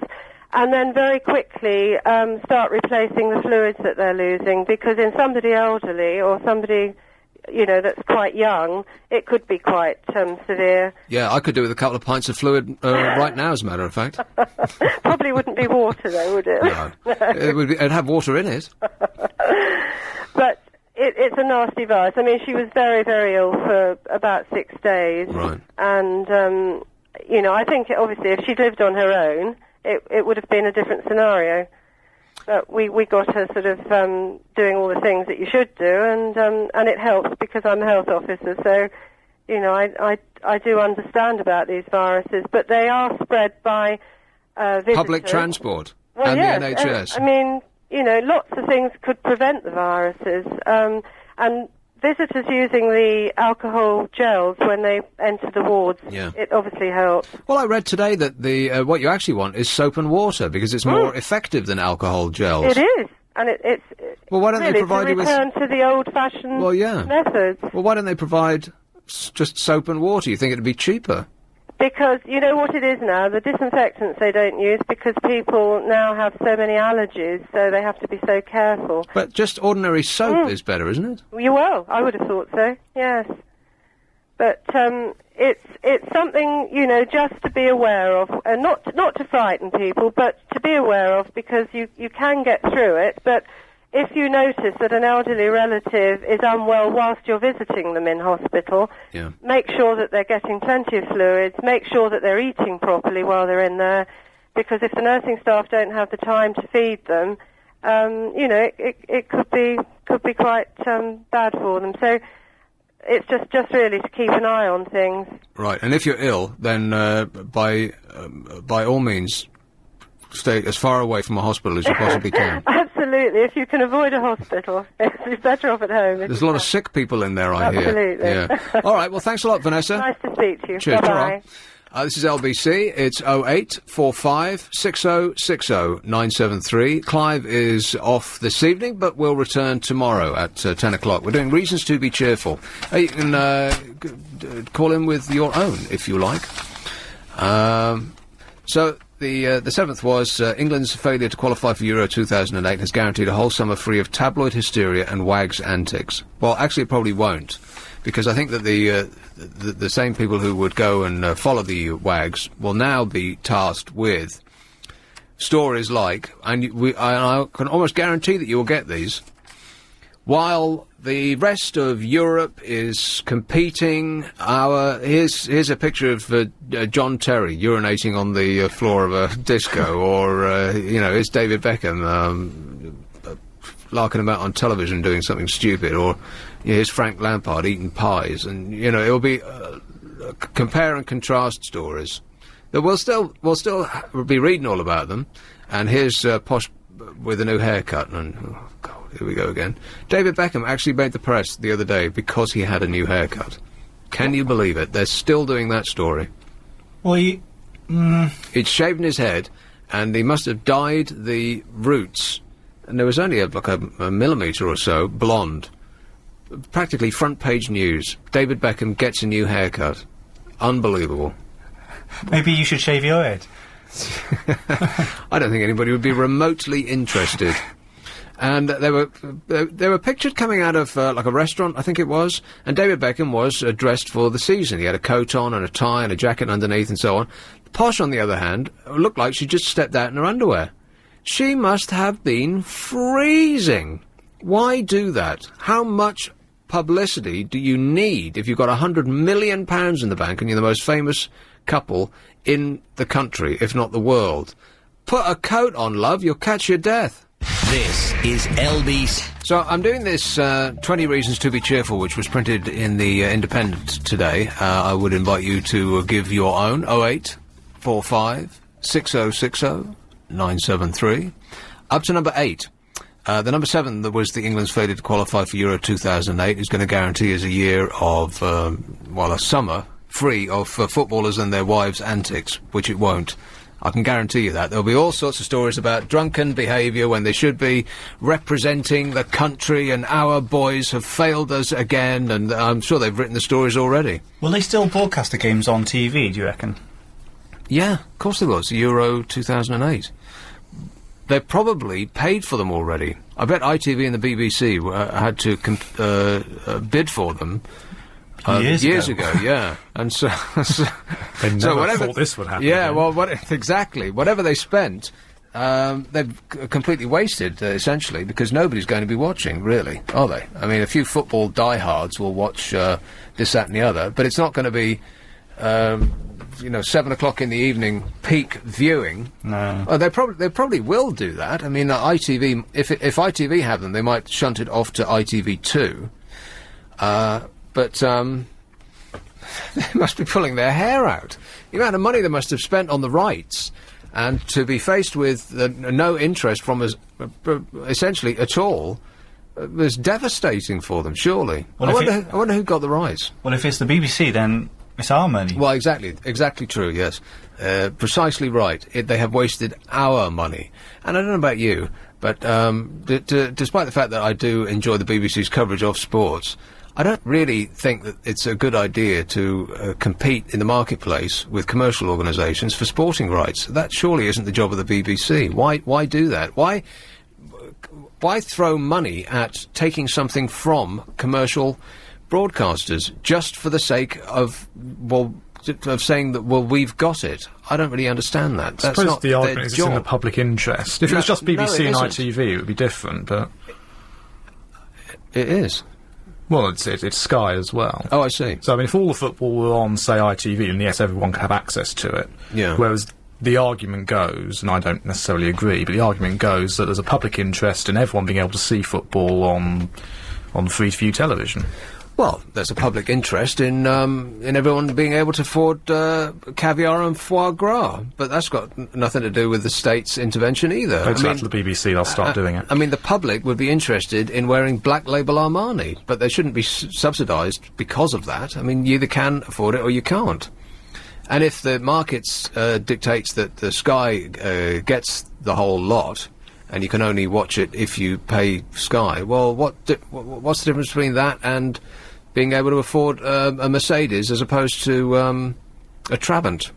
and then very quickly start replacing the fluids that they're losing, because in somebody elderly or somebody, that's quite young, it could be quite severe. Yeah, I could do with a couple of pints of fluid right now, as a matter of fact. Probably wouldn't be water, though, would it? No. It'd have water in it. But it's a nasty virus. I mean, she was very, very ill for about 6 days. Right. And, I think, obviously, if she'd lived on her own, it would have been a different scenario. But we got her sort of doing all the things that you should do, and it helps because I'm a health officer, so, I do understand about these viruses, but they are spread by visitors. Public transport well, and yes, the NHS. I mean, lots of things could prevent the viruses, and visitors using the alcohol gels when they enter the wards, it obviously helps. Well, I read today that what you actually want is soap and water, because it's more effective than alcohol gels. It is, and it's well, why don't really they provide you with... return to the old-fashioned methods. Well, why don't they provide just soap and water? You think it'd be cheaper? Because, you know what it is now, the disinfectants they don't use because people now have so many allergies, so they have to be so careful. But just ordinary soap is better, isn't it? Well, I would have thought so, yes. But it's something, just to be aware of, and not to frighten people, but to be aware of, because you can get through it, but if you notice that an elderly relative is unwell whilst you're visiting them in hospital, make sure that they're getting plenty of fluids, make sure that they're eating properly while they're in there, because if the nursing staff don't have the time to feed them, it could be quite bad for them. So it's just really to keep an eye on things. Right, and if you're ill, then by all means, stay as far away from a hospital as you possibly can. Absolutely, if you can avoid a hospital, it's better off at home. There's a lot of sick people in there, I hear. Absolutely. Yeah. All right, well, thanks a lot, Vanessa. Nice to speak to you. Cheers. Bye-bye. This is LBC. It's 0845 6060 973. Clive is off this evening, but will return tomorrow at 10 o'clock. We're doing Reasons to be Cheerful. You can call in with your own, if you like. So the seventh was England's failure to qualify for Euro 2008 has guaranteed a whole summer free of tabloid hysteria and wags antics. Well, actually, it probably won't, because I think that the same people who would go and follow the wags will now be tasked with stories like, and I can almost guarantee that you will get these, while the rest of Europe is competing. Here's a picture of John Terry urinating on the floor of a disco, or here's David Beckham larking about on television doing something stupid, or here's Frank Lampard eating pies, and it'll be compare and contrast stories. That we'll still be reading all about them. And here's Posh with a new haircut, and oh God, here we go again. David Beckham actually made the press the other day because he had a new haircut. Can you believe it? They're still doing that story. Well, he'd shaven his head, and he must have dyed the roots, and there was only a millimetre or so blonde. Practically front page news. David Beckham gets a new haircut. Unbelievable. Maybe you should shave your head. I don't think anybody would be remotely interested. And they were pictured coming out of like a restaurant, I think it was, and David Beckham was dressed for the season. He had a coat on and a tie and a jacket underneath and so on. Posh, on the other hand, looked like she just stepped out in her underwear. She must have been freezing. Why do that? How much publicity do you need if you've got £100 million in the bank and you're the most famous couple in the country, if not the world? Put a coat on, love, you'll catch your death. This is LBC. So I'm doing this 20 Reasons to be Cheerful, which was printed in the Independent today. I would invite you to give your own. 0845 6060 973. Up to number 8. The number 7, that was the England's failure to qualify for Euro 2008, is going to guarantee us a year of, a summer free of footballers and their wives' antics, which it won't. I can guarantee you that. There'll be all sorts of stories about drunken behaviour when they should be representing the country, and our boys have failed us again, and I'm sure they've written the stories already. Will they still broadcast the games on TV, do you reckon? Yeah, of course they will. It's Euro 2008. They've probably paid for them already. I bet ITV and the BBC had to bid for them years ago, yeah. And so they never thought this would happen. Yeah, well, exactly. Whatever they spent, they've completely wasted, essentially, because nobody's going to be watching, really, are they? I mean, a few football diehards will watch this, that and the other, but it's not going to be 7 o'clock in the evening peak viewing. No. Oh, they probably will do that. I mean, ITV, if ITV have them, they might shunt it off to ITV2. But they must be pulling their hair out. The amount of money they must have spent on the rights, and to be faced with no interest from us, essentially at all, was devastating for them, surely. Well, I wonder who got the rights. Well, if it's the BBC, then it's our money. Well, exactly true, yes. Precisely right. They have wasted our money. And I don't know about you, but despite the fact that I do enjoy the BBC's coverage of sports, I don't really think that it's a good idea to compete in the marketplace with commercial organisations for sporting rights. That surely isn't the job of the BBC. Why do that? Why throw money at taking something from commercial broadcasters just for the sake of saying that, well, we've got it? I don't really understand that. That's not the argument is job. It's in the public interest. If it was just BBC and ITV, it would be different, but it is. Well, it's Sky as well. Oh, I see. So, I mean, if all the football were on, say, ITV, then yes, everyone could have access to it. Yeah. Whereas the argument goes, and I don't necessarily agree, but the argument goes that there's a public interest in everyone being able to see football on free-to-view television. Well, there's a public interest in everyone being able to afford caviar and foie gras, but that's got nothing to do with the state's intervention either. Go to the BBC, they'll start doing it. I mean, the public would be interested in wearing black label Armani, but they shouldn't be subsidised because of that. I mean, you either can afford it or you can't. And if the markets dictates that the Sky gets the whole lot, and you can only watch it if you pay Sky, well, what's the difference between that and being able to afford a Mercedes as opposed to a Trabant?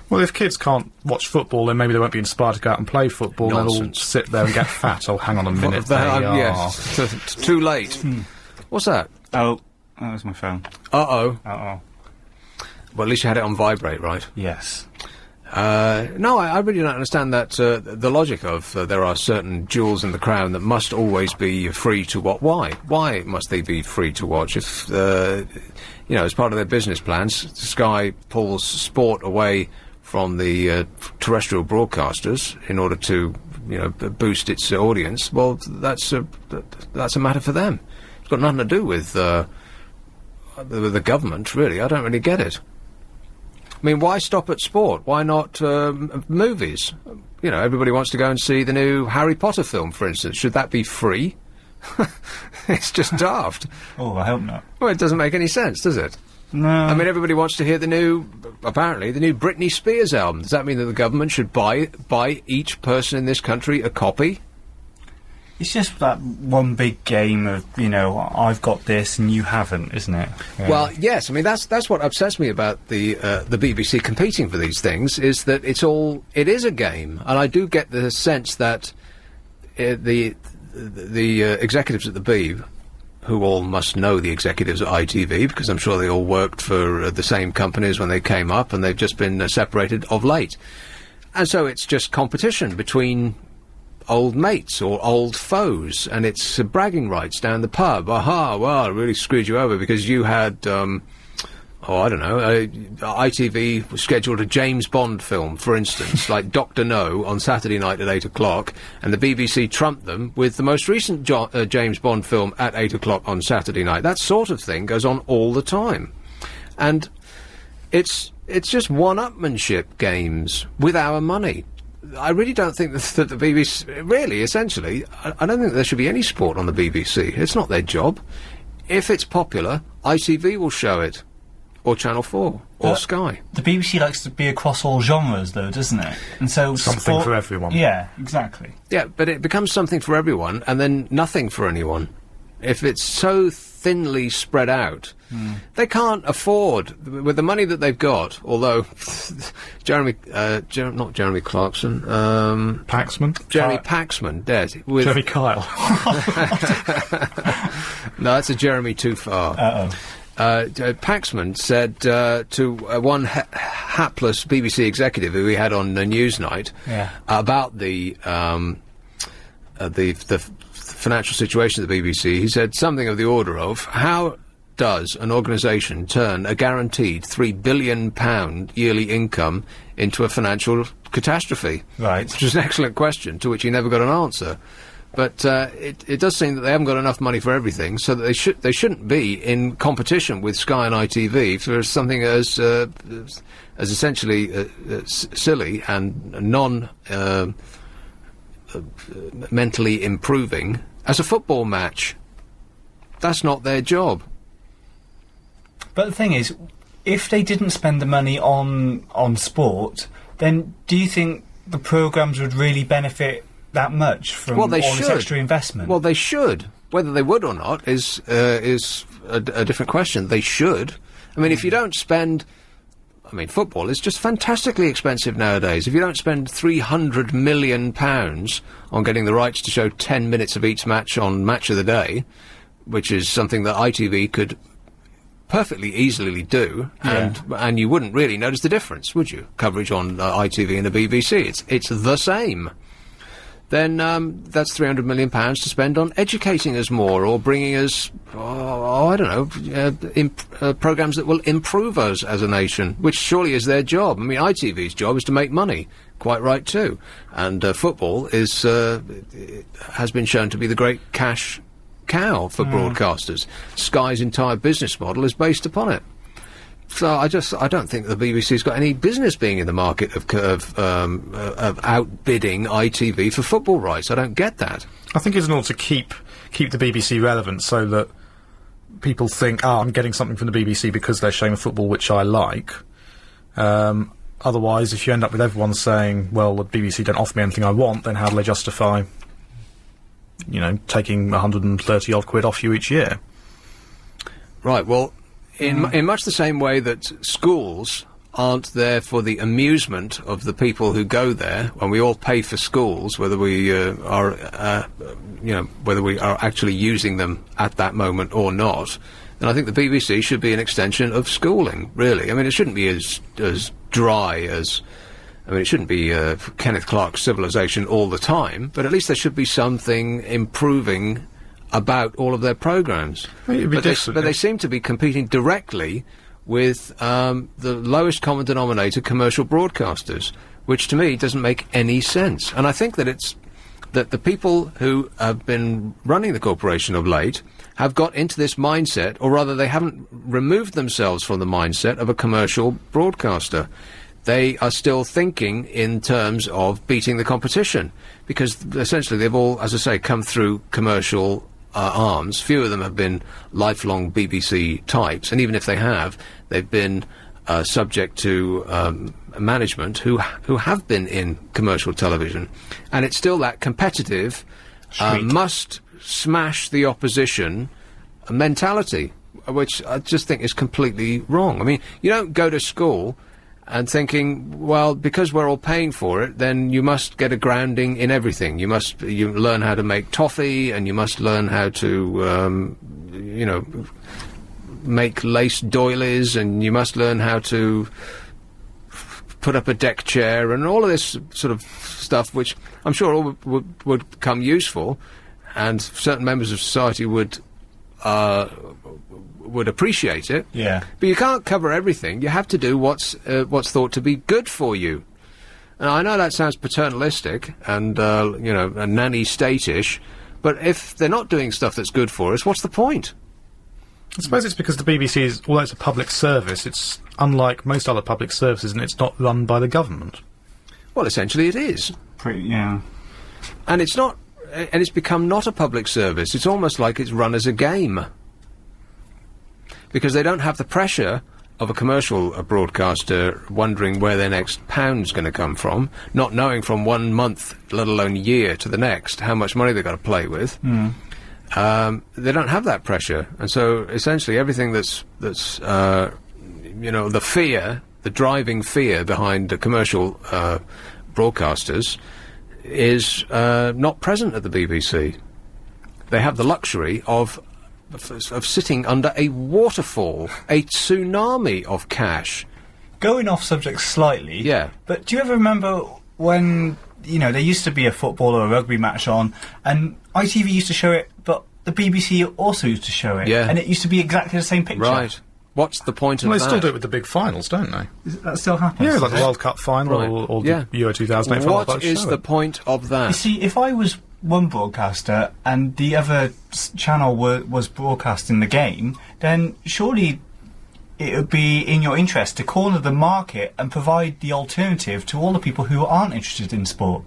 Well, if kids can't watch football, then maybe they won't be inspired to go out and play football. Nonsense. They'll all sit there and get fat. Oh, hang on a minute. Yes, too late. What's that? Oh, that was my phone. Uh-oh. Uh-oh. Well, at least you had it on vibrate, right? Yes. No, I really don't understand that, the logic of there are certain jewels in the crown that must always be free to watch. Why? Why must they be free to watch? If, as part of their business plans, Sky pulls sport away from the terrestrial broadcasters in order to, boost its audience, well, that's a matter for them. It's got nothing to do with the government, really. I don't really get it. I mean, why stop at sport? Why not movies? Everybody wants to go and see the new Harry Potter film, for instance. Should that be free? It's just daft. Oh, I hope not. Well, it doesn't make any sense, does it? No. I mean, everybody wants to hear the new Britney Spears album. Does that mean that the government should buy each person in this country a copy? It's just that one big game of, I've got this and you haven't, isn't it? Yeah. Well, yes. I mean, that's what upsets me about the BBC competing for these things, is that it is a game, and I do get the sense that the executives at the Beeb, who all must know the executives at ITV, because I'm sure they all worked for the same companies when they came up, and they've just been separated of late, and so it's just competition between old mates or old foes, and it's bragging rights down the pub. Aha, well, I really screwed you over because you had, ITV scheduled a James Bond film, for instance, like Dr. No on Saturday night at 8 o'clock, and the BBC trumped them with the most recent James Bond film at 8 o'clock on Saturday night. That sort of thing goes on all the time. And it's just one-upmanship games with our money. I really don't think that the BBC... Really, essentially, I don't think there should be any sport on the BBC. It's not their job. If it's popular, ITV will show it. Or Channel 4. Or Sky. The BBC likes to be across all genres, though, doesn't it? And so... Something for everyone. Yeah, exactly. Yeah, but it becomes something for everyone, and then nothing for anyone. If it's so thinly spread out... They can't afford, with the money that they've got, although not Jeremy Clarkson, Paxman? Jeremy Paxman, dead. Jeremy Kyle. No, that's a Jeremy too far. Paxman said to one hapless BBC executive who we had on Newsnight about the financial situation of the BBC, he said something of the order of, how does an organisation turn a guaranteed £3 billion yearly income into a financial catastrophe? Right. Which is an excellent question, to which he never got an answer. But it does seem that they haven't got enough money for everything, so that they shouldn't be in competition with Sky and ITV for something as essentially silly and mentally improving as a football match. That's not their job. But the thing is, if they didn't spend the money on sport, then do you think the programmes would really benefit that much from all this extra investment? Well, they should. Whether they would or not is a different question. They should. I mean, if you don't spend... I mean, football is just fantastically expensive nowadays. If you don't spend £300 million on getting the rights to show 10 minutes of each match on Match of the Day, which is something that ITV could perfectly easily do, and you wouldn't really notice the difference, would you? Coverage on ITV and the BBC, it's the same. Then that's £300 million to spend on educating us more, or bringing us, I don't know, programmes that will improve us as a nation, which surely is their job. I mean, ITV's job is to make money, quite right too, and football has been shown to be the great cash cow for broadcasters. Sky's entire business model is based upon it. So I don't think the BBC's got any business being in the market of outbidding ITV for football rights. I don't get that. I think it's in order to keep the BBC relevant, so that people think, I'm getting something from the BBC because they're showing the football which I like. Otherwise, if you end up with everyone saying, well, the BBC don't offer me anything I want, then how do they justify, taking 130 odd quid off you each year? Right, well, in much the same way that schools aren't there for the amusement of the people who go there, when we all pay for schools, whether we are actually using them at that moment or not, then I think the BBC should be an extension of schooling, really. I mean, it shouldn't be as dry as... it shouldn't be Kenneth Clark's Civilization all the time, but at least there should be something improving about all of their programmes. But they seem to be competing directly with the lowest common denominator commercial broadcasters, which to me doesn't make any sense. And I think that that the people who have been running the corporation of late have got into this mindset, or rather they haven't removed themselves from the mindset of a commercial broadcaster. They are still thinking in terms of beating the competition, because essentially they've all, as I say, come through commercial arms. Few of them have been lifelong BBC types, and even if they have, they've been subject to management who have been in commercial television, and it's still that competitive, must smash the opposition mentality, which I just think is completely wrong. I mean, you don't go to school and thinking, well, because we're all paying for it, then you must get a grounding in everything. You learn how to make toffee, and you must learn how to, make lace doilies, and you must learn how to put up a deck chair, and all of this sort of stuff, which I'm sure all would come useful, and certain members of society would appreciate it. Yeah. But you can't cover everything. You have to do what's thought to be good for you. And I know that sounds paternalistic and and nanny state-ish, but if they're not doing stuff that's good for us, what's the point? I suppose it's because the BBC is, although it's a public service, it's unlike most other public services, and it's not run by the government. Well, essentially it is. Yeah. And it's not, and it's become not a public service. It's almost like it's run as a game. Because they don't have the pressure of a commercial broadcaster wondering where their next pound's going to come from, not knowing from 1 month, let alone year, to the next, how much money they've got to play with. They don't have that pressure, and so essentially everything that's the fear, the driving fear behind the commercial broadcasters is not present at the BBC. They have the luxury of sitting under a waterfall, a tsunami of cash. Going off subject slightly, yeah. But do you ever remember when there used to be a football or a rugby match on, and ITV used to show it, but the BBC also used to show it, yeah. And it used to be exactly the same picture. Right. What's the point of that? Well, they still do it with the big finals, don't they? That still happens? Yeah, like the World Cup final or the Euro 2008 final. What is the point of that? You see, if I was one broadcaster and the other channel was broadcasting the game, then surely it would be in your interest to corner the market and provide the alternative to all the people who aren't interested in sport.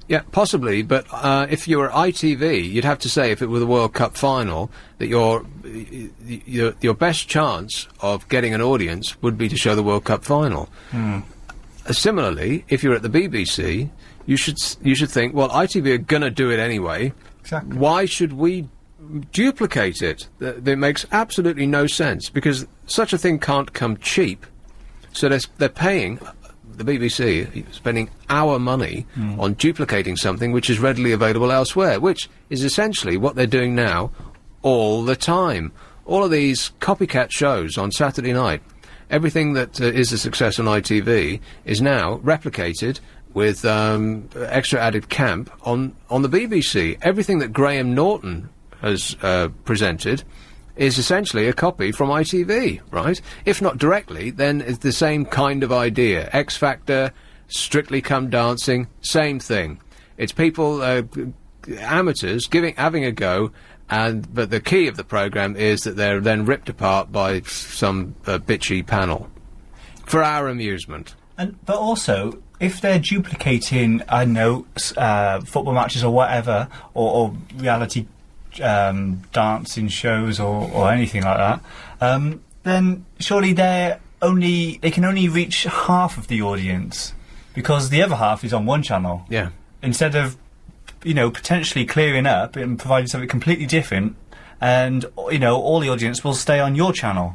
Yeah, possibly, but if you were ITV, you'd have to say, if it were the World Cup final, that your best chance of getting an audience would be to show the World Cup final. Similarly, if you're at the BBC, you should think, well, ITV are going to do it anyway. Exactly. Why should we duplicate it? That makes absolutely no sense, because such a thing can't come cheap. So they're paying... The BBC spending our money on duplicating something which is readily available elsewhere, which is essentially what they're doing now all the time. All of these copycat shows on Saturday night, everything that is a success on ITV is now replicated with extra added camp on the BBC. Everything that Graham Norton has presented is essentially a copy from ITV, right? If not directly, then it's the same kind of idea. X Factor, Strictly Come Dancing, same thing. It's people, amateurs, having a go but the key of the programme is that they're then ripped apart by some bitchy panel for our amusement. But also, if they're duplicating, I don't know, football matches or whatever, or reality dancing shows or anything like that, then surely they can only reach half of the audience, because the other half is on one channel. Yeah. Instead of, potentially clearing up and providing something completely different, and, all the audience will stay on your channel.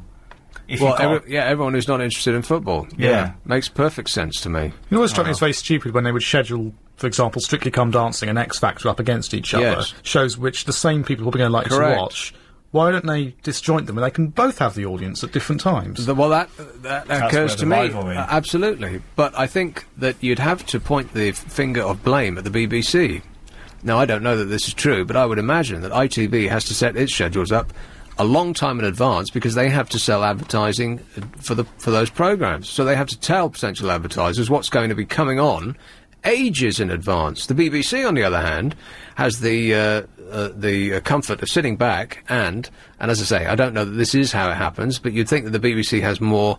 Everyone who's not interested in football. Yeah. Makes perfect sense to me. It always struck me as very stupid when they would schedule, for example, Strictly Come Dancing and X Factor up against each other. Shows which the same people will be going to like to watch. Why don't they disjoint them when they can both have the audience at different times? That occurs to me. Absolutely. But I think that you'd have to point the finger of blame at the BBC. Now, I don't know that this is true, but I would imagine that ITV has to set its schedules up a long time in advance, because they have to sell advertising for those programmes. So they have to tell potential advertisers what's going to be coming on ages in advance. The BBC, on the other hand, has the comfort of sitting back and as I say, I don't know that this is how it happens, but you'd think that the BBC has more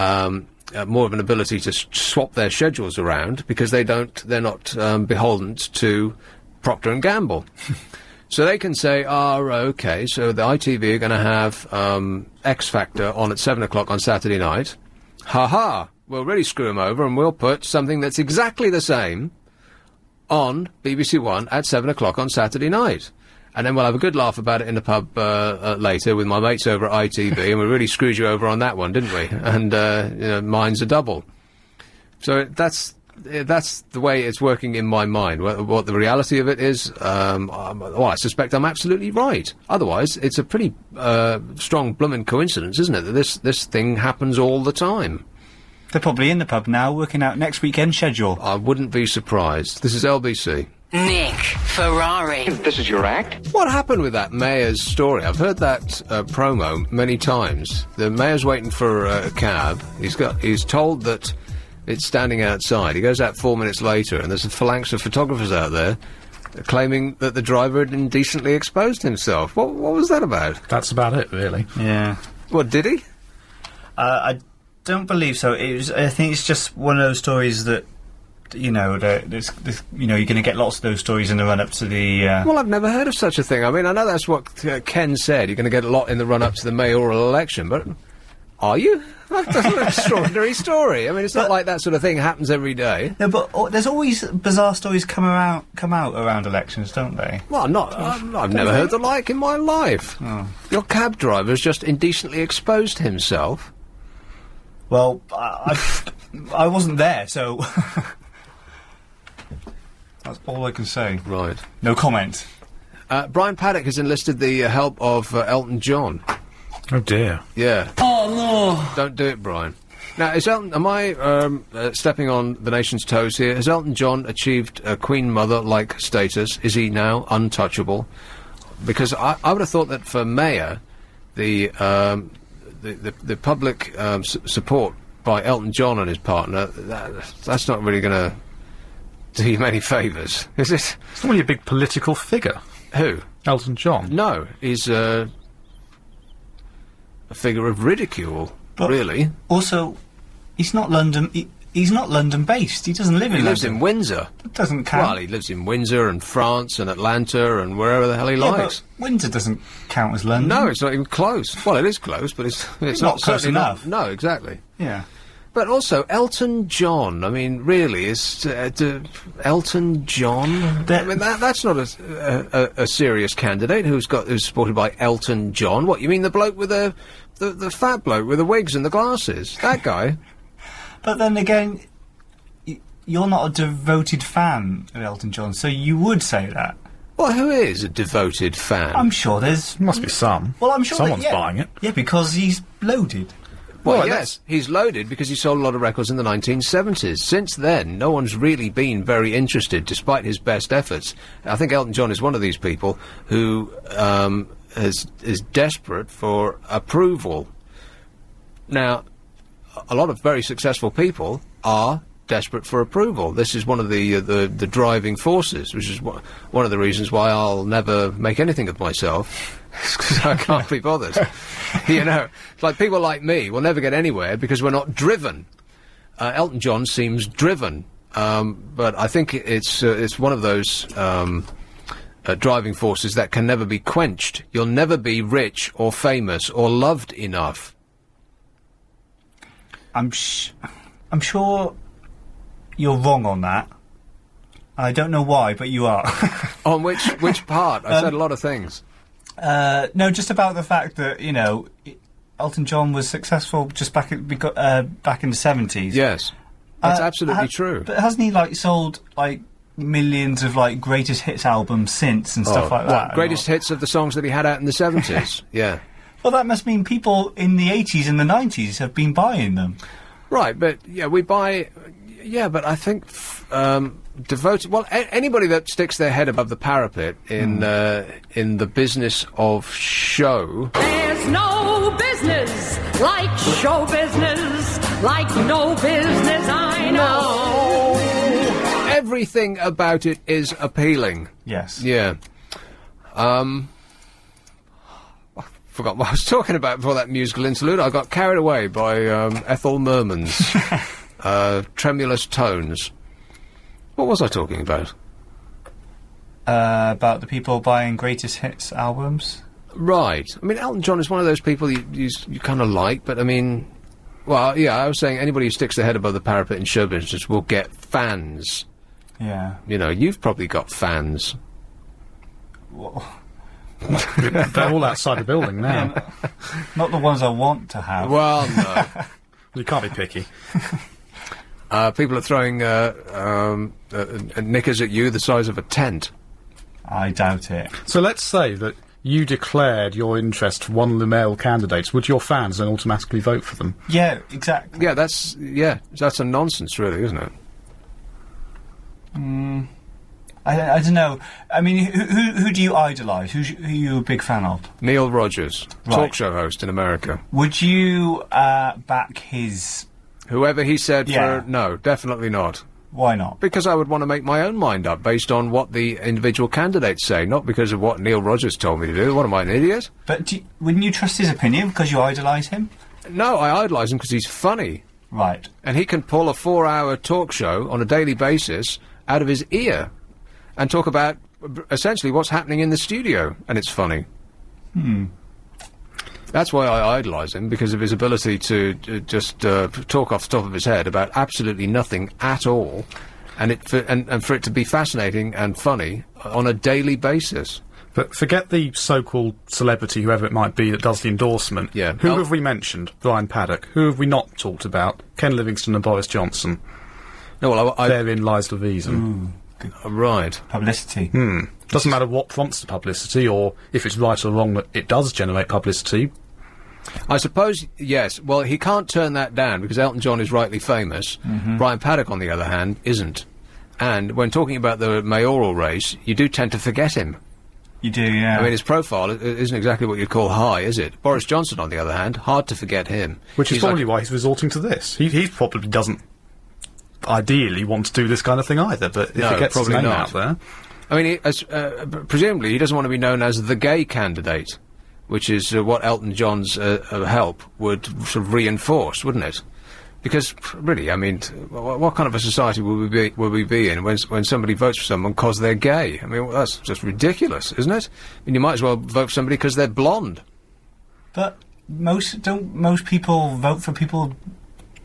of an ability to swap their schedules around, because they're not beholden to Procter and Gamble. So they can say, okay, so the ITV are going to have X Factor on at 7 o'clock on Saturday night. Ha-ha! We'll really screw them over, and we'll put something that's exactly the same on BBC One at 7 o'clock on Saturday night. And then we'll have a good laugh about it in the pub later with my mates over at ITV, and we really screwed you over on that one, didn't we? And, mine's a double. So that's the way it's working in my mind. What the reality of it is, I suspect I'm absolutely right. Otherwise, it's a pretty strong bloomin' coincidence, isn't it, that this thing happens all the time. They're probably in the pub now, working out next weekend's schedule. I wouldn't be surprised. This is LBC. Nick Ferrari. This is your act? What happened with that mayor's story? I've heard that promo many times. The mayor's waiting for a cab. He's told that it's standing outside. He goes out 4 minutes later, and there's a phalanx of photographers out there claiming that the driver had indecently exposed himself. What was that about? That's about it, really. Yeah. What, did he? I don't believe so. I think it's just one of those stories that, you're going to get lots of those stories in the run-up to the... Well, I've never heard of such a thing. I mean, I know that's what Ken said. You're going to get a lot in the run-up to the mayoral election, but... Are you? That's an extraordinary story. I mean, it's not like that sort of thing happens every day. No, but there's always bizarre stories come out around elections, don't they? Well, I've never heard the like in my life. Oh. Your cab driver's just indecently exposed himself. Well, I wasn't there, so... That's all I can say. Right. No comment. Brian Paddock has enlisted the help of Elton John. Oh dear. Yeah. Oh no! Don't do it, Brian. Now, am I stepping on the nation's toes here? Has Elton John achieved a Queen Mother-like status? Is he now untouchable? Because I would have thought that for Mayor, the public support by Elton John and his partner, that's not really going to do you many favours, is it? It's not really a big political figure. Who? Elton John. No, he's a figure of ridicule, but really. Also, he's not London. He's not London-based. He doesn't live in London. He lives in Windsor. That doesn't count. Well, he lives in Windsor and France and Atlanta and wherever the hell he likes. But Windsor doesn't count as London. No, it's not even close. Well, it is close, but it's not close enough. No, exactly. Yeah. But also, Elton John, I mean, really, is Elton John? I mean, that's not a serious candidate who's supported by Elton John. What, you mean the bloke with the fat bloke with the wigs and the glasses? That guy? But then again, you're not a devoted fan of Elton John, so you would say that. Well, who is a devoted fan? I'm sure there's... Must be some. Well, I'm sure someone's buying it. Yeah, because he's loaded. Well, yes, he's loaded because he sold a lot of records in the 1970s. Since then, no one's really been very interested, despite his best efforts. I think Elton John is one of these people who is desperate for approval. Now, a lot of very successful people are desperate for approval. This is one of the driving forces, which is one of the reasons why I'll never make anything of myself, because I can't be bothered. You know, it's like people like me will never get anywhere because we're not driven. Elton John seems driven, but I think it's one of those driving forces that can never be quenched. You'll never be rich or famous or loved enough. I'm sure you're wrong on that. I don't know why, but you are. On which part? I said a lot of things. No, just about the fact that, you know, Elton John was successful just back in the 70s. Yes, that's absolutely true. But hasn't he, like, sold, like, millions of, like, greatest hits albums since and stuff like that? Greatest hits of the songs that he had out in the 70s, yeah. Well, that must mean people in the 80s and the 90s have been buying them. Right, but, yeah, we buy... Yeah, but I think devoted... Well, anybody that sticks their head above the parapet in the business of show... There's no business like show business, like no business I know. Everything about it is appealing. Yes. Yeah. Forgot what I was talking about before that musical interlude. I got carried away by Ethel Merman's tremulous tones. What was I talking about? About the people buying greatest hits albums. Right. I mean, Elton John is one of those people you kind of like, but I mean, well, yeah, I was saying anybody who sticks their head above the parapet in show business will get fans. Yeah. You know, you've probably got fans. Well, they're all outside the building now. Yeah, not the ones I want to have. Well, no. You can't be picky. People are throwing knickers at you the size of a tent. I doubt it. So let's say that you declared your interest for one of the male candidates. Would your fans then automatically vote for them? Yeah, exactly. Yeah, that's a nonsense, really, isn't it? I don't know. I mean, who do you idolise? Who are you a big fan of? Neil Rogers, talk show host in America. Would you back his... Whoever he said for... No, definitely not. Why not? Because I would want to make my own mind up based on what the individual candidates say, not because of what Neil Rogers told me to do. What am I, an idiot? But wouldn't you trust his opinion because you idolise him? No, I idolise him because he's funny. Right. And he can pull a 4-hour talk show on a daily basis out of his ear and talk about essentially what's happening in the studio, and it's funny. That's why I idolise him, because of his ability to just talk off the top of his head about absolutely nothing at all, and for it to be fascinating and funny on a daily basis. But forget the so-called celebrity, whoever it might be, that does the endorsement. Yeah. Who have we mentioned? Brian Paddock. Who have we not talked about? Ken Livingstone and Boris Johnson. No, well, therein lies the reason. Right. Publicity. Doesn't matter what prompts the publicity, or if it's right or wrong that it does generate publicity. I suppose, yes. Well, he can't turn that down because Elton John is rightly famous. Brian Paddock, on the other hand, isn't. And when talking about the mayoral race, you do tend to forget him. You do, yeah. I mean, his profile isn't exactly what you'd call high, is it? Boris Johnson, on the other hand, hard to forget him. Which is probably why he's resorting to this. He probably doesn't ideally want to do this kind of thing either, but if it gets his name out there... I mean, presumably he doesn't want to be known as the gay candidate, which is what Elton John's help would sort of reinforce, wouldn't it? Because, really, I mean, what kind of a society will we be in when somebody votes for someone because they're gay? I mean, that's just ridiculous, isn't it? I mean, you might as well vote for somebody because they're blonde. But most people vote for people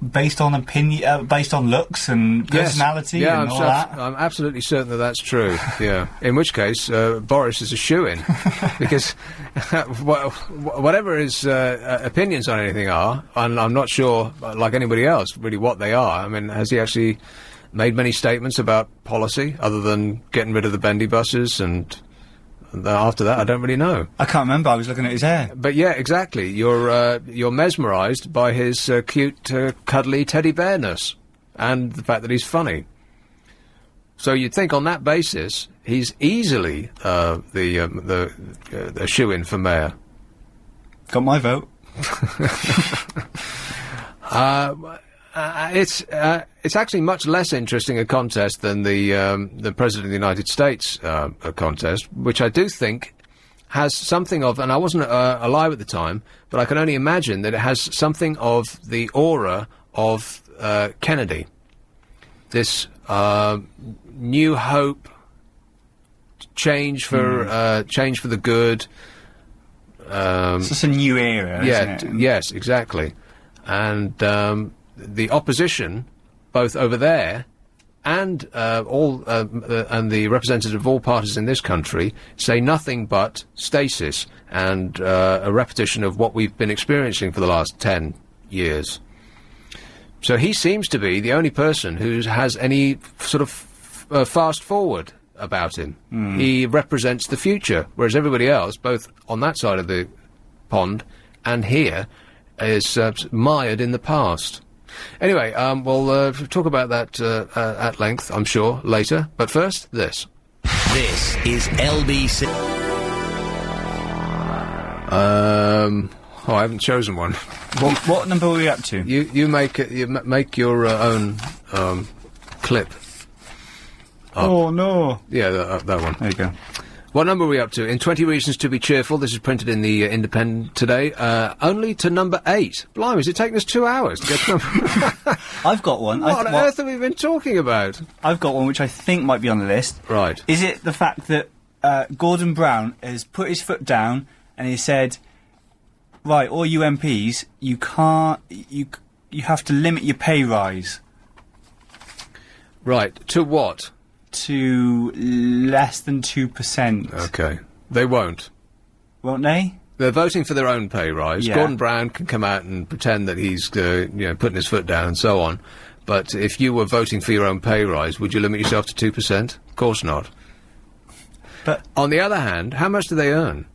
based on opinion, based on looks and personality and all that? I'm absolutely certain that that's true, yeah. In which case, Boris is a shoo-in, because whatever his opinions on anything are, and I'm not sure, like anybody else, really what they are. I mean, has he actually made many statements about policy, other than getting rid of the bendy buses and... after that, I don't really know. I can't remember. I was looking at his hair. But yeah, exactly. You're mesmerised by his cute, cuddly teddy bearness, and the fact that he's funny. So you'd think, on that basis, he's easily the shoo-in for mayor. Got my vote. It's actually much less interesting a contest than the President of the United States a contest, which I do think has something of, and I wasn't alive at the time, but I can only imagine that it has something of the aura of Kennedy. This new hope, change for the good. It's just a new era, isn't it? Yes, exactly. And the opposition, both over there and and the representatives of all parties in this country, say nothing but stasis and a repetition of what we've been experiencing for the last 10 years. So he seems to be the only person who has any sort of fast forward about him. He represents the future, whereas everybody else, both on that side of the pond and here, is mired in the past. Anyway, we'll talk about that at length, I'm sure, later. But first, this. This is LBC. I haven't chosen one. What number are we up to? You make your own clip. Up. Oh, no. Yeah, that one. There you go. What number are we up to? In 20 Reasons to be Cheerful, this is printed in the Independent today, only to number 8. Blimey, is it taking us 2 hours to get to number... I've got one. What on earth have we been talking about? I've got one which I think might be on the list. Right. Is it the fact that Gordon Brown has put his foot down and he said, right, all you MPs, you can't... You have to limit your pay rise. Right. To what? To less than 2%. Okay. They won't. Won't they? They're voting for their own pay rise. Yeah. Gordon Brown can come out and pretend that he's, putting his foot down and so on. But if you were voting for your own pay rise, would you limit yourself to 2%? Of course not. But on the other hand, how much do they earn?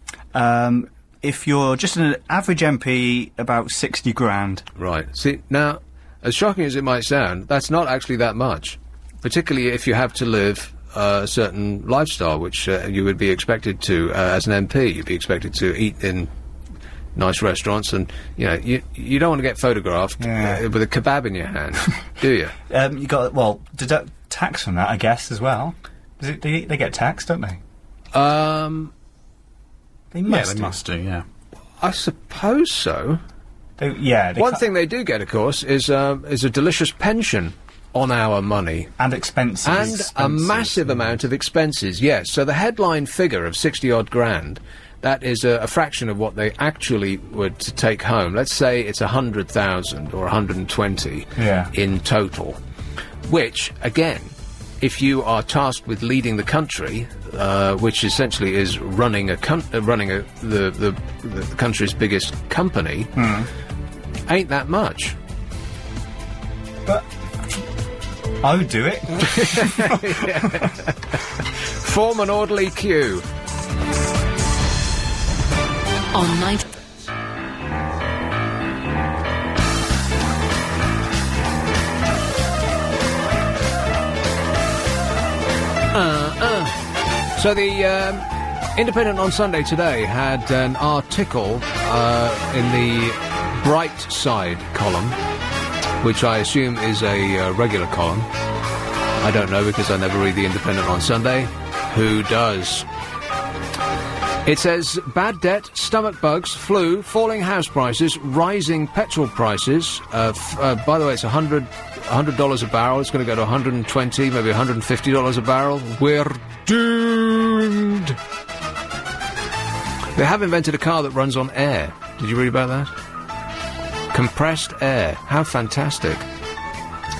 If you're just an average MP, about 60 grand. Right. See, now, as shocking as it might sound, that's not actually that much. Particularly if you have to live a certain lifestyle, which you would be expected to, as an MP, you'd be expected to eat in nice restaurants, and you don't want to get photographed with a kebab in your hand, do you? You got deduct tax from that, I guess, as well. They get taxed, don't they? They must do. Yeah. I suppose so. One thing they do get, of course, is a delicious pension on our money. And expenses. And a massive amount of expenses, yes. So the headline figure of 60-odd grand, that is a fraction of what they actually would take home. Let's say it's 100,000 or 120 in total. Which, again, if you are tasked with leading the country, which essentially is running the country's biggest company, ain't that much. But I would do it. Form an orderly queue. On night. So the Independent on Sunday today had an article in the Bright Side column, which I assume is a regular column. I don't know, because I never read the Independent on Sunday. Who does? It says, bad debt, stomach bugs, flu, falling house prices, rising petrol prices. By the way, it's $100 a barrel. It's going to go to $120, maybe $150 a barrel. We're doomed. They have invented a car that runs on air. Did you read about that? Compressed air. How fantastic.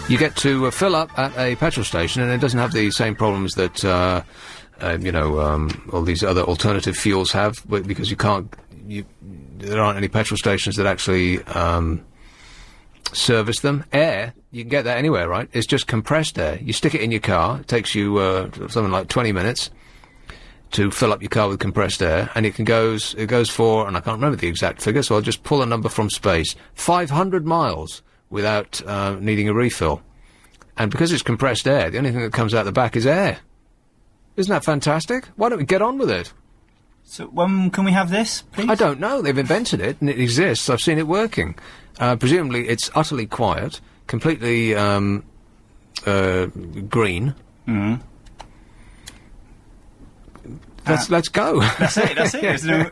You get to fill up at a petrol station, and it doesn't have the same problems that, all these other alternative fuels have, because there aren't any petrol stations that actually service them. Air, you can get that anywhere, right? It's just compressed air. You stick it in your car. It takes you something like 20 minutes to fill up your car with compressed air, and it goes for, and I can't remember the exact figure, so I'll just pull a number from space, 500 miles without needing a refill. And because it's compressed air, the only thing that comes out the back is air. Isn't that fantastic? Why don't we get on with it? So when can we have this, please? I don't know. They've invented it, and it exists. I've seen it working. Presumably it's utterly quiet. completely green. Mm. Let's go. That's it. There's no,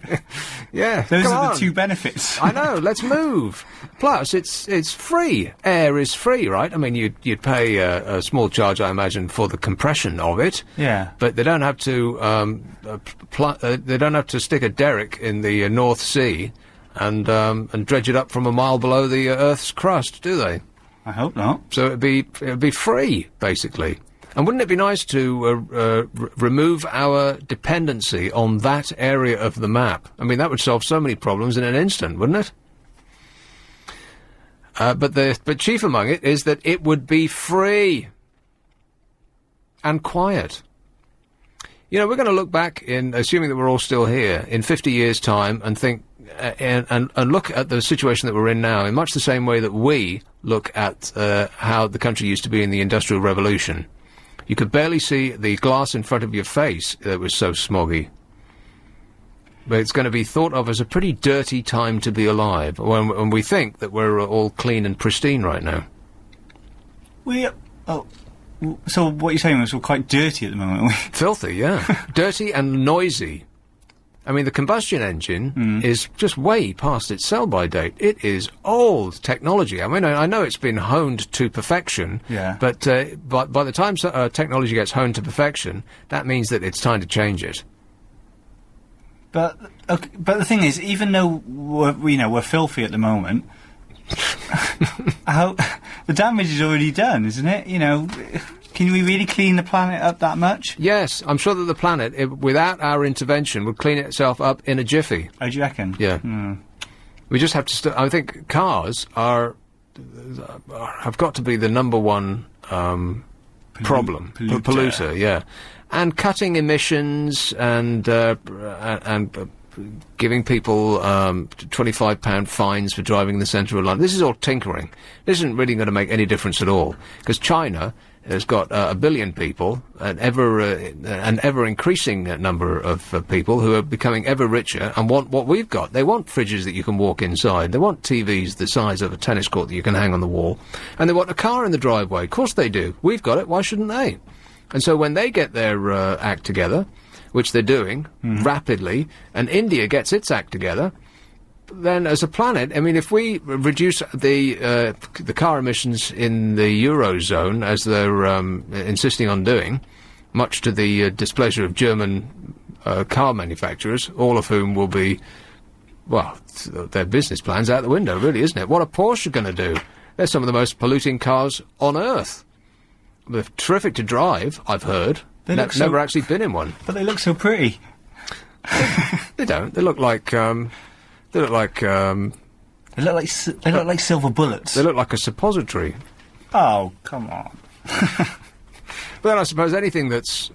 yeah, those are the two benefits. I know. Let's move. Plus, it's free. Air is free, right? I mean, you'd pay a small charge, I imagine, for the compression of it. Yeah. But they don't have to they don't have to stick a derrick in the North Sea and dredge it up from a mile below the Earth's crust, do they? I hope not. So it'd be free, basically. And wouldn't it be nice to remove our dependency on that area of the map? I mean, that would solve so many problems in an instant, wouldn't it? But chief among it is that it would be free and quiet. You know, we're going to look back in, assuming that we're all still here, in 50 years' time and think and look at the situation that we're in now in much the same way that we look at how the country used to be in the Industrial Revolution. You could barely see the glass in front of your face that was so smoggy. But it's going to be thought of as a pretty dirty time to be alive, when we think that we're all clean and pristine right now. So what you're saying is we're quite dirty at the moment, aren't we? Filthy, yeah. Dirty and noisy. I mean, the combustion engine is just way past its sell-by date. It is old technology. I mean, I know it's been honed to perfection, but by the time technology gets honed to perfection, that means that it's time to change it. But the thing is, even though we're filthy at the moment, the damage is already done, isn't it? You know. Can we really clean the planet up that much? Yes, I'm sure that the planet, without our intervention, would clean itself up in a jiffy. Oh, do you reckon? Yeah. We just have to... I think cars have got to be the number one problem. Polluter, yeah. And cutting emissions and giving people £25 fines for driving in the centre of London. This is all tinkering. This isn't really going to make any difference at all, because China has got 1 billion people, an ever increasing number of people who are becoming ever richer and want what we've got. They want fridges that you can walk inside. They want TVs the size of a tennis court that you can hang on the wall. And they want a car in the driveway. Of course they do. We've got it. Why shouldn't they? And so when they get their act together, which they're doing rapidly, and India gets its act together, then as a planet, I mean, if we reduce the car emissions in the Eurozone, as they're insisting on doing, much to the displeasure of German car manufacturers, all of whom will be, well, their business plan's out the window, really, isn't it? What are Porsche going to do? They're some of the most polluting cars on Earth. They're terrific to drive, I've heard. Never actually been in one. But they look so pretty. They don't. They look like... They look like silver bullets. They look like a suppository. Oh, come on. But then I suppose anything that's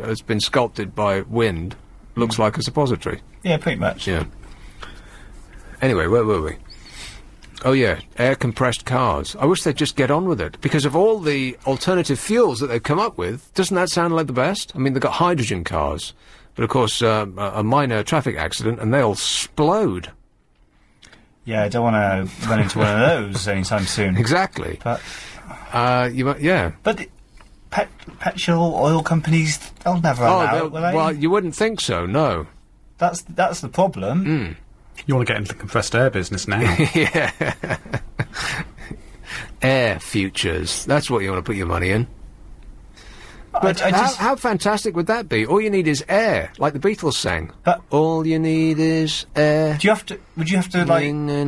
has been sculpted by wind looks like a suppository. Yeah, pretty much. Yeah. Anyway, where were we? Oh yeah, air-compressed cars. I wish they'd just get on with it, because of all the alternative fuels that they've come up with, doesn't that sound like the best? I mean, they've got hydrogen cars. But, of course, a minor traffic accident and they'll explode. Yeah, I don't want to run into one of those anytime soon. Exactly. But, yeah. But petrol oil companies, they'll never allow it, will they? Well, you wouldn't think so, no. That's the problem. You want to get into the compressed air business now. Yeah. Air futures. That's what you want to put your money in. But how fantastic would that be? All you need is air, like the Beatles sang. All you need is air. Would you have to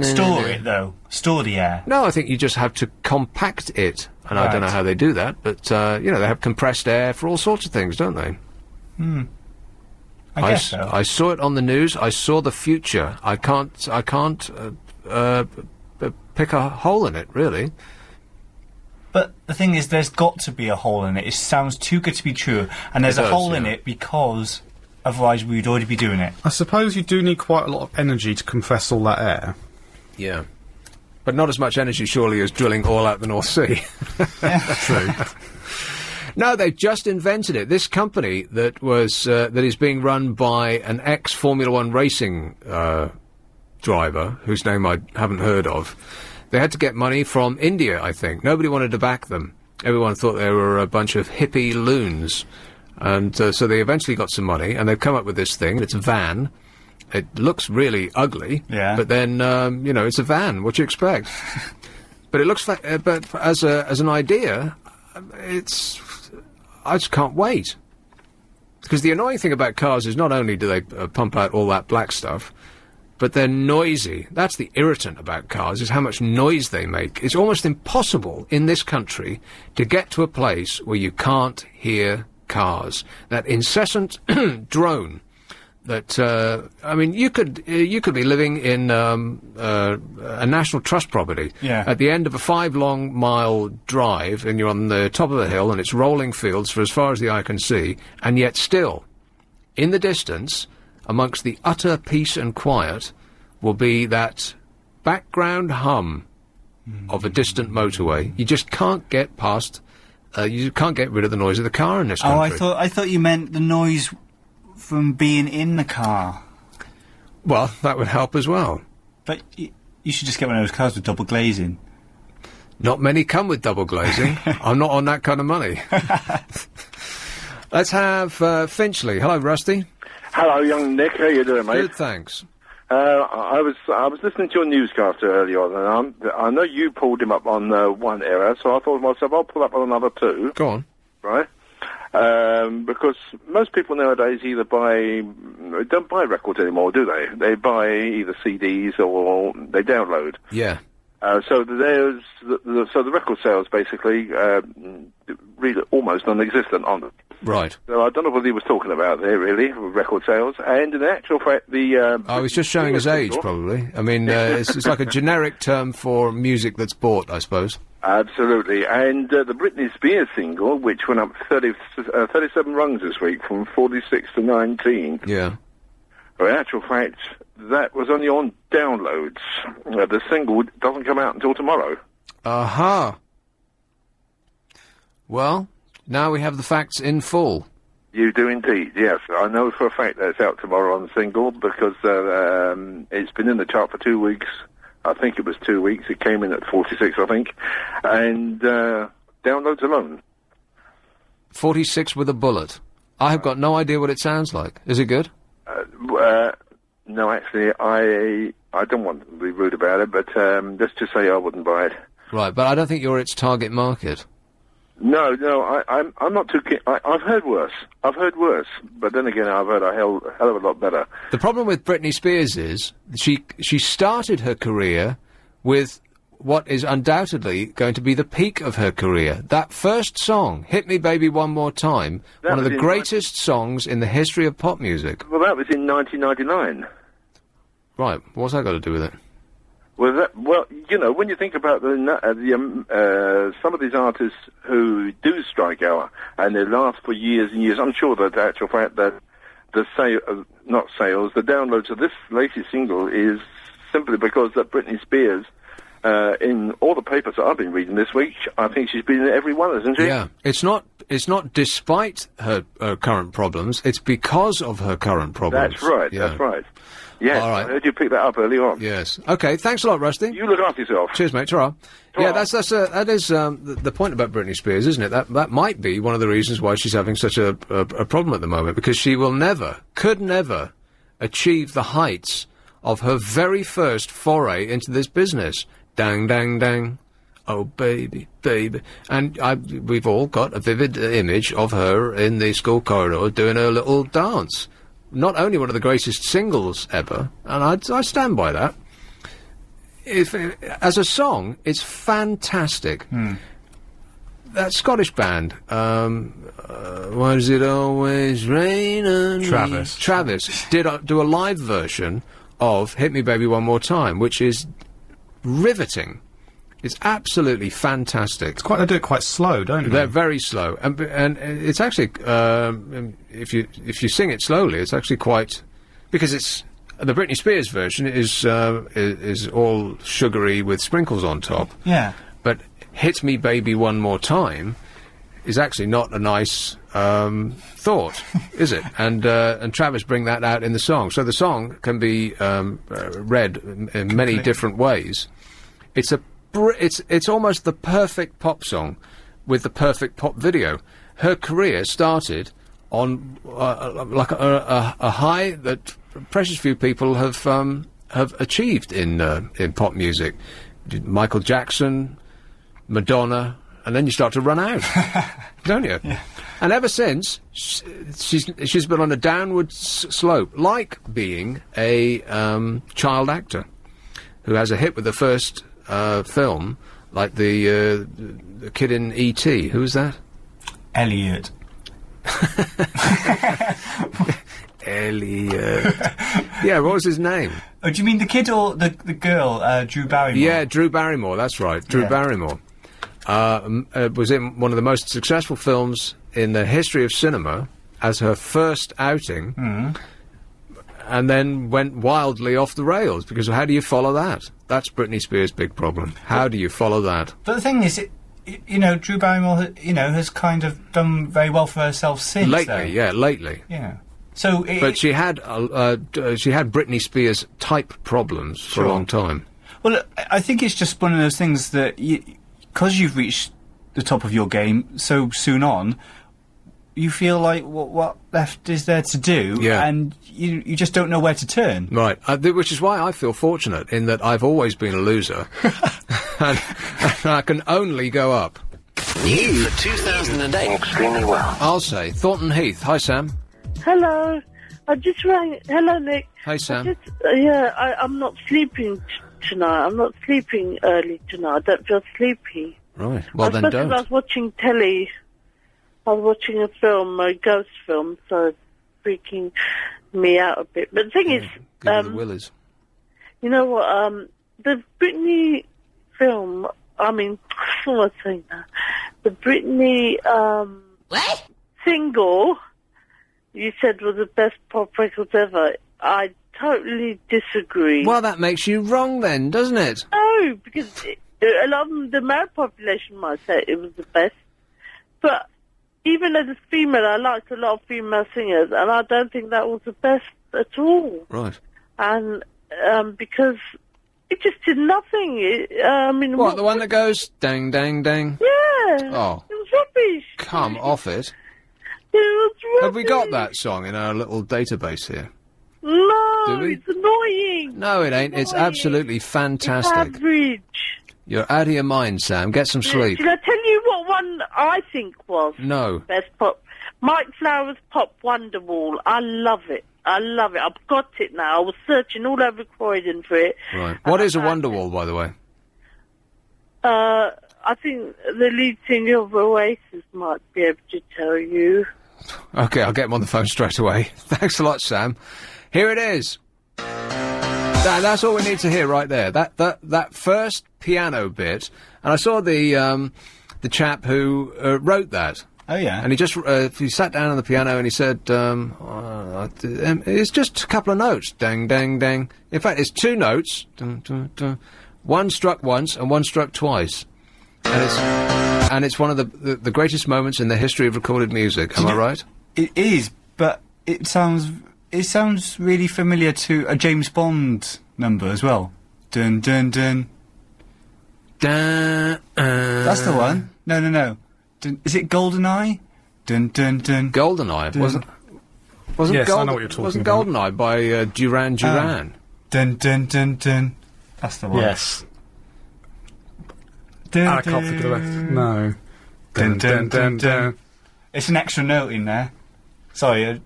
store it though? Store the air? No, I think you just have to compact it, and I don't know how they do that. But they have compressed air for all sorts of things, don't they? I guess so. I saw it on the news. I saw the future. I can't pick a hole in it, really. But the thing is, there's got to be a hole in it. It sounds too good to be true. And there's a hole in it because otherwise we'd already be doing it. I suppose you do need quite a lot of energy to compress all that air. Yeah. But not as much energy, surely, as drilling all out the North Sea. True. No, they've just invented it. This company that is being run by an ex-Formula One racing driver, whose name I haven't heard of, They had to get money from India, I think. Nobody wanted to back them. Everyone thought they were a bunch of hippie loons. And so they eventually got some money, and they've come up with this thing. It's a van. It looks really ugly. Yeah. But then, it's a van. What do you expect? But it looks but as an idea, I just can't wait. Because the annoying thing about cars is not only do they pump out all that black stuff, but they're noisy. That's the irritant about cars, is how much noise they make. It's almost impossible in this country to get to a place where you can't hear cars. That incessant drone that, you could be living in a National Trust property. Yeah. At the end of a 5-long-mile drive, and you're on the top of the hill, and it's rolling fields for as far as the eye can see, and yet still, in the distance, amongst the utter peace and quiet, will be that background hum of a distant motorway. You just can't get past. You can't get rid of the noise of the car in this country. Oh, I thought you meant the noise from being in the car. Well, that would help as well. But you should just get one of those cars with double glazing. Not many come with double glazing. I'm not on that kind of money. Let's have Finchley. Hello, Rusty. Hello, young Nick. How you doing, mate? Good, thanks. I was listening to your newscaster earlier on, and I know you pulled him up on one area, so I thought to myself, I'll pull up on another two. Go on. Right? Because most people nowadays don't buy records anymore, do they? They buy either CDs or they download. Yeah. So the record sales basically really almost non-existent on them. Right. So I don't know what he was talking about there, really, with record sales. And in actual fact, I was just showing his age, probably. I mean, it's like a generic term for music that's bought, I suppose. Absolutely. And the Britney Spears single, which went up 37 rungs this week, from 46 to 19. Yeah. Well, in actual fact, that was only on downloads. The single doesn't come out until tomorrow. Aha. Well, now we have the facts in full. You do indeed, yes. I know for a fact that it's out tomorrow on the single, because it's been in the chart for 2 weeks. I think it was 2 weeks. It came in at 46, I think. And downloads alone. 46 with a bullet. I have got no idea what it sounds like. Is it good? No, actually, I don't want to be rude about it, but let's just say I wouldn't buy it. Right, but I don't think you're its target market. No, I'm not too keen. I've heard worse. But then again, I've heard a hell of a lot better. The problem with Britney Spears is she started her career with what is undoubtedly going to be the peak of her career. That first song, Hit Me Baby One More Time, one of the greatest songs in the history of pop music. Well, that was in 1999. Right, what's that got to do with it? Well, you know, when you think about some of these artists who do strike out and they last for years and years, I'm sure that the actual fact that the downloads of this latest single is simply because that Britney Spears, in all the papers that I've been reading this week, I think she's been in every one, isn't she? Yeah, it's not despite her current problems, it's because of her current problems. That's right, yeah. That's right. Yes, all right. I heard you pick that up early on. Yes. Okay, thanks a lot, Rusty. You look after yourself. Cheers, mate. Ta-ra. Yeah, that is the point about Britney Spears, isn't it? That might be one of the reasons why she's having such a problem at the moment, because she could never achieve the heights of her very first foray into this business. Dang, dang, dang. Oh, baby, baby. And we've all got a vivid image of her in the school corridor doing her little dance. Not only one of the greatest singles ever, and I stand by that. As a song, it's fantastic. That Scottish band, why does it always rain on me? Travis did do a live version of Hit Me Baby One More Time, which is riveting. It's absolutely fantastic. They do it quite slow, don't they? They're very slow, and it's actually if you sing it slowly, it's actually quite, because it's the Britney Spears version is all sugary with sprinkles on top. Yeah. But Hit Me Baby One More Time is actually not a nice thought, is it? And Travis bring that out in the song, so the song can be read in many different ways. It's a it's almost the perfect pop song with the perfect pop video. Her career started on like a high that precious few people have achieved in pop music. Michael Jackson, Madonna, and then you start to run out, don't you? Yeah. And ever since, she's been on a downward slope, like being a child actor who has a hit with the first film, like the kid in E.T. Who was that? Elliot. Elliot. Yeah, what was his name? Oh, do you mean the kid or the girl, Drew Barrymore? Yeah, Drew Barrymore, that's right. Drew Barrymore. Was in one of the most successful films in the history of cinema as her first outing, and then went wildly off the rails, because how do you follow that? That's Britney Spears' big problem. How do you follow that? But the thing is, Drew Barrymore, has kind of done very well for herself since. Lately. Yeah. So, but she had Britney Spears type problems for a long time. Well, I think it's just one of those things that because you've reached the top of your game so soon on, you feel like what left is there to do, and you just don't know where to turn. Right, which is why I feel fortunate in that I've always been a loser, and I can only go up. New for 2008. Extremely well. I'll say Thornton Heath. Hi, Sam. Hello. I just rang. Hello, Nick. Hey, Sam. I'm not sleeping tonight. I'm not sleeping early tonight. I don't feel sleepy. Right. Well, then don't. I was watching telly. I was watching a film, a ghost film, so it's freaking me out a bit. But the thing is, give you the willies. You know what? The Britney film. I mean, what was I saying now? The Britney single. You said was the best pop record ever. I totally disagree. Well, that makes you wrong then, doesn't it? No, because a lot of the male population might say it was the best. But even as a female, I liked a lot of female singers, and I don't think that was the best at all. Right. And because it just did nothing. What, the one that goes dang, dang, dang? Yeah. Oh. It was rubbish. Come off it. It was rubbish. Have we got that song in our little database here? No, it's annoying. No, it ain't. It's absolutely fantastic. It's average. You're out of your mind, Sam. Get some sleep. Did I tell you what one I think was No. best pop? Mike Flowers' Pop Wonderwall. I love it. I've got it now. I was searching all over Croydon for it. Right. What is a Wonderwall, by the way? I think the lead singer of Oasis might be able to tell you. Okay, I'll get him on the phone straight away. Thanks a lot, Sam. Here it is. That's all we need to hear right there. That first piano bit, and I saw the chap who wrote that. Oh yeah. And he sat down on the piano and he said, it's just a couple of notes, dang, dang, dang. In fact, it's two notes, dun, dun, dun. One struck once and one struck twice, and it's one of the greatest moments in the history of recorded music. Am I right? It is, but it sounds really familiar to a James Bond number as well. Dun dun dun. Dun, That's the one. No. Dun, is it GoldenEye? Dun dun dun. GoldenEye Yes, I know what you're talking wasn't about. GoldenEye by Duran Duran? Dun dun dun dun. That's the one. Yes. Dun, I can't think of the rest. No. Dun dun dun dun. It's an extra note in there. Sorry,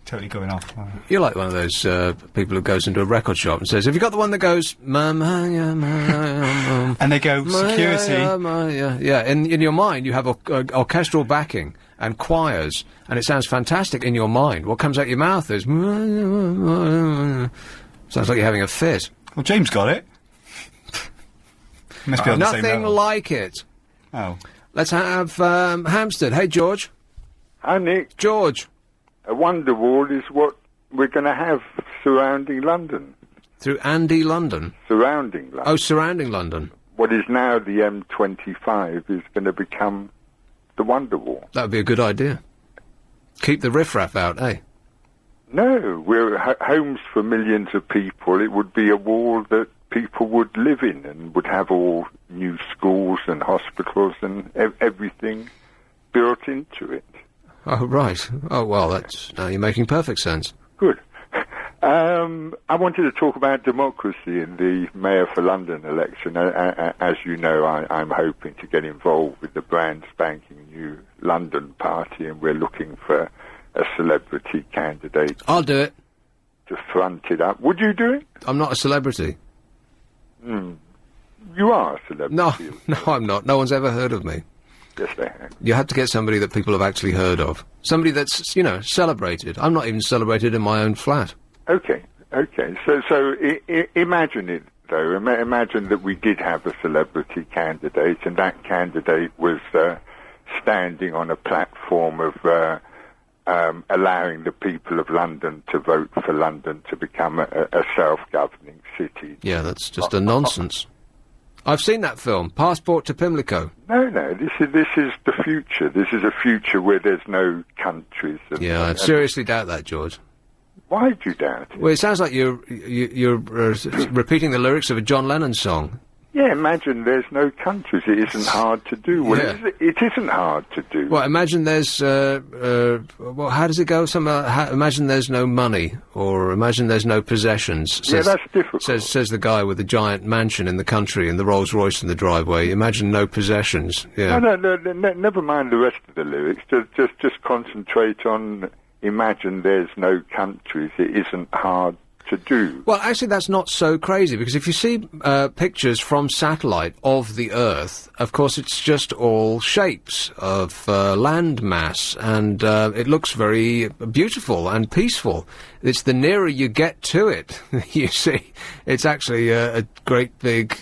totally going off. You're like one of those people who goes into a record shop and says, "Have you got the one that goes?" And they go security. Yeah. In your mind, you have orchestral backing and choirs, and it sounds fantastic in your mind. What comes out your mouth is sounds like you're having a fit. Well, James got it. Must be on the same Nothing level. like it. Oh. Let's have Hampstead. Hey, George. Hi, Nick. George. A Wonderwall is what we're going to have surrounding London. Through Andy London? Surrounding London. Oh, surrounding London. What is now the M25 is going to become the Wonderwall. That would be a good idea. Keep the riffraff out, eh? No, we're homes for millions of people. It would be a wall that people would live in and would have all new schools and hospitals and everything built into it. Oh, right. Oh, well, now you're making perfect sense. Good. I wanted to talk about democracy in the Mayor for London election. As you know, I'm hoping to get involved with the brand spanking new London party, and we're looking for a celebrity candidate. I'll do it. To front it up. Would you do it? I'm not a celebrity. You are a celebrity. No, I'm not. No one's ever heard of me. Yes, they have. You have to get somebody that people have actually heard of. Somebody that's, celebrated. I'm not even celebrated in my own flat. Okay. So imagine it, though. Imagine that we did have a celebrity candidate, and that candidate was standing on a platform of allowing the people of London to vote for London to become a self-governing city. Yeah, that's just a nonsense. I've seen that film, Passport to Pimlico. No, this is the future. This is a future where there's no countries. I seriously doubt that, George. Why do you doubt it? Well, it sounds like you're repeating the lyrics of a John Lennon song. Yeah, imagine there's no countries. It isn't hard to do. Well, Yeah. it isn't hard to do. Well, imagine there's, how does it go? Imagine there's no money, or imagine there's no possessions. That's difficult. Says the guy with the giant mansion in the country and the Rolls Royce in the driveway. Imagine no possessions. Yeah. No, never mind the rest of the lyrics. Just concentrate on imagine there's no countries. It isn't hard to do. Well, actually, that's not so crazy, because if you see pictures from satellite of the Earth, of course, it's just all shapes of land mass, and it looks very beautiful and peaceful. It's the nearer you get to it, you see, it's actually a great big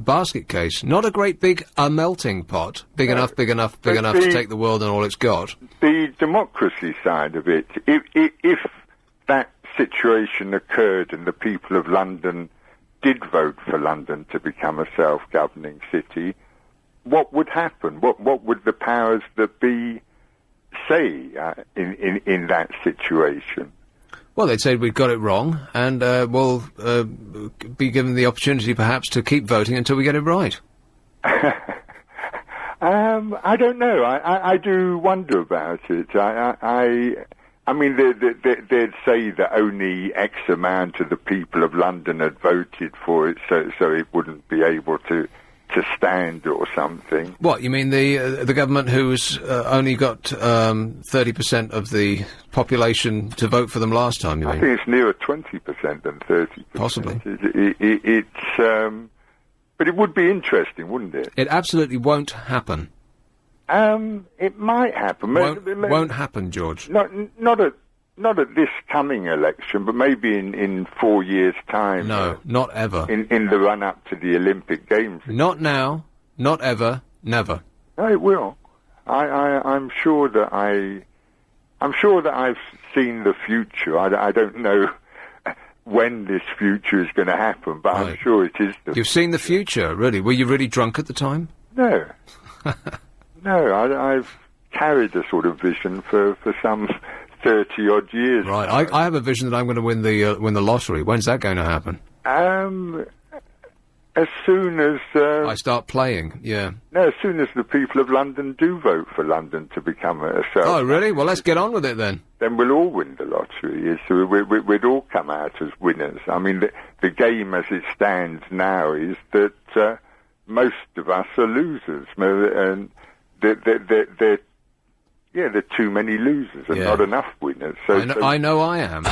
basket case, not a great big melting pot, big enough to take the world and all it's got. The democracy side of it, if that situation occurred and the people of London did vote for London to become a self-governing city, what would happen? What would the powers that be say in that situation? Well, they'd say we've got it wrong, and we'll be given the opportunity perhaps to keep voting until we get it right. I don't know. I do wonder about it. I mean, they'd say that only X amount of the people of London had voted for it, so it wouldn't be able to stand or something. What, you mean the government who's only got 30% of the population to vote for them last time, you mean? I think it's nearer 20% than 30%. Possibly. But it would be interesting, wouldn't it? It absolutely won't happen. It might happen. Won't happen, George. Not at this coming election, but maybe in 4 years' time. No, not ever. In the run-up to the Olympic Games. Not now, not ever, never. No, it will. I'm sure that I've seen the future. I don't know when this future is going to happen, but right. I'm sure it is. You've seen the future, really? Were you really drunk at the time? No. No, I've carried a sort of vision for some 30-odd years. Right, I have a vision that I'm going to win the lottery. When's that going to happen? As soon as... I start playing, yeah. No, as soon as the people of London do vote for London to become a self... Oh, really? Well, let's get on with it then. Then we'll all win the lottery. So we'd all come out as winners. I mean, the game as it stands now is that most of us are losers. And there are too many losers and not enough winners. So I know I am.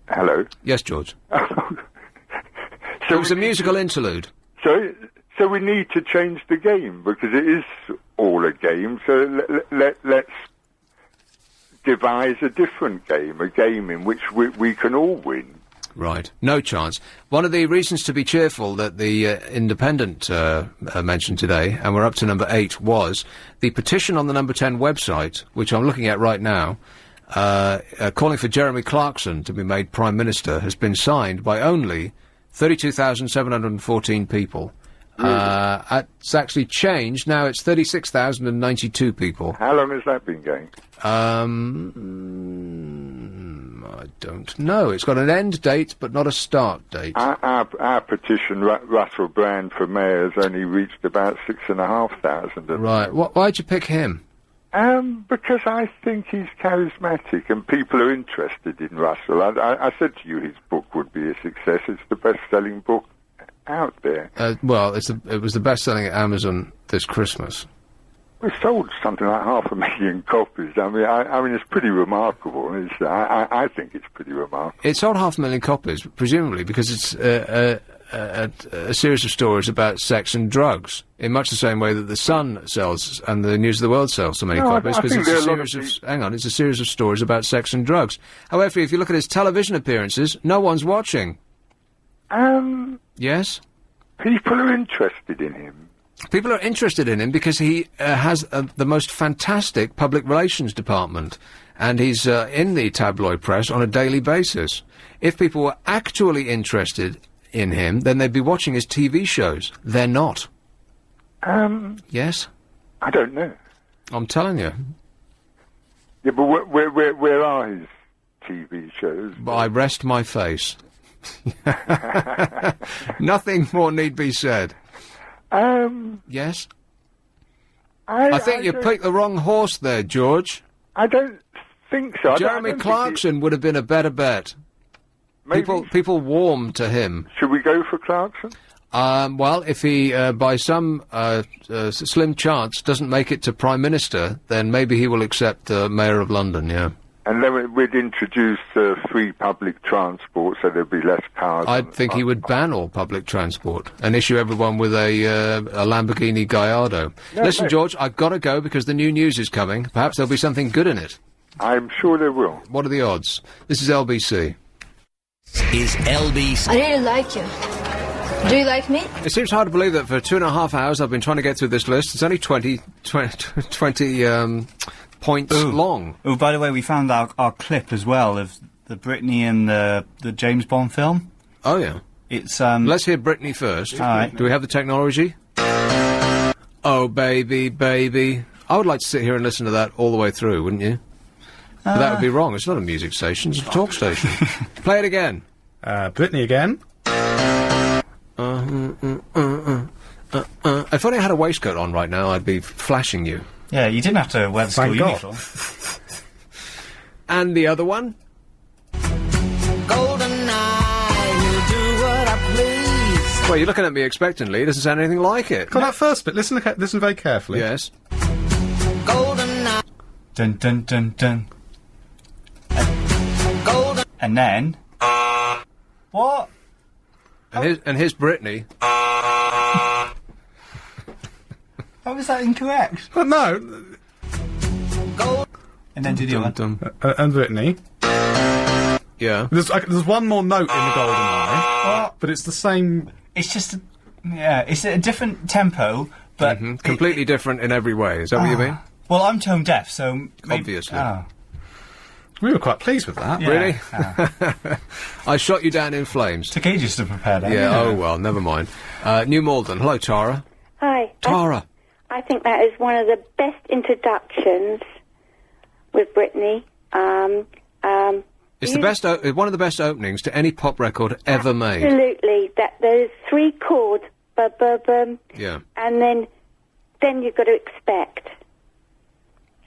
Hello? Yes, George. So it was a musical interlude. So we need to change the game, because it is all a game, so let's devise a different game, a game in which we can all win. Right. No chance. One of the reasons to be cheerful that the Independent mentioned today, and we're up to number 8, was the petition on the number 10 website, which I'm looking at right now, calling for Jeremy Clarkson to be made Prime Minister, has been signed by only 32,714 people. It's actually changed. Now it's 36,092 people. How long has that been going? I don't know. It's got an end date, but not a start date. Our petition, Russell Brand for mayor, has only reached about 6,500. Right. Why'd you pick him? Because I think he's charismatic and people are interested in Russell. I said to you his book would be a success. It's the best-selling book out there. Well, it was the best-selling at Amazon this Christmas. We sold something like 500,000 copies. I mean, it's pretty remarkable. I think it's pretty remarkable. It sold 500,000 copies, presumably because it's a series of stories about sex and drugs, in much the same way that The Sun sells and the News of the World sells so many copies, because it's a series of stories about sex and drugs. However, if you look at his television appearances, no one's watching. Yes? People are interested in him. People are interested in him because he has the most fantastic public relations department, and he's in the tabloid press on a daily basis. If people were actually interested in him, then they'd be watching his TV shows. They're not. Yes? I don't know. I'm telling you. Yeah, but where are his TV shows? But I rest my face. Nothing more need be said. Yes? I think you picked the wrong horse there, George. I don't think so. Jeremy Clarkson would have been a better bet. Maybe. People warm to him. Should we go for Clarkson? Well, if he, by some slim chance, doesn't make it to Prime Minister, then maybe he will accept Mayor of London, yeah. And then we'd introduce free public transport, so there'd be less cars. I think he would ban all public transport and issue everyone with a Lamborghini Gallardo. No, Listen, George, I've got to go because the new news is coming. Perhaps there'll be something good in it. I'm sure there will. What are the odds? This is LBC. Is LBC... I really like you. Do you like me? It seems hard to believe that for 2.5 hours I've been trying to get through this list. It's only 20 points long. Oh, by the way, we found our clip as well of the Britney and the James Bond film. Oh, yeah. It's, Let's hear Britney first. All right. Do we have the technology? Oh, baby, baby. I would like to sit here and listen to that all the way through, wouldn't you? But that would be wrong. It's not a music station. It's a talk station. Play it again. Britney again. If only I had a waistcoat on right now, I'd be flashing you. Yeah, you didn't have to wear the school uniform. And the other one? Well, you're looking at me expectantly. It doesn't sound anything like it. Got that first bit. Listen very carefully. Yes. Dun dun dun dun. And then... What? And here's Britney. How is that incorrect? But no. And then do the other one. And Britney. Yeah. There's one more note in the Golden Eye, but it's the same... It's just... it's a different tempo, but... Completely different in every way. Is that what you mean? Well, I'm tone deaf, so... Obviously. We were quite pleased with that. Yeah. Really? I shot you down in flames. Took ages to prepare that. Yeah, oh well, never mind. New Malden. Hello, Tara. Hi. Tara. I think that is one of the best introductions with Britney. It's the best, one of the best openings to any pop record ever made. Absolutely. That there's 3 chords, yeah. And then you've got to expect.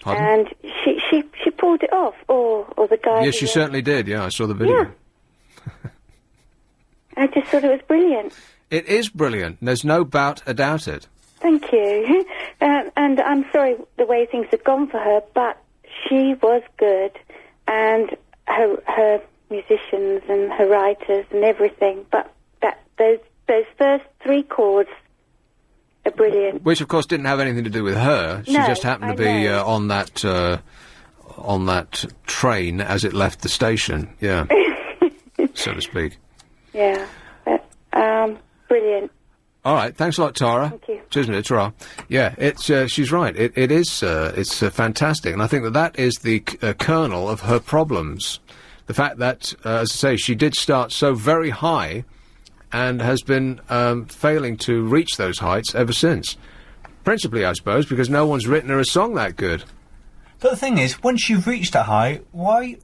Pardon? And she pulled it off, or the guy... Yes, she certainly did, yeah, I saw the video. Yeah. I just thought it was brilliant. It is brilliant, there's no doubt about it. Thank you. And I'm sorry the way things have gone for her, but she was good, and her musicians and her writers and everything, but those first 3 chords are brilliant. Which, of course, didn't have anything to do with her. She just happened to be on that train as it left the station, yeah, so to speak. Yeah, but, brilliant. All right, thanks a lot, Tara. Thank you. Cheers, minute, Tara. Yeah, it's she's right. It is fantastic, and I think that is the kernel of her problems. The fact that, as I say, she did start so very high, and has been failing to reach those heights ever since. Principally, I suppose, because no one's written her a song that good. But the thing is, once you've reached that high, why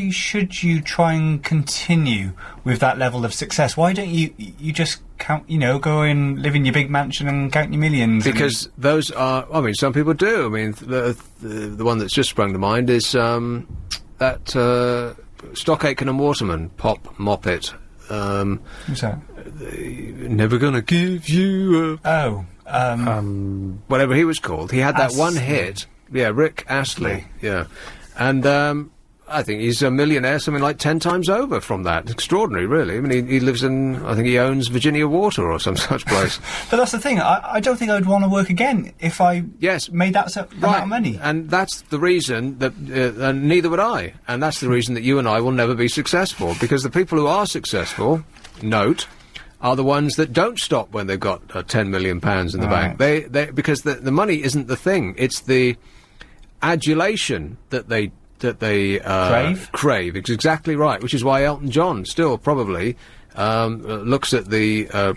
should you try and continue with that level of success? Why don't you just count, go and live in your big mansion and count your millions? Because those are, I mean, some people do. I mean, the one that's just sprung to mind is that Stock Aitken and Waterman pop moppet. Who's that? Never gonna give you a... whatever he was called. He had that one hit. Yeah, Rick Astley. Yeah. And, I think he's a millionaire something like 10 times over from that. Extraordinary, really. I mean, he lives in, I think he owns Virginia Water or some such place. But that's the thing, I don't think I would want to work again if I made that amount of money. And that's the reason that, and neither would I. And that's the reason that you and I will never be successful. Because the people who are successful, note, are the ones that don't stop when they've got £10 million in the bank. Because the money isn't the thing. It's the adulation that they crave. It's exactly right, which is why Elton John still probably looks at the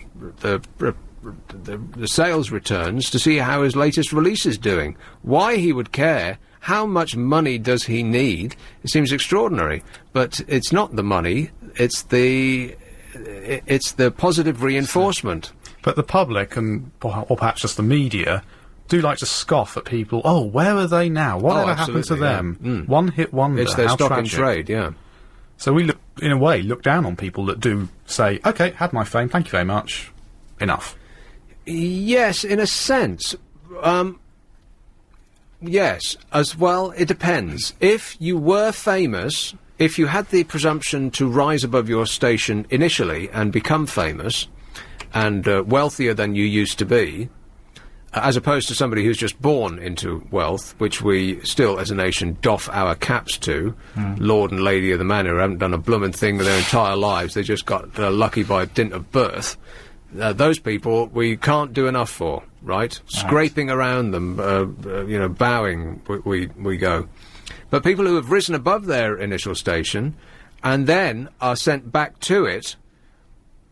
sales returns to see how his latest release is doing. Why he would care, how much money does he need, it seems extraordinary. But it's not the money, it's the positive reinforcement. But the public, or perhaps just the media, do like to scoff at people. Oh, where are they now? Whatever happened to them? Yeah. Mm. One-hit wonder. It's their how stock tragic. in trade, yeah. So we, in a way, look down on people that do say, OK, had my fame, thank you very much. Enough. Yes, in a sense. Yes, as well, it depends. If you were famous, if you had the presumption to rise above your station initially and become famous, and wealthier than you used to be, as opposed to somebody who's just born into wealth, which we still, as a nation, doff our caps to, Lord and Lady of the Manor, who haven't done a bloomin' thing with their entire lives, they just got lucky by dint of birth. Those people we can't do enough for, right? Scraping around them, bowing, we go. But people who have risen above their initial station and then are sent back to it,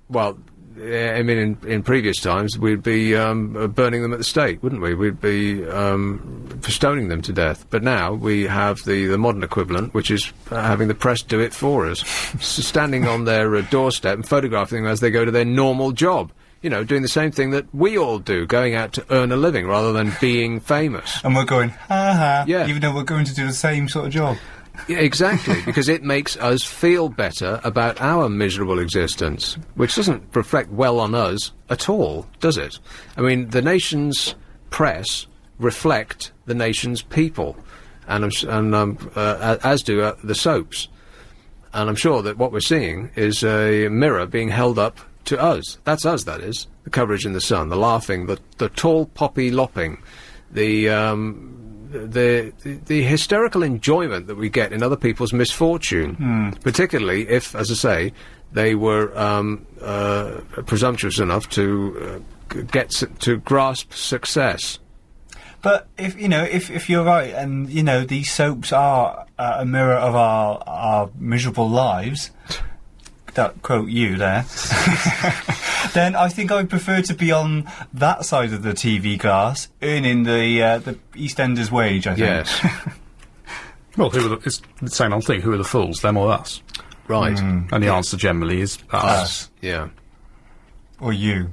well, I mean, in previous times, we'd be burning them at the stake, wouldn't we? We'd be stoning them to death. But now we have the modern equivalent, which is having the press do it for us, standing on their doorstep and photographing them as they go to their normal job. You know, doing the same thing that we all do, going out to earn a living rather than being famous. And we're going, ha ha, even though we're going to do the same sort of job. Yeah, exactly, because it makes us feel better about our miserable existence, which doesn't reflect well on us at all, does it? I mean, the nation's press reflect the nation's people, and as do the soaps. And I'm sure that what we're seeing is a mirror being held up to us. That's us, that is. The coverage in the Sun, the laughing, the tall poppy lopping, the hysterical enjoyment that we get in other people's misfortune, particularly if, as I say, they were presumptuous enough to to grasp success. But if you're right, and these soaps are a mirror of our miserable lives, that quote you there, then I think I would prefer to be on that side of the TV glass, earning the EastEnders wage, I think. Yes. Well, it's the same old thing. Who are the fools, them or us? Right. And the answer generally is us. Yeah. Or you.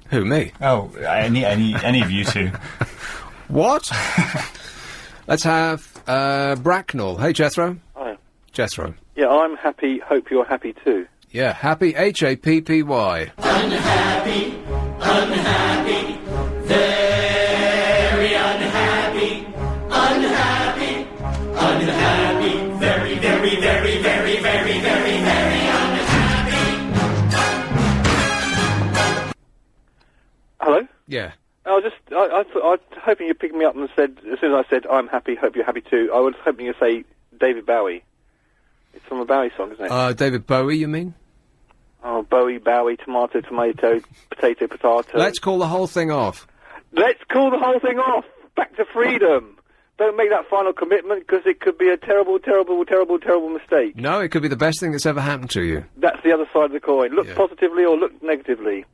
Who, me? Oh, any of you two. What? Let's have Bracknell. Hey, Jethro. Hi. Jethro. Yeah, I'm happy. Hope you're happy too. Yeah, happy. Happy. Unhappy, unhappy, very unhappy, unhappy, unhappy, very, very, very, very, very, very, very unhappy. Hello? Yeah. I was hoping you'd pick me up and said, as soon as I said, I'm happy, hope you're happy too, I was hoping you'd say David Bowie. It's from a Bowie song, isn't it? David Bowie, you mean? Oh, Bowie, tomato, potato, potato. Let's call the whole thing off. Let's call the whole thing off! Back to freedom! Don't make that final commitment, because it could be a terrible, terrible, terrible, terrible mistake. No, it could be the best thing that's ever happened to you. That's the other side of the coin. Look positively or look negatively.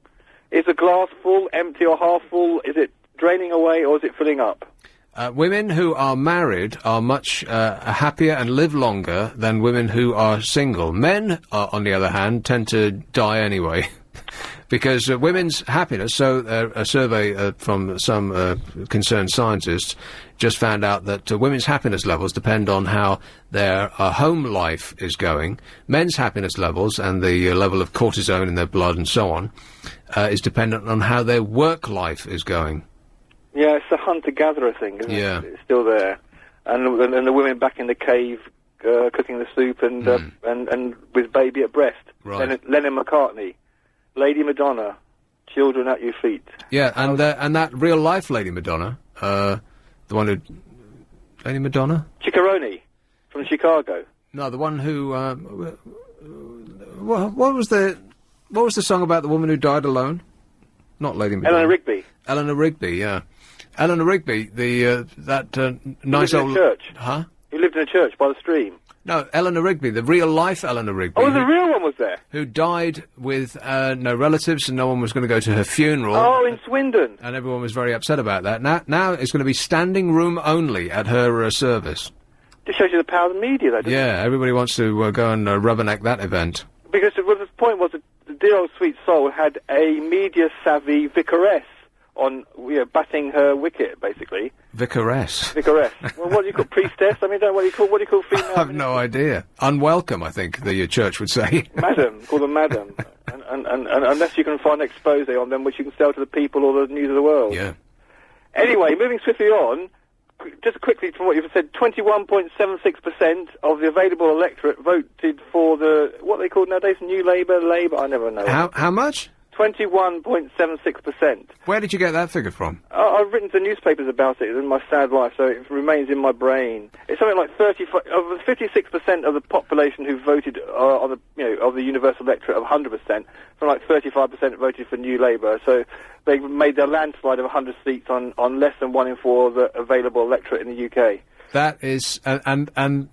Is the glass full, empty, or half full? Is it draining away, or is it filling up? Women who are married are much happier and live longer than women who are single. Men, on the other hand, tend to die anyway. Because women's happiness, so a survey from some concerned scientists just found out that women's happiness levels depend on how their home life is going. Men's happiness levels and the level of cortisone in their blood and so on is dependent on how their work life is going. Yeah, it's a hunter-gatherer thing, isn't it? It's still there. And the women back in the cave cooking the soup and with baby at breast. Right. Lennon McCartney. Lady Madonna, children at your feet. Yeah, and that real-life Lady Madonna, the one who... Lady Madonna? Ciccarone, from Chicago. No, the one who... what was the song about the woman who died alone? Not Lady Madonna. Eleanor Rigby. Eleanor Rigby, yeah. Eleanor Rigby, nice old... Who lived in a church. Huh? Who lived in a church by the stream. No, Eleanor Rigby, the real-life Eleanor Rigby. Oh, the real one was there? Who died with no relatives and no one was going to go to her funeral. Oh, in Swindon. And everyone was very upset about that. Now it's going to be standing room only at her service. Just shows you the power of the media, though, doesn't it? Yeah, everybody wants to go and rubberneck that event. Because the point was that the dear old sweet soul had a media-savvy vicaress on, batting her wicket, basically. Vicaress. Well, what do you call priestess? I mean, what do you call female? I have no idea. Unwelcome, I think the church would say. Madam, call them madam, and unless you can find an expose on them, which you can sell to the people or the news of the world. Yeah. Anyway, moving swiftly on, just quickly from what you've said, 21.76% of the available electorate voted for what they call nowadays, New Labour, I never know. How much? 21.76%. Where did you get that figure from? I've written to newspapers about it in my sad life, so it remains in my brain. It's something like 56% of the population who voted of the universal electorate of 100%. Something like 35% voted for New Labour. So they made their landslide of 100 seats on less than 1 in 4 of the available electorate in the UK. That is, and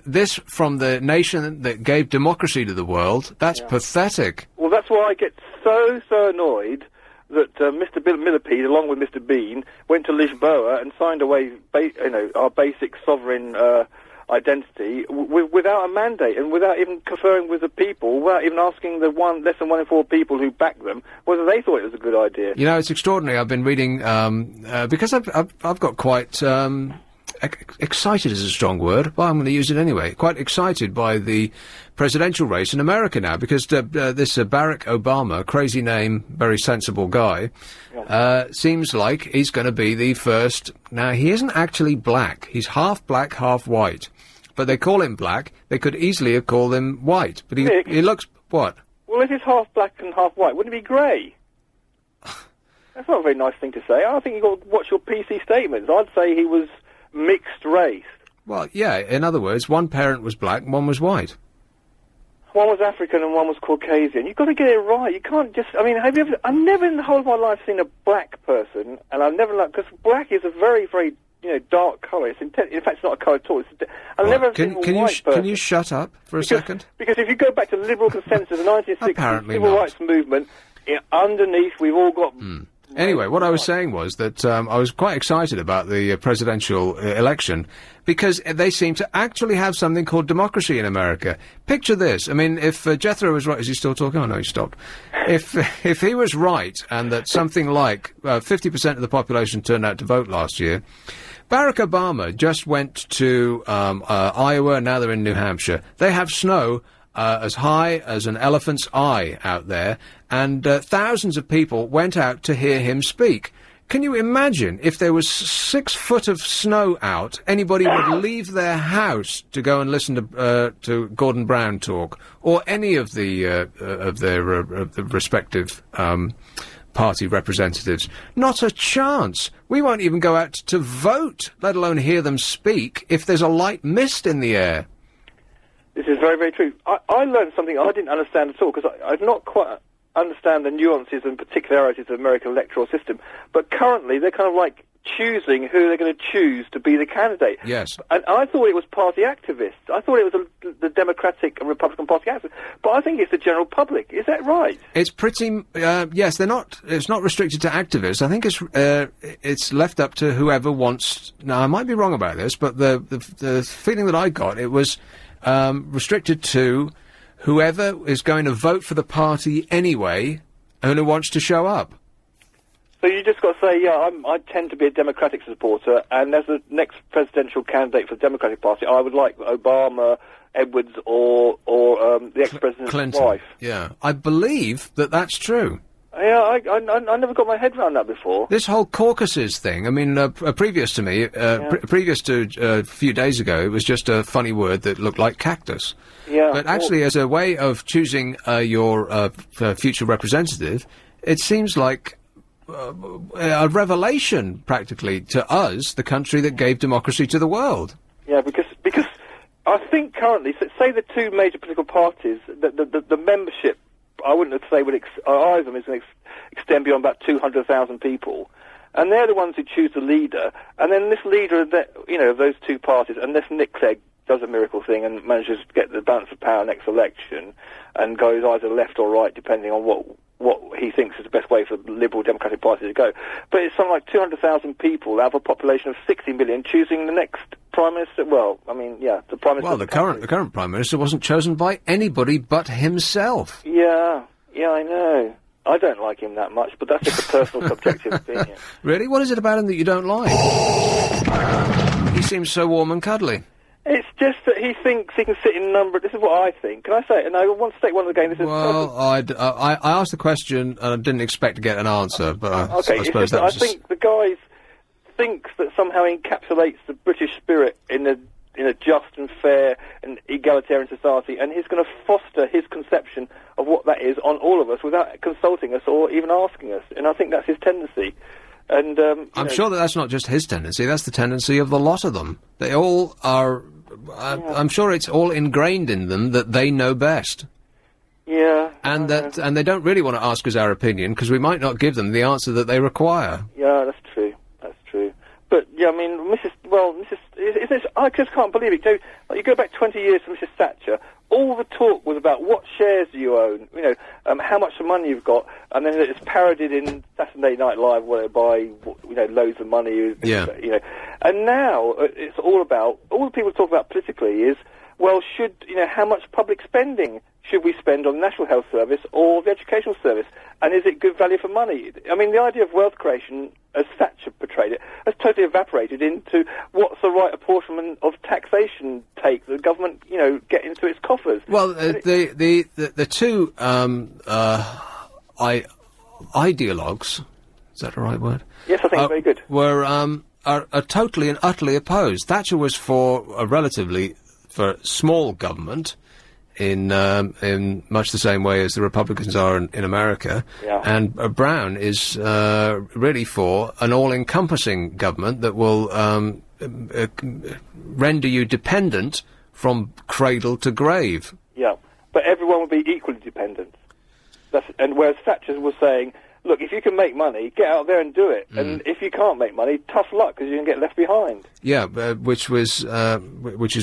this from the nation that gave democracy to the world. That's pathetic. Well, that's why I get so annoyed that Mr. Millipede, along with Mr. Bean, went to Lisboa and signed away, our basic sovereign identity without a mandate and without even conferring with the people, without even asking the less than 1 in 4 people who backed them whether they thought it was a good idea. You know, it's extraordinary. I've been reading because I've got quite. Excited is a strong word, but I'm going to use it anyway. Quite excited by the presidential race in America now, because this Barack Obama, crazy name, very sensible guy, seems like he's going to be the first. Now, he isn't actually black. He's half black, half white. But they call him black. They could easily have called him white. But he looks... What? Well, if he's half black and half white, wouldn't he be grey? That's not a very nice thing to say. I think you've got to watch your PC statements. I'd say he was mixed race. Well, yeah, in other words, one parent was black and one was white. One was African and one was Caucasian. You've got to get it right. You can't just... I mean, have you ever... I've never in the whole of my life seen a black person, and I've never... Because black is a very, very, dark colour. In fact, it's not a colour at all. I've never seen a white person. Can you shut up for a second? Because if you go back to liberal consensus, the 1960s civil rights movement, underneath we've all got... Anyway, what I was saying was that I was quite excited about the presidential election because they seem to actually have something called democracy in America. Picture this. I mean, if Jethro was right... Is he still talking? Oh, no, he stopped. If he was right and that something like 50% of the population turned out to vote last year, Barack Obama just went to Iowa, now they're in New Hampshire. They have snow as high as an elephant's eye out there, and thousands of people went out to hear him speak. Can you imagine if there was 6 foot of snow out, anybody would leave their house to go and listen to Gordon Brown talk, or any of the respective party representatives? Not a chance. We won't even go out to vote, let alone hear them speak, if there's a light mist in the air. This is very, very true. I learned something I didn't understand at all, because I've not quite understand the nuances and particularities of the American electoral system, but currently they're kind of like choosing who they're going to choose to be the candidate. Yes. And I thought it was party activists. I thought it was the Democratic and Republican Party activists. But I think it's the general public. Is that right? It's pretty... yes, they're not... It's not restricted to activists. I think it's left up to whoever wants... Now, I might be wrong about this, but the feeling that I got, it was restricted to whoever is going to vote for the party anyway and who wants to show up. So you just got to say, yeah, I tend to be a Democratic supporter, and as the next presidential candidate for the Democratic Party, I would like Obama, Edwards, or the ex-president's Clinton. wife. Yeah, I believe that that's true. Yeah, I never got my head around that before. This whole caucuses thing, I mean, previous to me, previous to a few days ago, it was just a funny word that looked like cactus. Yeah. But actually, as a way of choosing your future representative, it seems like a revelation, practically, to us, the country that gave democracy to the world. Yeah, because I think currently, say the two major political parties, the membership, I wouldn't say would either of them is going to extend beyond about 200,000 people, and they're the ones who choose the leader. And then this leader of of those two parties, unless Nick Clegg does a miracle thing and manages to get the balance of power next election, and goes either left or right depending on what he thinks is the best way for the Liberal Democratic Party to go. But it's something like 200,000 people out of a population of 60 million choosing the next Prime Minister. Well, I mean, yeah, the Prime Minister. Well, the current Prime Minister wasn't chosen by anybody but himself. Yeah, I know. I don't like him that much, but that's just a personal subjective opinion. Really? What is it about him that you don't like? He seems so warm and cuddly. It's just that he thinks he can sit in number... This is what I think. Can I say it? And I want to state one of the game. Well, I asked the question and I didn't expect to get an answer, but I suppose that was... I think the guy thinks that somehow encapsulates the British spirit in a just and fair and egalitarian society, and he's going to foster his conception of what that is on all of us without consulting us or even asking us. And I think that's his tendency. And I'm sure that's not just his tendency, that's the tendency of the lot of them. They all are... I'm sure it's all ingrained in them that they know best. Yeah. And they don't really want to ask us our opinion, because we might not give them the answer that they require. Yeah, that's true. That's true. But, yeah, I mean, I just can't believe it. You go back 20 years to Mrs. Thatcher, all the talk was about what shares do you own, how much money you've got, and then it's parodied in Saturday Night Live where they buy, loads of money. Yeah. And now it's all the people talk about politically is, well, how much public spending should we spend on the National Health Service or the Educational Service? And is it good value for money? I mean, the idea of wealth creation, as Thatcher portrayed it, has totally evaporated into what's the right apportionment of taxation take the government, get into its coffers. Well, the two ideologues, is that the right word? Yes, I think very good. Are totally and utterly opposed. Thatcher was for small government, in much the same way as the Republicans are in America. Yeah. And Brown is really for an all-encompassing government that will render you dependent from cradle to grave. Yeah, but everyone will be equally dependent. And whereas Thatcher was saying, look, if you can make money, get out there and do it. And if you can't make money, tough luck, because you can get left behind. Yeah, which is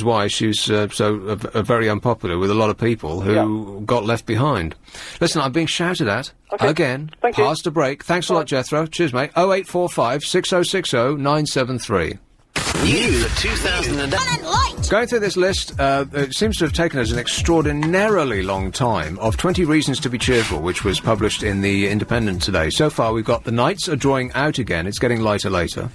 why she's very unpopular with a lot of people who got left behind. Listen, I'm being shouted at again. Thank you. Past a break. Thanks a lot, Jethro. Cheers, mate. 0845 6060 973. New for 2008. Going through this list, it seems to have taken us an extraordinarily long time, of 20 Reasons to be Cheerful, which was published in the Independent today. So far, we've got the nights are drawing out again. It's getting lighter later.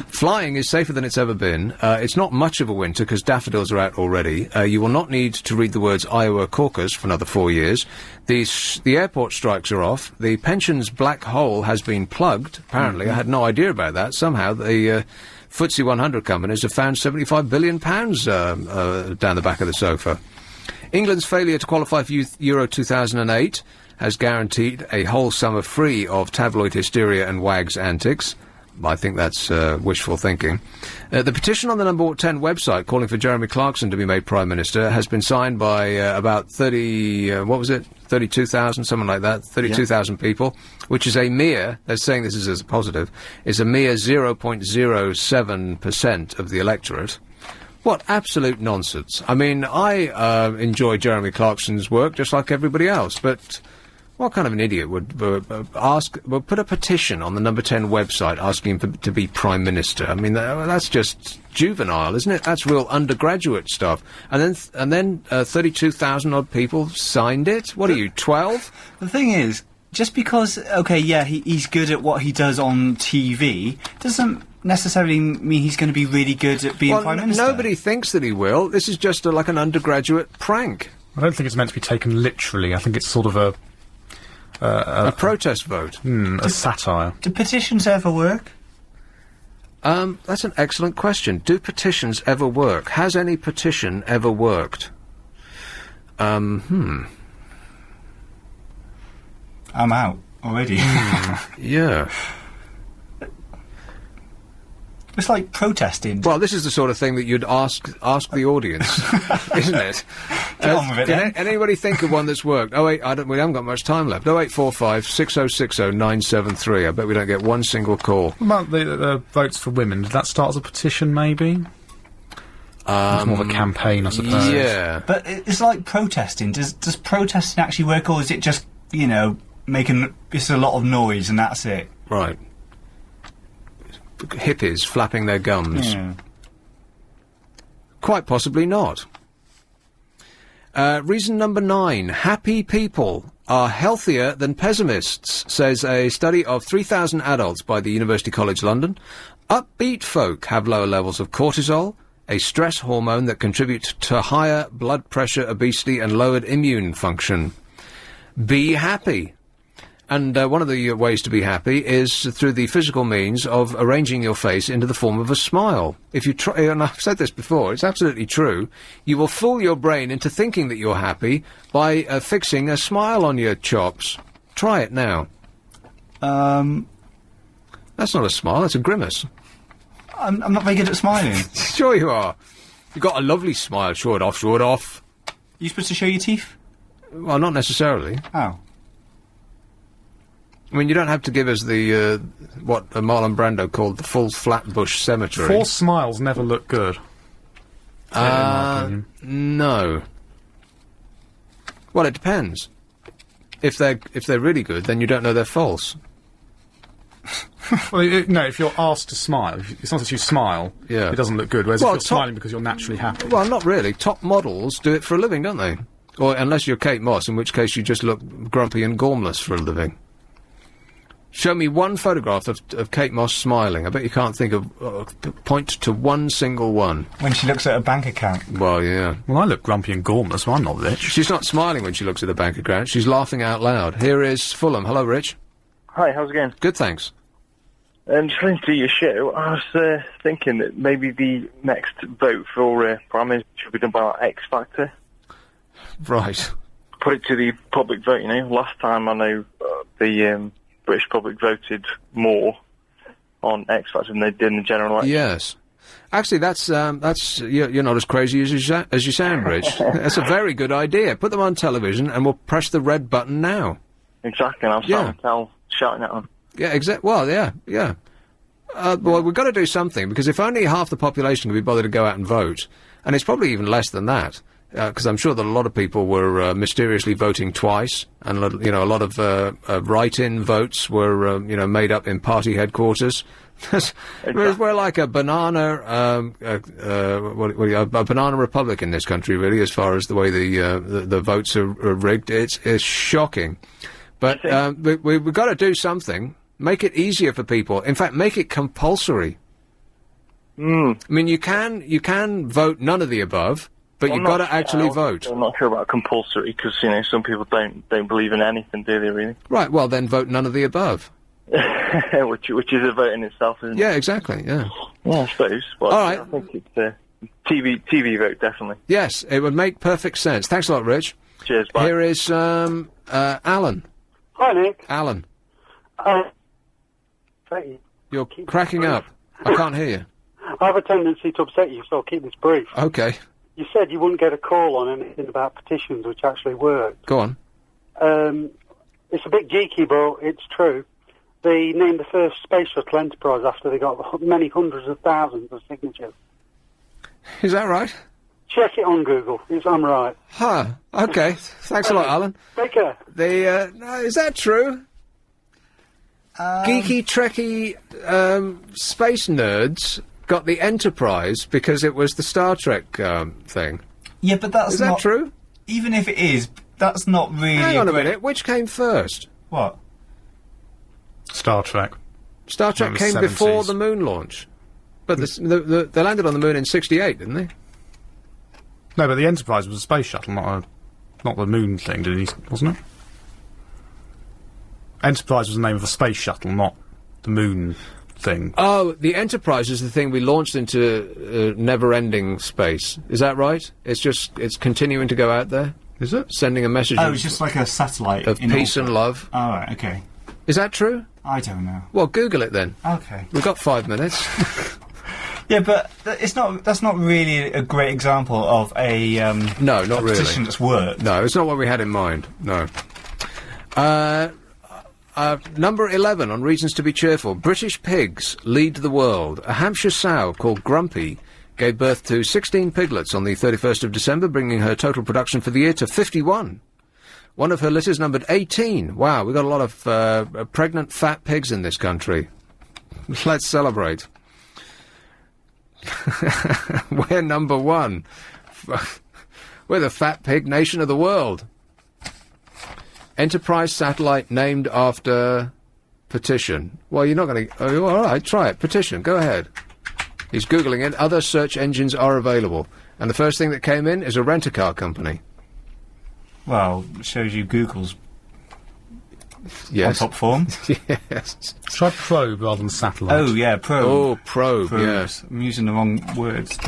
Flying is safer than it's ever been. It's not much of a winter because daffodils are out already. You will not need to read the words Iowa caucus for another 4 years. The airport strikes are off. The pensions black hole has been plugged, apparently. I had no idea about that. Somehow, the FTSE 100 companies have found £75 billion down the back of the sofa. England's failure to qualify for Euro 2008 has guaranteed a whole summer free of tabloid hysteria and wags antics. I think that's wishful thinking. The petition on the Number 10 website calling for Jeremy Clarkson to be made Prime Minister has been signed by about 32,000, something like that, 32,000 people, which is a mere, they're saying this is as a positive, is a mere 0.07% of the electorate. What absolute nonsense. I mean, I enjoy Jeremy Clarkson's work just like everybody else, but what kind of an idiot would put a petition on the Number 10 website asking him to be Prime Minister? I mean, that's just juvenile, isn't it? That's real undergraduate stuff. And then 32,000 odd people signed it? What are you, 12? The thing is, just because, he's good at what he does on TV, doesn't necessarily mean he's going to be really good at being Prime Minister. Nobody thinks that he will. This is just like an undergraduate prank. I don't think it's meant to be taken literally. I think it's sort of a protest vote. A satire. Do petitions ever work? That's an excellent question. Do petitions ever work? Has any petition ever worked? I'm out already. Yeah. It's like protesting. Well, this is the sort of thing that you'd ask the audience, isn't it? Get on with it, then. Can anybody think of one that's worked? We haven't got much time left. 0845 6060 973. I bet we don't get one single call. What about the votes for women? Did that start as a petition, maybe? It's more of a campaign, I suppose. Yeah. But it's like protesting. Does protesting actually work, or is it just, making just a lot of noise and that's it? Right. Hippies flapping their gums. Yeah. Quite possibly not. Reason number 9. Happy people are healthier than pessimists, says a study of 3,000 adults by the University College London. Upbeat folk have lower levels of cortisol, a stress hormone that contributes to higher blood pressure, obesity and lowered immune function. Be happy. And one of the ways to be happy is through the physical means of arranging your face into the form of a smile. If you try, and I've said this before, it's absolutely true, you will fool your brain into thinking that you're happy by fixing a smile on your chops. Try it now. That's not a smile, that's a grimace. I'm not very good at smiling. Sure you are. You've got a lovely smile. Show it off, show it off. You supposed to show your teeth? Well, not necessarily. Oh. I mean, you don't have to give us the, what Marlon Brando called the full Flatbush Cemetery. Forced smiles never look good. In my opinion. No. Well, it depends. If they're really good, then you don't know they're false. Well, no, if you're asked to smile, it's not that you smile, it doesn't look good, whereas if you're smiling because you're naturally happy. Well, not really. Top models do it for a living, don't they? Or unless you're Kate Moss, in which case you just look grumpy and gormless for a living. Show me one photograph of Kate Moss smiling. I bet you can't think of... point to one single one. When she looks at her bank account. Well, yeah. Well, I look grumpy and gormless, so I'm not rich. She's not smiling when she looks at her bank account. She's laughing out loud. Here is Fulham. Hello, Rich. Hi, how's it going? Good, thanks. Just listening to your show, I was thinking that maybe the next vote for Prime Minister should be done by X Factor. Right. Put it to the public vote, Last time I know the British public voted more on X Factor than they did in the general election. Yes. Actually, that's you're not as crazy as you sound, Rich. That's a very good idea. Put them on television and we'll press the red button now. Exactly, and I'm shouting at them. Yeah, Well, yeah. Well, we've got to do something, because if only half the population can be bothered to go out and vote, and it's probably even less than that, because I'm sure that a lot of people were mysteriously voting twice, and a lot of write-in votes were made up in party headquarters. We're like a banana, a banana republic in this country, really, as far as the way the votes are rigged. It's shocking, but we've got to do something. Make it easier for people. In fact, make it compulsory. I mean, you can vote none of the above, but you've got to actually vote. I'm not sure about compulsory, because, some people don't believe in anything, do they, really? Right, well, then vote none of the above. which is a vote in itself, isn't it? Yeah, exactly, yeah. Well, I suppose. Well, all right. I think it's a TV vote, definitely. Yes, it would make perfect sense. Thanks a lot, Rich. Cheers, bye. Here is Alan. Hi, Nick. Alan. You're cracking up. I can't hear you. I have a tendency to upset you, so I'll keep this brief. Okay. You said you wouldn't get a call on anything about petitions, which actually worked. Go on. It's a bit geeky, but it's true. They named the first space shuttle Enterprise after they got many hundreds of thousands of signatures. Is that right? Check it on Google. I'm right. Huh. Okay. Thanks a lot, Alan. Take care. Is that true? Geeky, Trekkie, space nerds got the Enterprise because it was the Star Trek thing. Yeah, but that's Is that true? Even if it is, that's not really... Hang on a minute. Which came first? What? Star Trek. Star Trek came 70s. before the moon launch. But they landed on the moon in 68, didn't they? No, but the Enterprise was a space shuttle, not the moon thing, wasn't it? Enterprise was the name of a space shuttle, not the moon thing. Oh, the Enterprise is the thing we launched into never-ending space. Is that right? It's continuing to go out there? Is it? Sending a message it's just like a satellite. Of peace and love. Oh, right, okay. Is that true? I don't know. Well, Google it then. Okay. We've got 5 minutes. Yeah, but that's not really a great example of a no, not really. petition that's worked. No, it's not what we had in mind. No. Number 11 on reasons to be cheerful. British pigs lead the world. A Hampshire sow called Grumpy gave birth to 16 piglets on the 31st of December, bringing her total production for the year to 51. One of her litters numbered 18. Wow, we've got a lot of pregnant fat pigs in this country. Let's celebrate. We're number 1. We're the fat pig nation of the world. Enterprise satellite named after petition. Well, you're not going to... Oh, all right, try it. Petition, go ahead. He's Googling it. Other search engines are available. And the first thing that came in is a rent-a-car company. Well, it shows you Google's yes. on top form. Yes. Try probe rather than satellite. Oh, yeah, probe. Oh, probe, yes. I'm using the wrong words.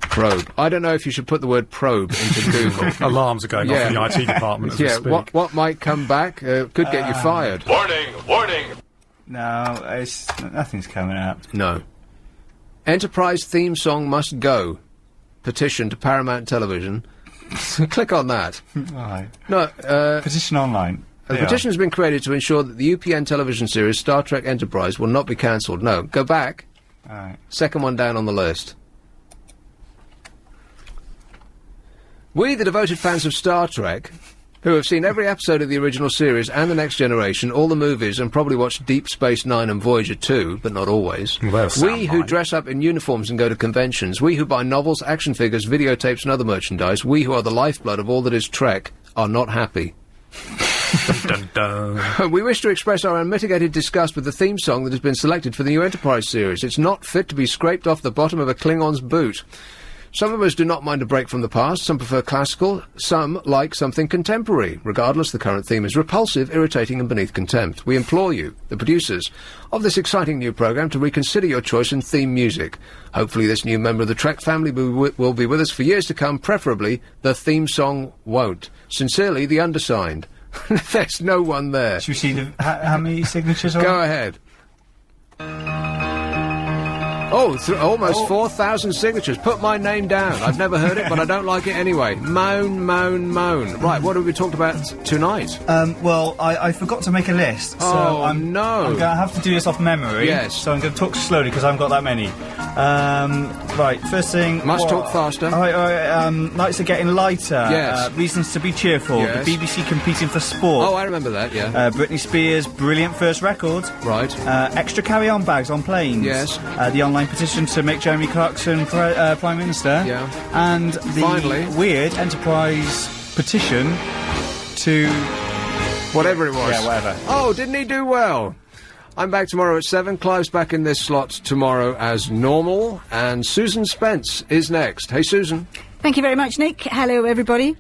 Probe. I don't know if you should put the word probe into Google. Alarms are going off in the IT department as we speak. What might come back could get you fired. Warning! Warning! No, nothing's coming up. No. Enterprise theme song must go. Petition to Paramount Television. Click on that. Right. No, petition online. The petition has been created to ensure that the UPN television series Star Trek Enterprise will not be cancelled. No, go back. Right. Second one down on the list. We, the devoted fans of Star Trek, who have seen every episode of the original series and The Next Generation, all the movies, and probably watched Deep Space Nine and Voyager 2, but not always. We who dress up in uniforms and go to conventions, we who buy novels, action figures, videotapes and other merchandise, we who are the lifeblood of all that is Trek, are not happy. Dun, dun, dun. We wish to express our unmitigated disgust with the theme song that has been selected for the new Enterprise series. It's not fit to be scraped off the bottom of a Klingon's boot. Some of us do not mind a break from the past, some prefer classical, some like something contemporary. Regardless, the current theme is repulsive, irritating and beneath contempt. We implore you, the producers of this exciting new programme, to reconsider your choice in theme music. Hopefully this new member of the Trek family will be with us for years to come, preferably the theme song won't. Sincerely, the undersigned. There's no one there. Should we see how many signatures are Go ahead. Oh, almost 4,000 signatures. Put my name down. I've never heard it, but I don't like it anyway. Moan, moan, moan. Right, what have we talked about tonight? Well, I forgot to make a list. So I'm going to have to do this off memory. Yes. So I'm going to talk slowly because I haven't got that many. Right, first thing... Must talk faster. All right, nights are getting lighter. Yes. Reasons to be cheerful. Yes. The BBC competing for sport. Oh, I remember that, yeah. Britney Spears' brilliant first record. Right. Extra carry-on bags on planes. Yes. The online petition to make Jeremy Clarkson Prime Minister. Yeah. And the weird Enterprise petition to... Whatever it was. Yeah, whatever. Oh, didn't he do well? I'm back tomorrow at 7. Clive's back in this slot tomorrow as normal. And Susan Spence is next. Hey, Susan. Thank you very much, Nick. Hello, everybody.